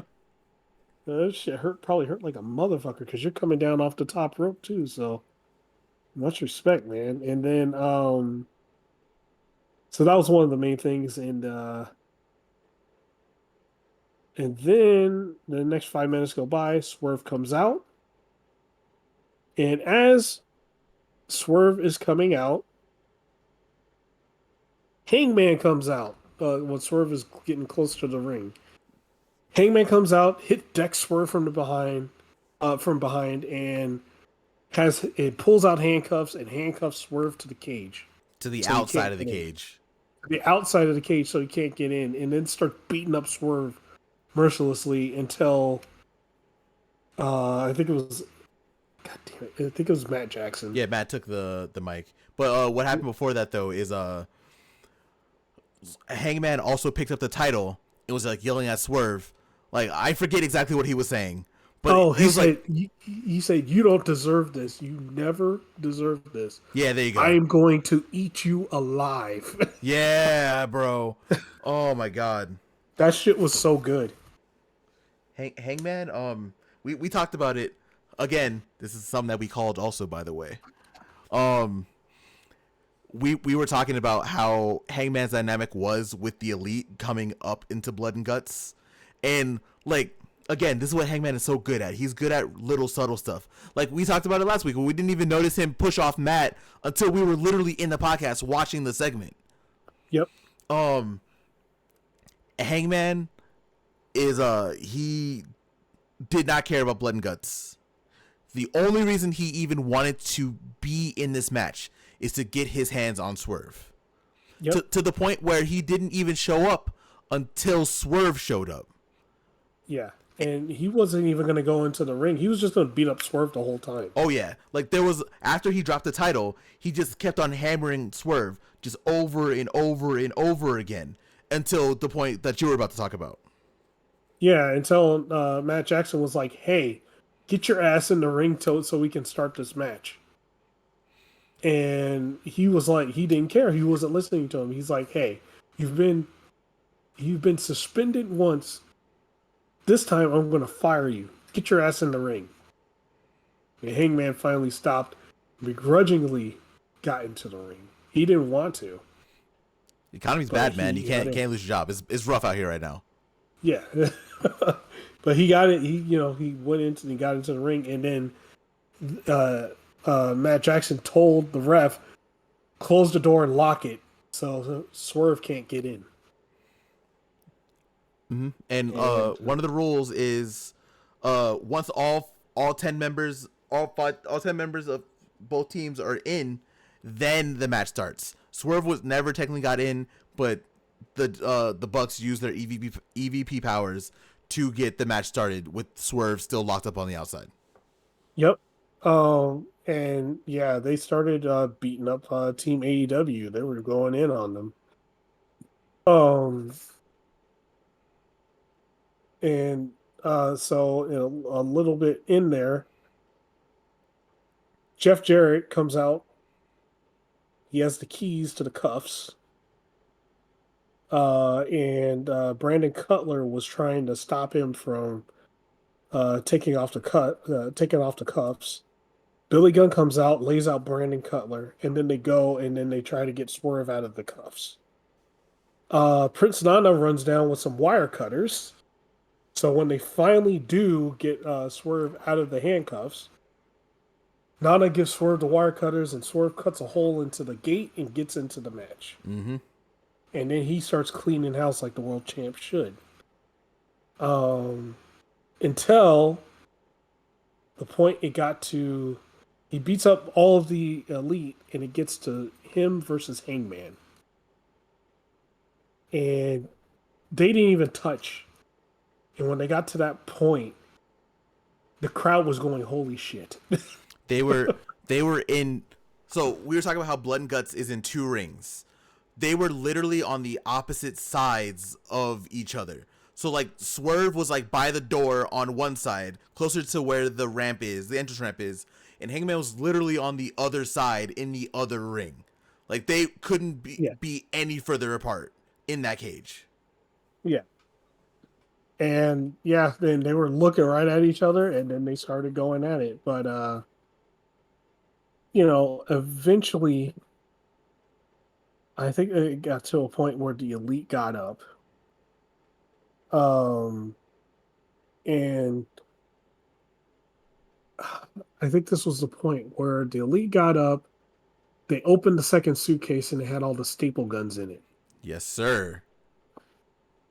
That shit probably hurt like a motherfucker because you're coming down off the top rope too. So much respect, man. And then, so that was one of the main things, and then the next 5 minutes go by. Swerve comes out, and as Swerve is coming out, Hangman comes out. When Swerve is getting close to the ring, Hangman comes out, hit deck Swerve from behind, and it pulls out handcuffs and handcuffs Swerve to the cage, To the outside of the cage. The outside of the cage, so he can't get in, and then start beating up Swerve mercilessly until I think it was, God damn it, I think it was Matt Jackson. Yeah, Matt took the mic. But what happened before that though is Hangman also picked up the title. It was like yelling at Swerve. Like I forget exactly what he was saying. But he said, he said, "You don't deserve this. You never deserve this. Yeah, there you go. I am going to eat you alive." Yeah, bro. Oh my god. That shit was so good. Hangman, we talked about it again. This is something that we called also, by the way. We were talking about how Hangman's dynamic was with the Elite coming up into Blood and Guts, and like again, this is what Hangman is so good at. He's good at little subtle stuff. Like we talked about it last week, where we didn't even notice him push off Matt until we were literally in the podcast watching the segment. Yep. Hangman is he did not care about Blood and Guts. The only reason he even wanted to be in this match is to get his hands on Swerve. Yep. To the point where he didn't even show up until Swerve showed up. Yeah. And he wasn't even going to go into the ring. He was just going to beat up Swerve the whole time. Oh, yeah. Like, there was, after he dropped the title, he just kept on hammering Swerve just over and over and over again until the point that you were about to talk about. Yeah, until Matt Jackson was like, hey, get your ass in the ring so we can start this match. And he was like, he didn't care. He wasn't listening to him. He's like, hey, you've been suspended once. This time I'm going to fire you. Get your ass in the ring. And Hangman finally stopped, begrudgingly got into the ring. He didn't want to. The economy's bad, man. You can't lose your job. It's rough out here right now. Yeah. But he got it. He went into and got into the ring, and then Matt Jackson told the ref, close the door and lock it so Swerve can't get in. Mm-hmm. And one of the rules is once all 10 members all 10 members of both teams are in, then the match starts. Swerve was never technically got in, but the Bucks used their EVP powers to get the match started with Swerve still locked up on the outside. Yep. And yeah, they started beating up Team AEW. They were going in on them. And so a little bit in there, Jeff Jarrett comes out. He has the keys to the cuffs. And Brandon Cutler was trying to stop him from taking off the cuffs. Billy Gunn comes out, lays out Brandon Cutler, and then they go and then they try to get Swerve out of the cuffs. Prince Nana runs down with some wire cutters. So when they finally do get Swerve out of the handcuffs, Nana gives Swerve the wire cutters, and Swerve cuts a hole into the gate and gets into the match. Mm-hmm. and then he starts cleaning house like the world champ should. Until the point it got to, he beats up all of the elite, and it gets to him versus Hangman, and they didn't even touch. And when they got to that point, the crowd was going, "Holy shit!" They were in. So we were talking about how Blood and Guts is in 2 rings. They were literally on the opposite sides of each other. So like Swerve was like by the door on one side, closer to where the ramp is, the entrance ramp is, and Hangman was literally on the other side in the other ring. Like they couldn't Yeah, be any further apart in that cage. yeah, and yeah, then they were looking right at each other, and then they started going at it. But eventually, I think it got to a point where the elite got up, um, and I think this was the point where the elite got up. They opened the second suitcase, and it had all the staple guns in it. Yes, sir.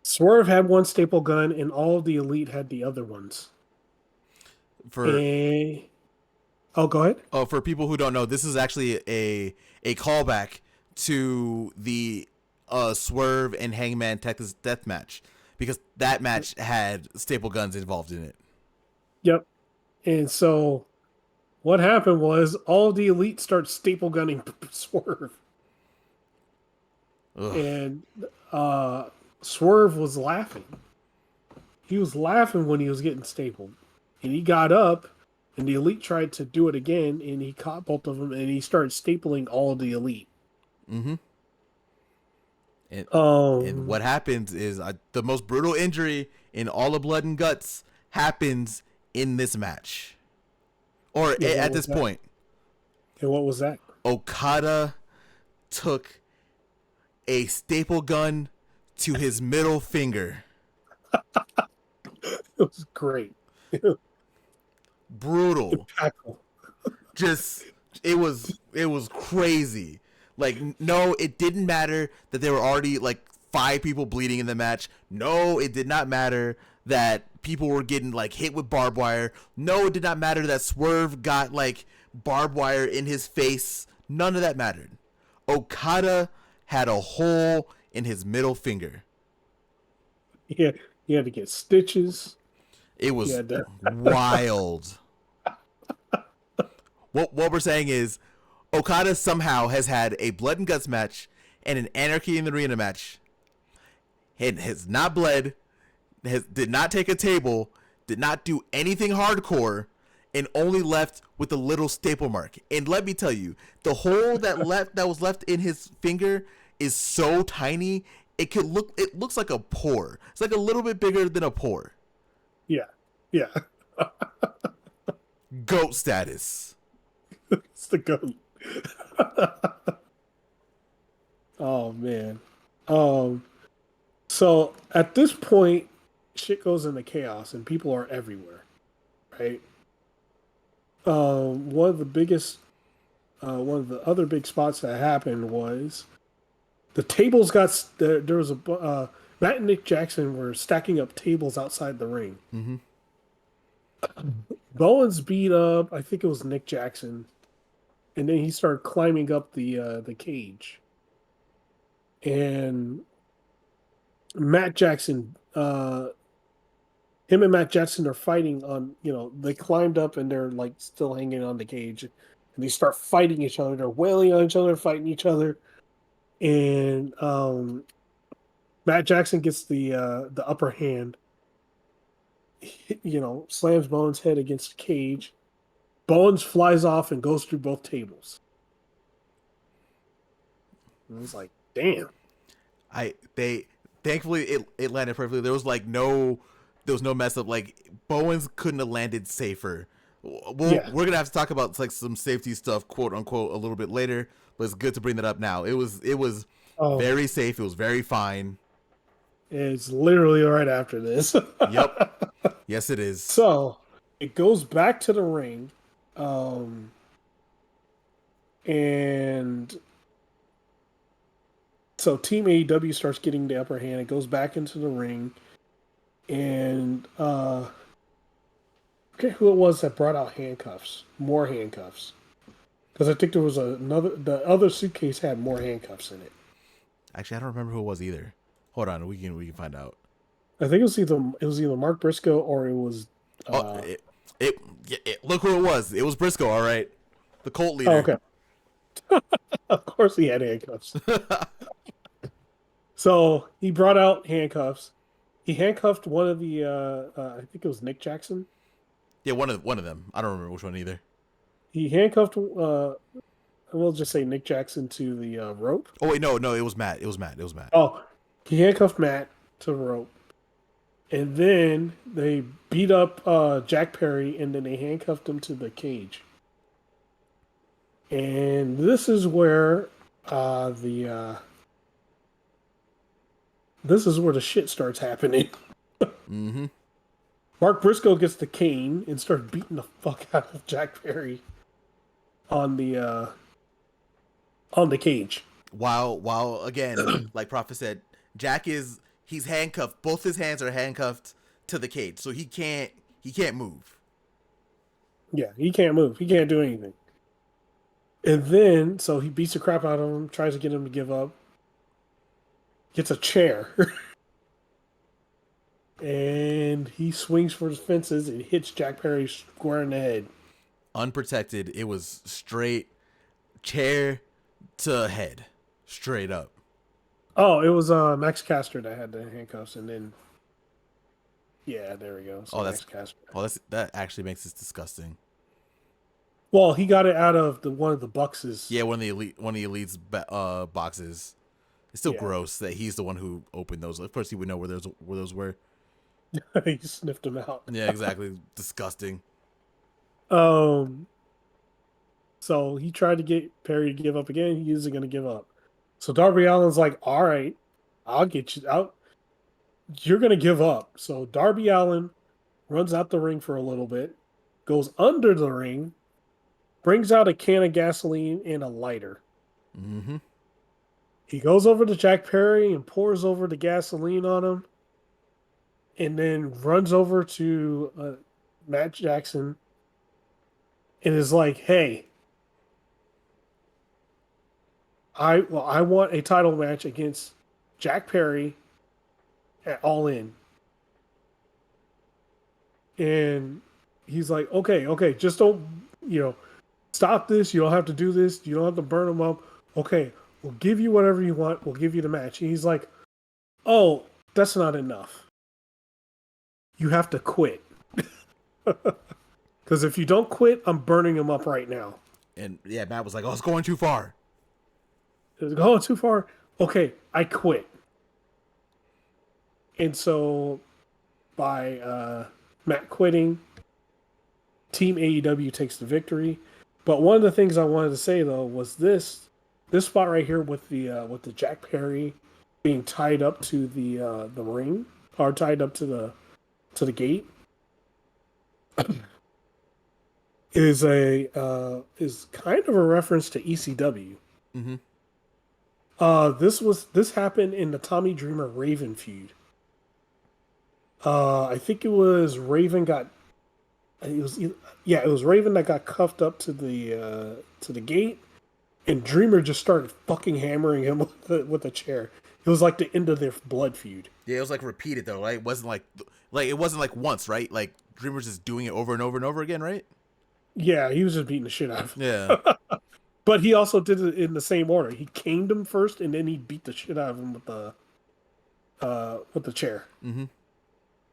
Swerve had one staple gun, and all of the elite had the other ones. For And go ahead. for people who don't know, this is actually a callback to the Swerve and Hangman Texas Death Match, because that match had staple guns involved in it. Yep. And so what happened was all of the elite start staple gunning Swerve, Ugh. and Swerve was laughing. He was laughing when he was getting stapled, and he got up, and the elite tried to do it again, and he caught both of them, and he started stapling all of the elite. Mm-hmm. And Um, what happens is the most brutal injury in all of Blood and Guts happens in this match, or yeah, at this point. And what was that? Okada took a staple gun to his middle finger. It was great. Brutal. Impactful. Just it was crazy. Like, no, it didn't matter that there were already like 5 people bleeding in the match. No, it did not matter that people were getting like hit with barbed wire. No, it did not matter that Swerve got like barbed wire in his face. None of that mattered. Okada had a hole in his middle finger. Yeah, he had to get stitches. It was wild. What we're saying is Okada somehow has had a Blood and Guts match and an Anarchy in the Arena match, and has not bled, did not take a table, did not do anything hardcore, and only left with a little staple mark. And let me tell you, the hole that was left in his finger is so tiny, it looks like a pore. It's like a little bit bigger than a pore. Yeah, yeah. GOAT status. It's the goat. Oh man. So at this point, shit goes into chaos and people are everywhere, right? One of one of the other big spots that happened was the tables got there was a Matt and Nick Jackson were stacking up tables outside the ring. Mm-hmm. Bowens beat up, I think it was Nick Jackson, and then he started climbing up the cage. And Matt Jackson, him and Matt Jackson are fighting on, they climbed up and they're like still hanging on the cage, and they start fighting each other. They're wailing on each other, fighting each other, and Matt Jackson gets the upper hand. Slams Bowens' head against the cage. Bowens flies off and goes through both tables. And I was like, damn. They thankfully it landed perfectly. There was no mess up. Like, Bowens couldn't have landed safer. We're gonna have to talk about like some safety stuff, quote unquote, a little bit later. But it's good to bring that up now. It was very safe. It was very fine. It's literally right after this. Yep. Yes, it is. So it goes back to the ring, and So Team AEW starts getting the upper hand. It goes back into the ring, and I forget who it was that brought out handcuffs, more handcuffs, because I think there was another. The other suitcase had more handcuffs in it. Actually, I don't remember who it was either. Hold on, we can find out. I think it was either Mark Briscoe or it was. Oh, look who it was. It was Briscoe, all right, the cult Oh, leader. okay. Of course, he had handcuffs. So he brought out handcuffs. He handcuffed one of the. I think it was Nick Jackson. Yeah, one of them. I don't remember which one either. He handcuffed. We'll just say Nick Jackson to the rope. Oh wait, no, it was Matt. It was Matt. Oh, he handcuffed Matt to the rope, and then they beat up Jack Perry, and then they handcuffed him to the cage. And this is where the this is where the shit starts happening. Mm-hmm. Mark Briscoe gets the cane and starts beating the fuck out of Jack Perry on the cage. While again, like Prophet said, he's handcuffed. Both his hands are handcuffed to the cage, so he can't move. Yeah, he can't move. He can't do anything. And then, so he beats the crap out of him, tries to get him to give up, gets a chair, and he swings for the fences and hits Jack Perry square in the head. Unprotected, it was straight chair to head, straight up. Oh, it was Max Caster that had the handcuffs, and then yeah, there we go. So Max Caster. That actually makes this disgusting. Well, he got it out of one of the boxes. Yeah, one of the elite's boxes. It's still gross that he's the one who opened those. Of course, he would know where those were. He sniffed them out. Yeah, exactly. Disgusting. So he tried to get Perry to give up again. He isn't going to give up. So Darby Allin's like, all right, I'll get you out. You're going to give up. So Darby Allin runs out the ring for a little bit, goes under the ring, brings out a can of gasoline and a lighter. Mm-hmm. He goes over to Jack Perry and pours over the gasoline on him, and then runs over to Matt Jackson and is like, hey, I want a title match against Jack Perry at All In. And he's like, okay, just don't, stop this. You don't have to do this. You don't have to burn him up. Okay, we'll give you whatever you want. We'll give you the match. And he's like, oh, that's not enough. You have to quit. Because if you don't quit, I'm burning him up right now. And yeah, Matt was like, oh, it's going too far. It's going too far? Okay, I quit. And so by Matt quitting, Team AEW takes the victory. But one of the things I wanted to say though was this spot right here with the Jack Perry being tied up to the ring, or tied up to the gate, is kind of a reference to ECW. Mm-hmm. This happened in the Tommy Dreamer Raven feud. I think it was Raven that got cuffed up to the gate, and Dreamer just started fucking hammering him with a chair. It was like the end of their blood feud. Yeah, it was like repeated though, right? It wasn't like it wasn't like once, right? Like Dreamer's just doing it over and over and over again, right? Yeah, he was just beating the shit out of him. Yeah. But he also did it in the same order. He caned him first, and then he beat the shit out of him with the chair. Mm-hmm.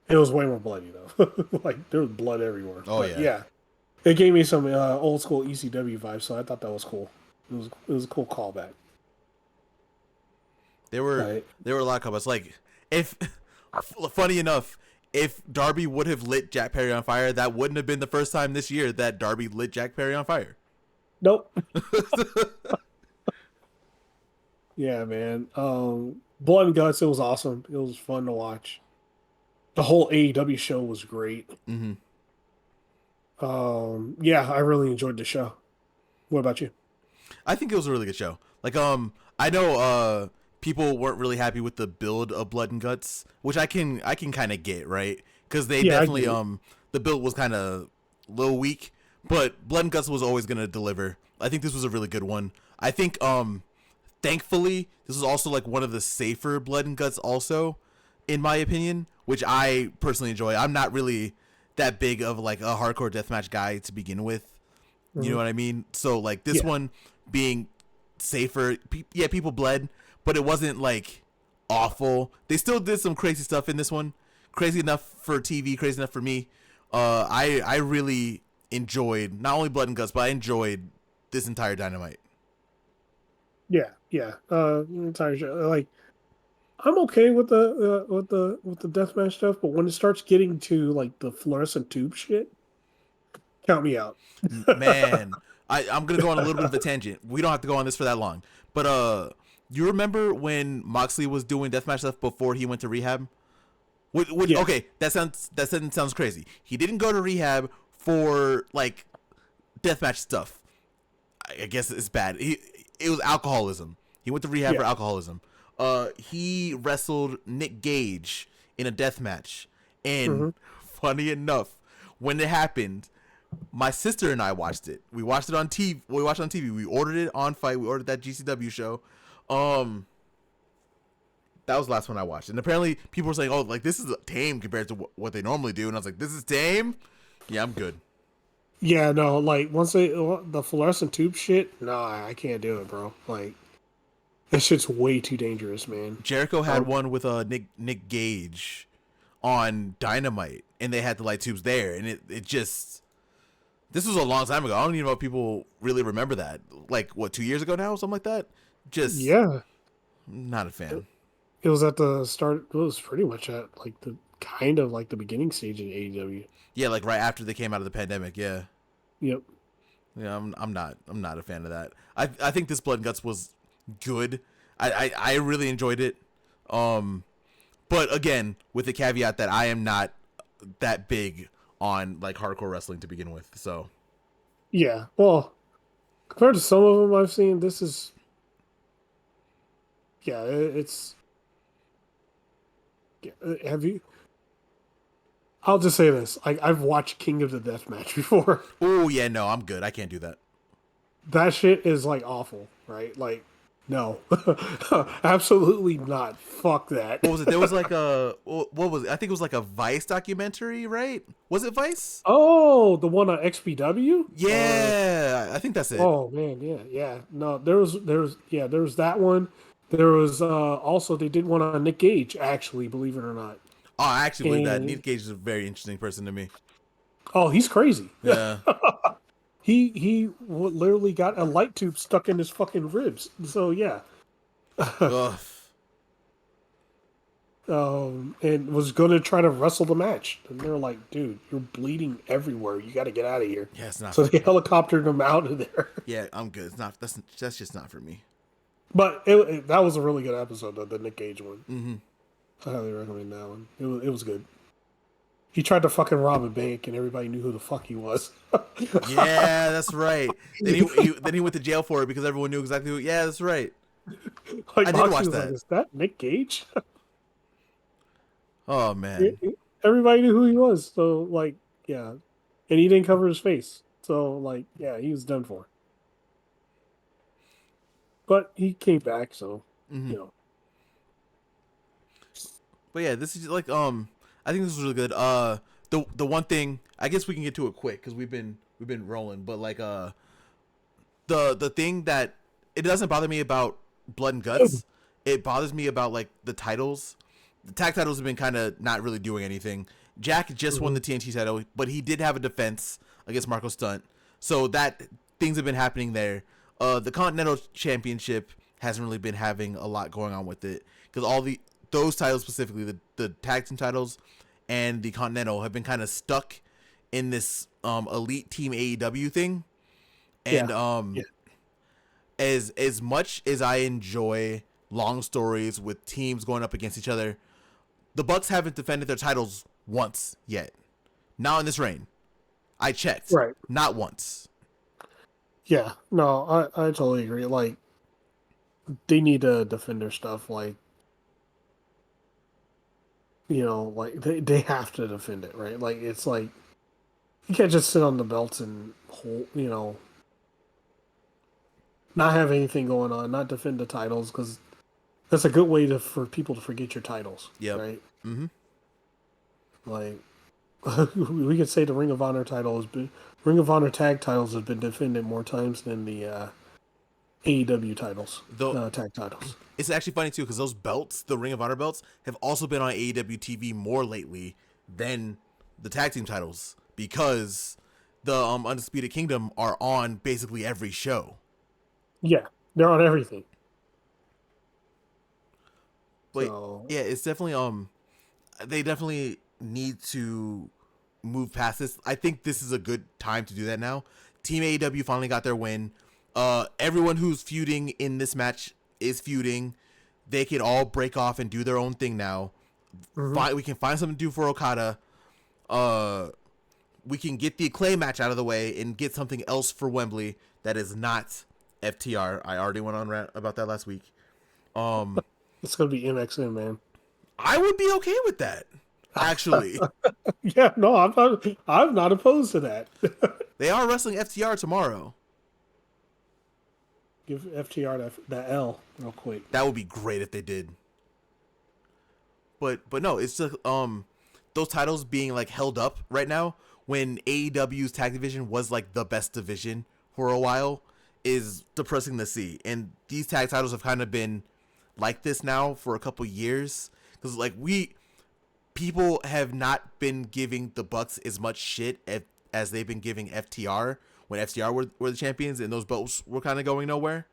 It was way more bloody though. Like there was blood everywhere. Oh but, yeah. It gave me some old school ECW vibes, so I thought that was cool. It was a cool callback. There were a lot of comments. Like, if funny enough, if Darby would have lit Jack Perry on fire, that wouldn't have been the first time this year that Darby lit Jack Perry on fire. Nope. Yeah, man. Blood and Guts, it was awesome. It was fun to watch. The whole AEW show was great. Mm-hmm. Yeah, I really enjoyed the show. What about you? I think it was a really good show. Like, I know people weren't really happy with the build of Blood and Guts, which I can kind of get, right? Because they Yeah, I definitely get it. the build was kind of a little weak, but Blood and Guts was always gonna deliver. I think this was a really good one. I think thankfully this was also like one of the safer Blood and Guts also, in my opinion, which I personally enjoy. I'm not really that big of like a hardcore deathmatch guy to begin with. You know Mhm. what I mean? So like this Yeah, one being safer, yeah, people bled, but it wasn't like awful. They still did some crazy stuff in this one. Crazy enough for TV, crazy enough for me. I really enjoyed not only Blood and Guts, but I enjoyed this entire Dynamite. yeah, yeah. Entire show. Like, I'm okay with the deathmatch stuff, but when it starts getting to like the fluorescent tube shit, count me out. Man, I'm gonna go on a little bit of a tangent. We don't have to go on this for that long, but you remember when Moxley was doing deathmatch stuff before he went to rehab? Yeah. Okay, that sentence sounds crazy. He didn't go to rehab for like deathmatch stuff. I guess it's bad. It was alcoholism. He went to rehab for Yeah. alcoholism. He wrestled Nick Gage in a death match, and Hmm. funny enough, when it happened, my sister and I watched it. We watched it on TV. We watched it on TV. We ordered it on Fight. We ordered that GCW show. Um, that was the last one I watched, and apparently people were saying, "Oh, like this is tame compared to what they normally do," and I was like, "This is tame." Yeah, I'm good. Yeah, no, like once the fluorescent tube shit, nah, I can't do it, bro. Like that shit's way too dangerous, man. Jericho had Um, one with Nick Gage on Dynamite, and they had the light tubes there, and it just this was a long time ago. I don't even know if people really remember that. Like what, 2 years ago now, something like that. Just yeah, not a fan. it was at the start. It was pretty much at like the kind of like the beginning stage in AEW. Yeah, like right after they came out of the pandemic. Yeah, Yep. yeah. I'm not a fan of that. I think this Blood and Guts was good. I really enjoyed it. Um, but again, with the caveat that I am not that big on like hardcore wrestling to begin with. So Yeah. Well, compared to some of them I've seen, this is yeah. It's yeah, have you? I'll just say this: I've watched King of the Death Match before. oh yeah, no, I'm good. I can't do that. That shit is like awful, right? Like, no, absolutely not. Fuck that. What was it? There was like a what was it? I think it was like a Vice documentary, right? Was it Vice? Oh, the one on XPW? Yeah, I think that's it. Oh man, yeah, yeah. No, there was that one. There was also they did one on Nick Gage, actually, believe it or not. Oh, I actually believe that. And Nick Gage is a very interesting person to me. oh, he's crazy. Yeah. Literally got a light tube stuck in his fucking ribs. So yeah. Ugh. And was going to try to wrestle the match. And they're like, dude, you're bleeding everywhere. You got to get out of here. Yeah, it's not So for they me. helicoptered him out of there. Yeah, I'm good. It's not. That's just not for me. But that was a really good episode, though, the Nick Gage one. Mm-hmm. I highly recommend that one. It was good. He tried to fucking rob a bank, and everybody knew who the fuck he was. Yeah, that's right. Then he went to jail for it because everyone knew exactly who. Yeah, that's right. Like I did Moxley watch was like, that. "Is that Nick Gage?" Oh man. Everybody knew who he was. So like, yeah, and he didn't cover his face. So like, yeah, he was done for. But he came back, so Mm-hmm. you know. But yeah, this is like I think this was really good. The one thing I guess we can get to it quick because we've been rolling. But like the thing that it doesn't bother me about Blood and Guts, it bothers me about like the titles. The tag titles have been kind of not really doing anything. Jack just won Mhm. the TNT title, but he did have a defense against Marco Stunt, so that things have been happening there. The Continental Championship hasn't really been having a lot going on with it because all those titles specifically, the tag team titles and the Continental have been kind of stuck in this elite team AEW thing, Yeah, and yeah, as much as I enjoy long stories with teams going up against each other, the Bucks haven't defended their titles once yet. Not in this reign. I checked. right. Not once. Yeah, no, I totally agree. Like they need to defend their stuff. Like, like they have to defend it, right? Like, it's like you can't just sit on the belts and hold, not have anything going on, not defend the titles, because that's a good way for people to forget your titles, Yep. right? Mm-hmm. Like, we could say the Ring of Honor tag titles has been defended more times than the AEW titles, Though tag titles. it's actually funny too because those belts, the Ring of Honor belts, have also been on AEW TV more lately than the tag team titles because the Undisputed Kingdom are on basically every show. Yeah, they're on everything. But So yeah, it's definitely they definitely need to move past this. I think this is a good time to do that now. Team AEW finally got their win. Everyone who's feuding in this match is feuding. They can all break off and do their own thing now. We can find something to do for Okada. We can get the Acclaim match out of the way and get something else for Wembley that is not FTR. I already went on rant about that last week. it's gonna be MXM, man. I would be okay with that, actually. Yeah, no, I'm not opposed to that. They are wrestling FTR tomorrow. Give FTR that L real quick. That would be great if they did. But no, it's just those titles being like held up right now when AEW's tag division was like the best division for a while is depressing to see. And these tag titles have kind of been like this now for a couple years because like people have not been giving the Bucks as much shit as they've been giving FTR when FTR were the champions and those belts were kind of going nowhere.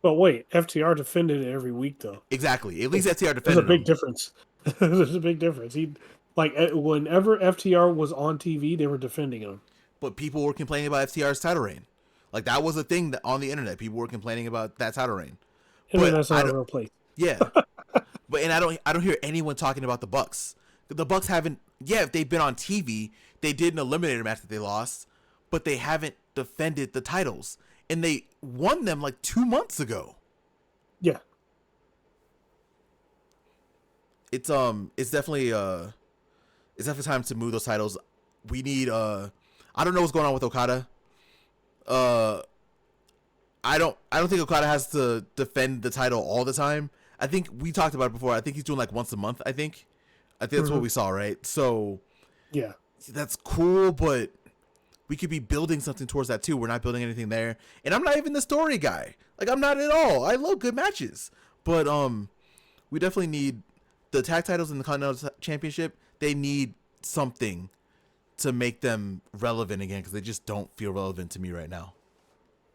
But wait, FTR defended it every week though. Exactly. At least FTR defended There's a big them. difference. There's a big difference. Whenever FTR was on TV, they were defending him. But people were complaining about FTR's title reign. Like that was a thing that on the internet. People were complaining about that title reign. I mean, that's not a real place. Yeah. I don't hear anyone talking about the Bucks. The Bucks haven't. Yeah, if they've been on TV, they did an eliminator match that they lost, but they haven't defended the titles, and they won them like 2 months ago. Yeah. It's definitely time to move those titles. We need I don't know what's going on with Okada. I don't think Okada has to defend the title all the time. I think we talked about it before. I think he's doing like once a month, I think that's what we saw, right? So yeah, that's cool, but we could be building something towards that too. We're not building anything there. And I'm not even the story guy. Like I'm not at all. I love good matches. But we definitely need the tag titles in the Continental Championship. They need something to make them relevant again because they just don't feel relevant to me right now.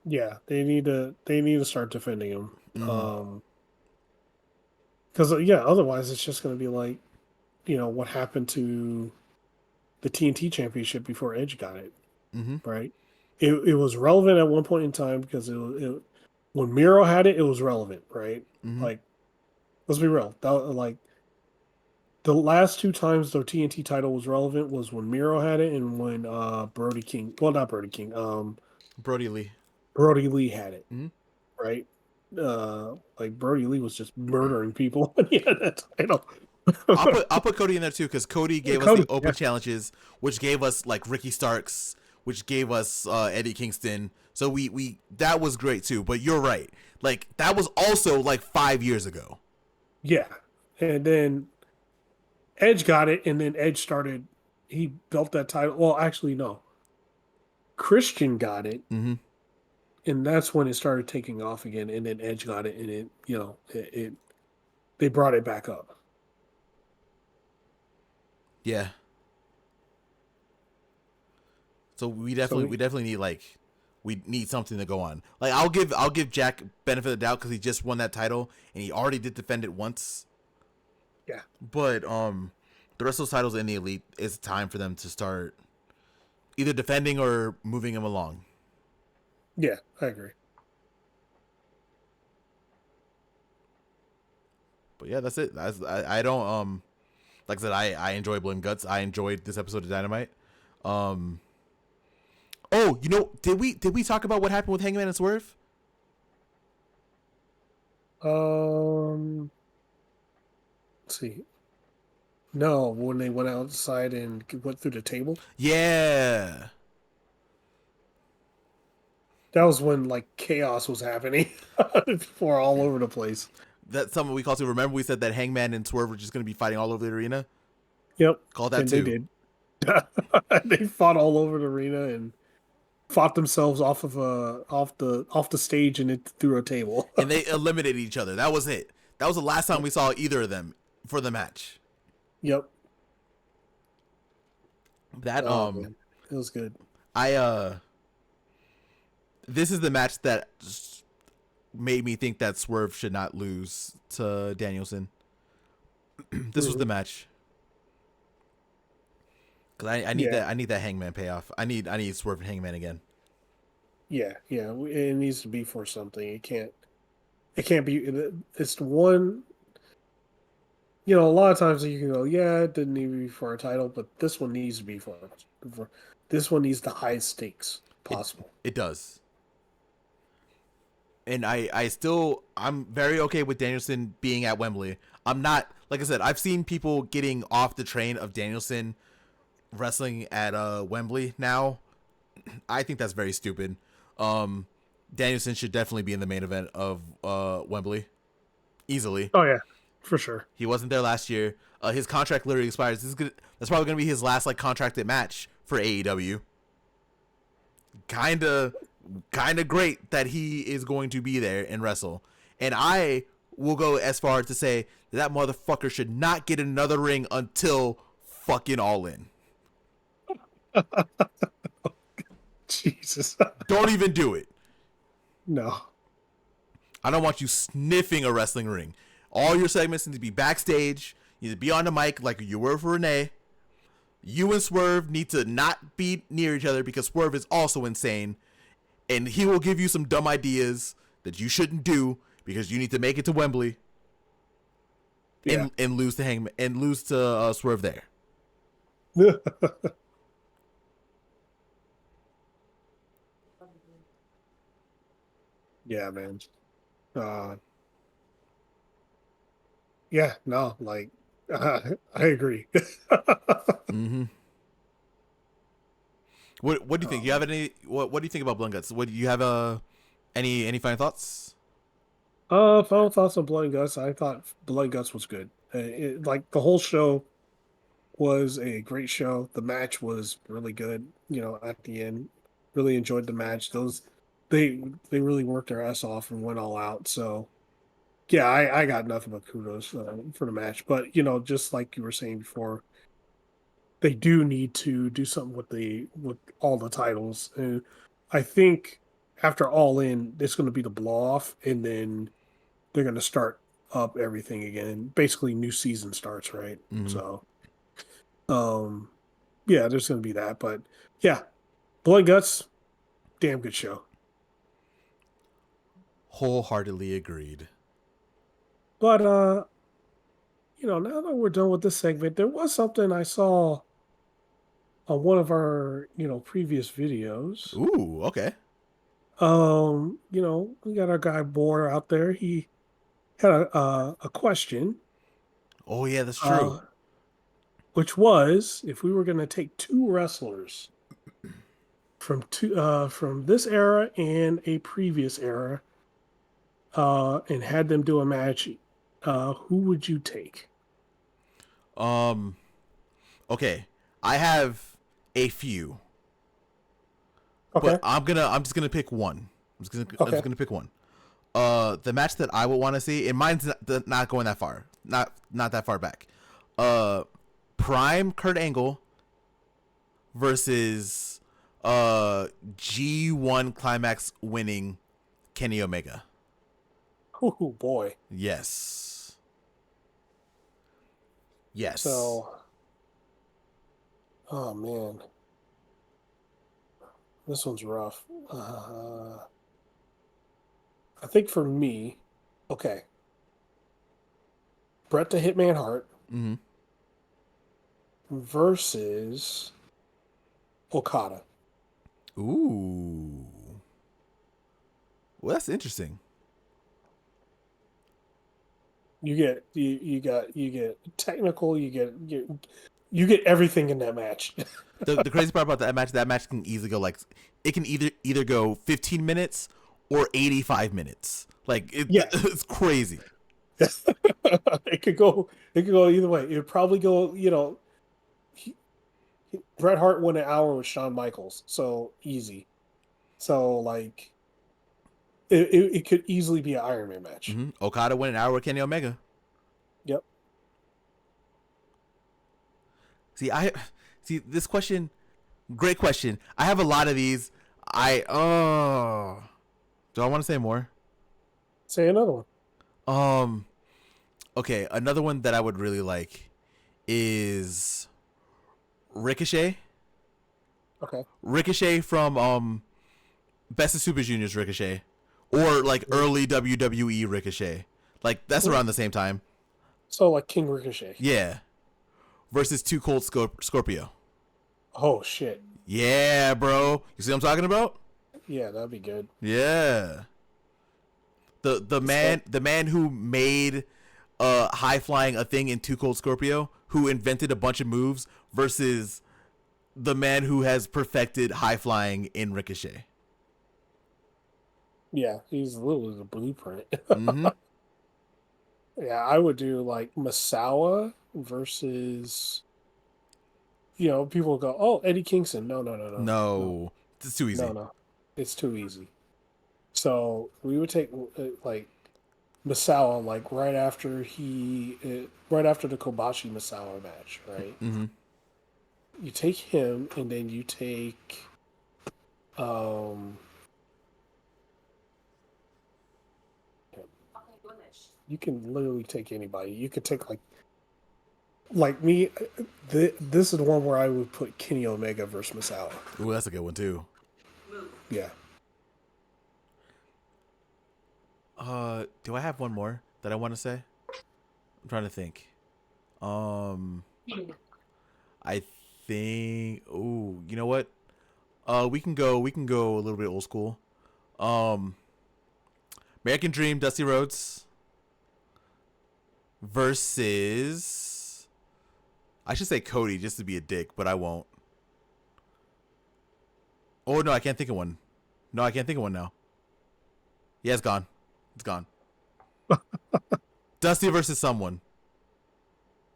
Yeah, they need to start defending them. Because otherwise it's just going to be like, what happened to the TNT Championship before Edge got it, right? It was relevant at one point in time because when Miro had it, it was relevant, right? Like, let's be real. Like, the last two times the TNT title was relevant was when Miro had it and when Brody King, well, not Brody King, Brody Lee had it, right? Like Brody Lee was just murdering people when he had that title. I'll put Cody in there too because Cody gave us the open challenges, which gave us like Ricky Starks, which gave us Eddie Kingston. So we that was great too. But you're right, like that was also like 5 years ago. Yeah, and then Edge got it, and then Edge started. He built that title. Well, actually, no. Christian got it, and that's when it started taking off again. And then Edge got it, and it they brought it back up. Yeah. So we definitely need we need something to go on. Like I'll give Jack benefit of the doubt because he just won that title and he already did defend it once. Yeah. But the rest of those titles in the Elite, it's time for them to start either defending or moving them along. Yeah, I agree. But yeah, that's it. I don't like I said, I enjoy Blood and Guts. I enjoyed this episode of Dynamite. Oh, did we talk about what happened with Hangman and Swerve? Let's see. No, when they went outside and went through the table. Yeah. That was when like chaos was happening. People are all over the place. That's something we called to. Remember we said that Hangman and Swerve were just going to be fighting all over the arena? Yep, Call that and they too. did. They fought all over the arena and fought themselves off the stage and it through a table. And they eliminated each other. That was it. That was the last time we saw either of them for the match. Yep. That Oh man, it was good. I this is the match that made me think that Swerve should not lose to Danielson. This was the match. Cause I need Yeah, that Hangman payoff. I need Swerve and Hangman again. yeah. It needs to be for something. It can't be. It's the one. You know, a lot of times you can go, yeah, it didn't need to be for a title, but this one needs to be for this one needs the highest stakes It possible. it does. And I'm very okay with Danielson being at Wembley. I'm not, like I said, I've seen people getting off the train of Danielson wrestling at Wembley now. I think that's very stupid. Danielson should definitely be in the main event of Wembley easily. Oh yeah, for sure. He wasn't there last year. His contract literally expires. That's probably gonna be his last like contracted match for AEW. Kinda great that he is going to be there and wrestle. And I will go as far as to say that motherfucker should not get another ring until fucking All In. Jesus. Don't even do it. No. I don't want you sniffing a wrestling ring. All your segments need to be backstage. You need to be on the mic like you were for Renee. You and Swerve need to not be near each other because Swerve is also insane. And he will give you some dumb ideas that you shouldn't do because you need to make it to Wembley Yeah. and lose to Hangman and lose to Swerve there. Yeah, man. Uh, yeah, no, like I agree. Mm-hmm. What do you think? You Um, have any? What do you think about Blood Guts? What do you have? Any final thoughts? final thoughts on Blood and Guts. I thought Blood and Guts was good. Like the whole show was a great show. The match was really good. You know, at the end, really enjoyed the match. They they really worked their ass off and went all out. So yeah, I got nothing but kudos for the match. But you know, just like you were saying before, they do need to do something with all the titles. And I think after All In, it's going to be the blow off, and then they're going to start up everything again. Basically, new season starts, right? Mm-hmm. So, um, yeah, there's going to be that. But yeah, Blood and Guts, damn good show. Wholeheartedly agreed. But you know, now that we're done with this segment, there was something I saw on one of our previous videos. Ooh, okay. You know, we got our guy Boar out there. He had a question, Oh yeah, that's true. uh, which was if we were going to take two wrestlers from this era and a previous era, and had them do a match, who would you take? Um, okay, I have a few, but Okay, I'm just gonna pick one. I'm just okay, gonna pick one. The match that I would want to see, and mine's not going that far, not that far back. Uh, Prime Kurt Angle versus G1 Climax winning Kenny Omega. oh boy. Yes. Yes. So, oh man, this one's rough. I think for me, okay, Bret the Hitman Hart Mm-hmm. versus Okada. Ooh. Well, that's interesting. You get technical. You get everything in that match. The crazy part about that match can easily go like it can either go 15 minutes or 85 minutes. Like Yeah. it's crazy. It could go either way. It would probably go. Bret Hart won an hour with Shawn Michaels, so easy. So like it could easily be an Iron Man match. Mm-hmm. Okada won an hour with Kenny Omega. Yep. See this question, great question. I have a lot of these. Do I want to say more? Say another one. Okay, another one that I would really like is Ricochet. Okay. Ricochet from Best of Super Juniors Ricochet, or like early WWE Ricochet. Like that's around the same time. So like King Ricochet. Yeah. Versus Too Cold Scorpio. Oh shit. Yeah, bro. You see what I'm talking about? Yeah, that'd be good. Yeah. The man who made high flying a thing in Too Cold Scorpio, who invented a bunch of moves, versus the man who has perfected high flying in Ricochet. Yeah, he's literally the blueprint. Mm-hmm. Yeah, I would do like Masawa versus people go, "Oh, Eddie Kingston." No, it's too easy. No. It's too easy. So, we would take like Masawa like right after the Kobashi Masawa match, right? Mm-hmm. You take him and then you take um you can literally take anybody. You could take like me. This is the one where I would put Kenny Omega versus Masawa. Ooh, that's a good one too. Yeah. Do I have one more that I want to say? I'm trying to think. I think. Ooh, you know what? We can go a little bit old school. American Dream, Dusty Rhodes versus. I should say Cody just to be a dick, but I won't. Oh no, I can't think of one. No, I can't think of one now. Yeah, it's gone. It's gone. Dusty versus someone.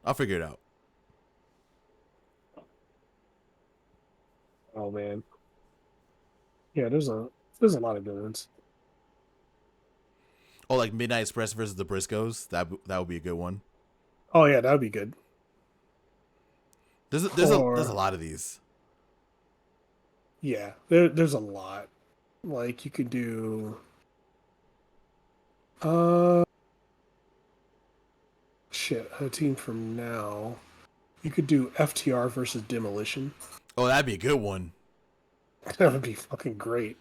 I'll figure it out. Oh man. Yeah, there's a lot of good ones. Oh, like Midnight Express versus the Briscoes. That would be a good one. Oh yeah, that would be good. There's a lot of these. Yeah, there's a lot. Like you could do a team from now. You could do FTR versus Demolition. Oh, that'd be a good one. That would be fucking great.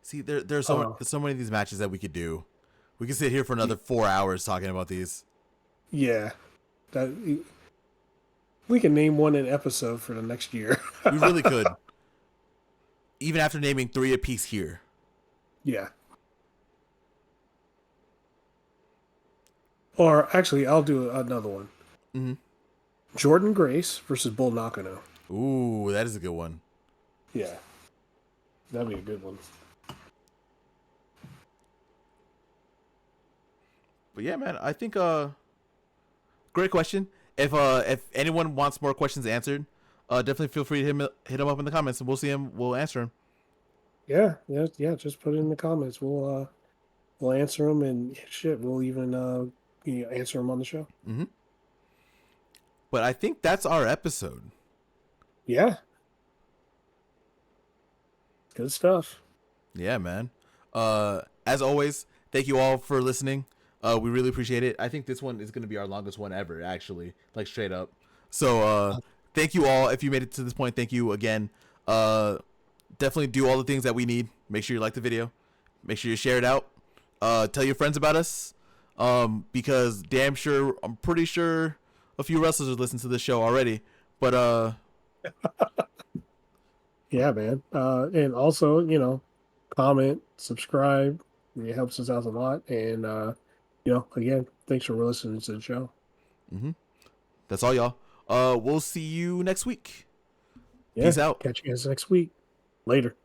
See, there's so many of these matches that we could do. We could sit here for another 4 hours talking about these. Yeah, we can name one an episode for the next year. We really could. Even after naming 3 apiece here. Yeah. Or actually, I'll do another one. Mm-hmm. Jordan Grace versus Bull Nakano. Ooh, that is a good one. Yeah. That'd be a good one. But yeah, man, I think great question. If anyone wants more questions answered, definitely feel free to hit him up in the comments, and we'll see him. We'll answer him. Yeah. Just put it in the comments. We'll answer them, and shit, we'll even answer them on the show. Mm-hmm. But I think that's our episode. Yeah. Good stuff. Yeah, man. As always, thank you all for listening. We really appreciate it. I think this one is going to be our longest one ever, actually, like straight up. So, thank you all. If you made it to this point, thank you again. Definitely do all the things that we need. Make sure you like the video. Make sure you share it out. Tell your friends about us. Because I'm pretty sure a few wrestlers are listening to this show already. But, yeah, man. And also, comment, subscribe. It helps us out a lot. And, again, Thanks for listening to the show. That's all, y'all. We'll see you next week. Yeah, Peace out. catch you guys next week. Later.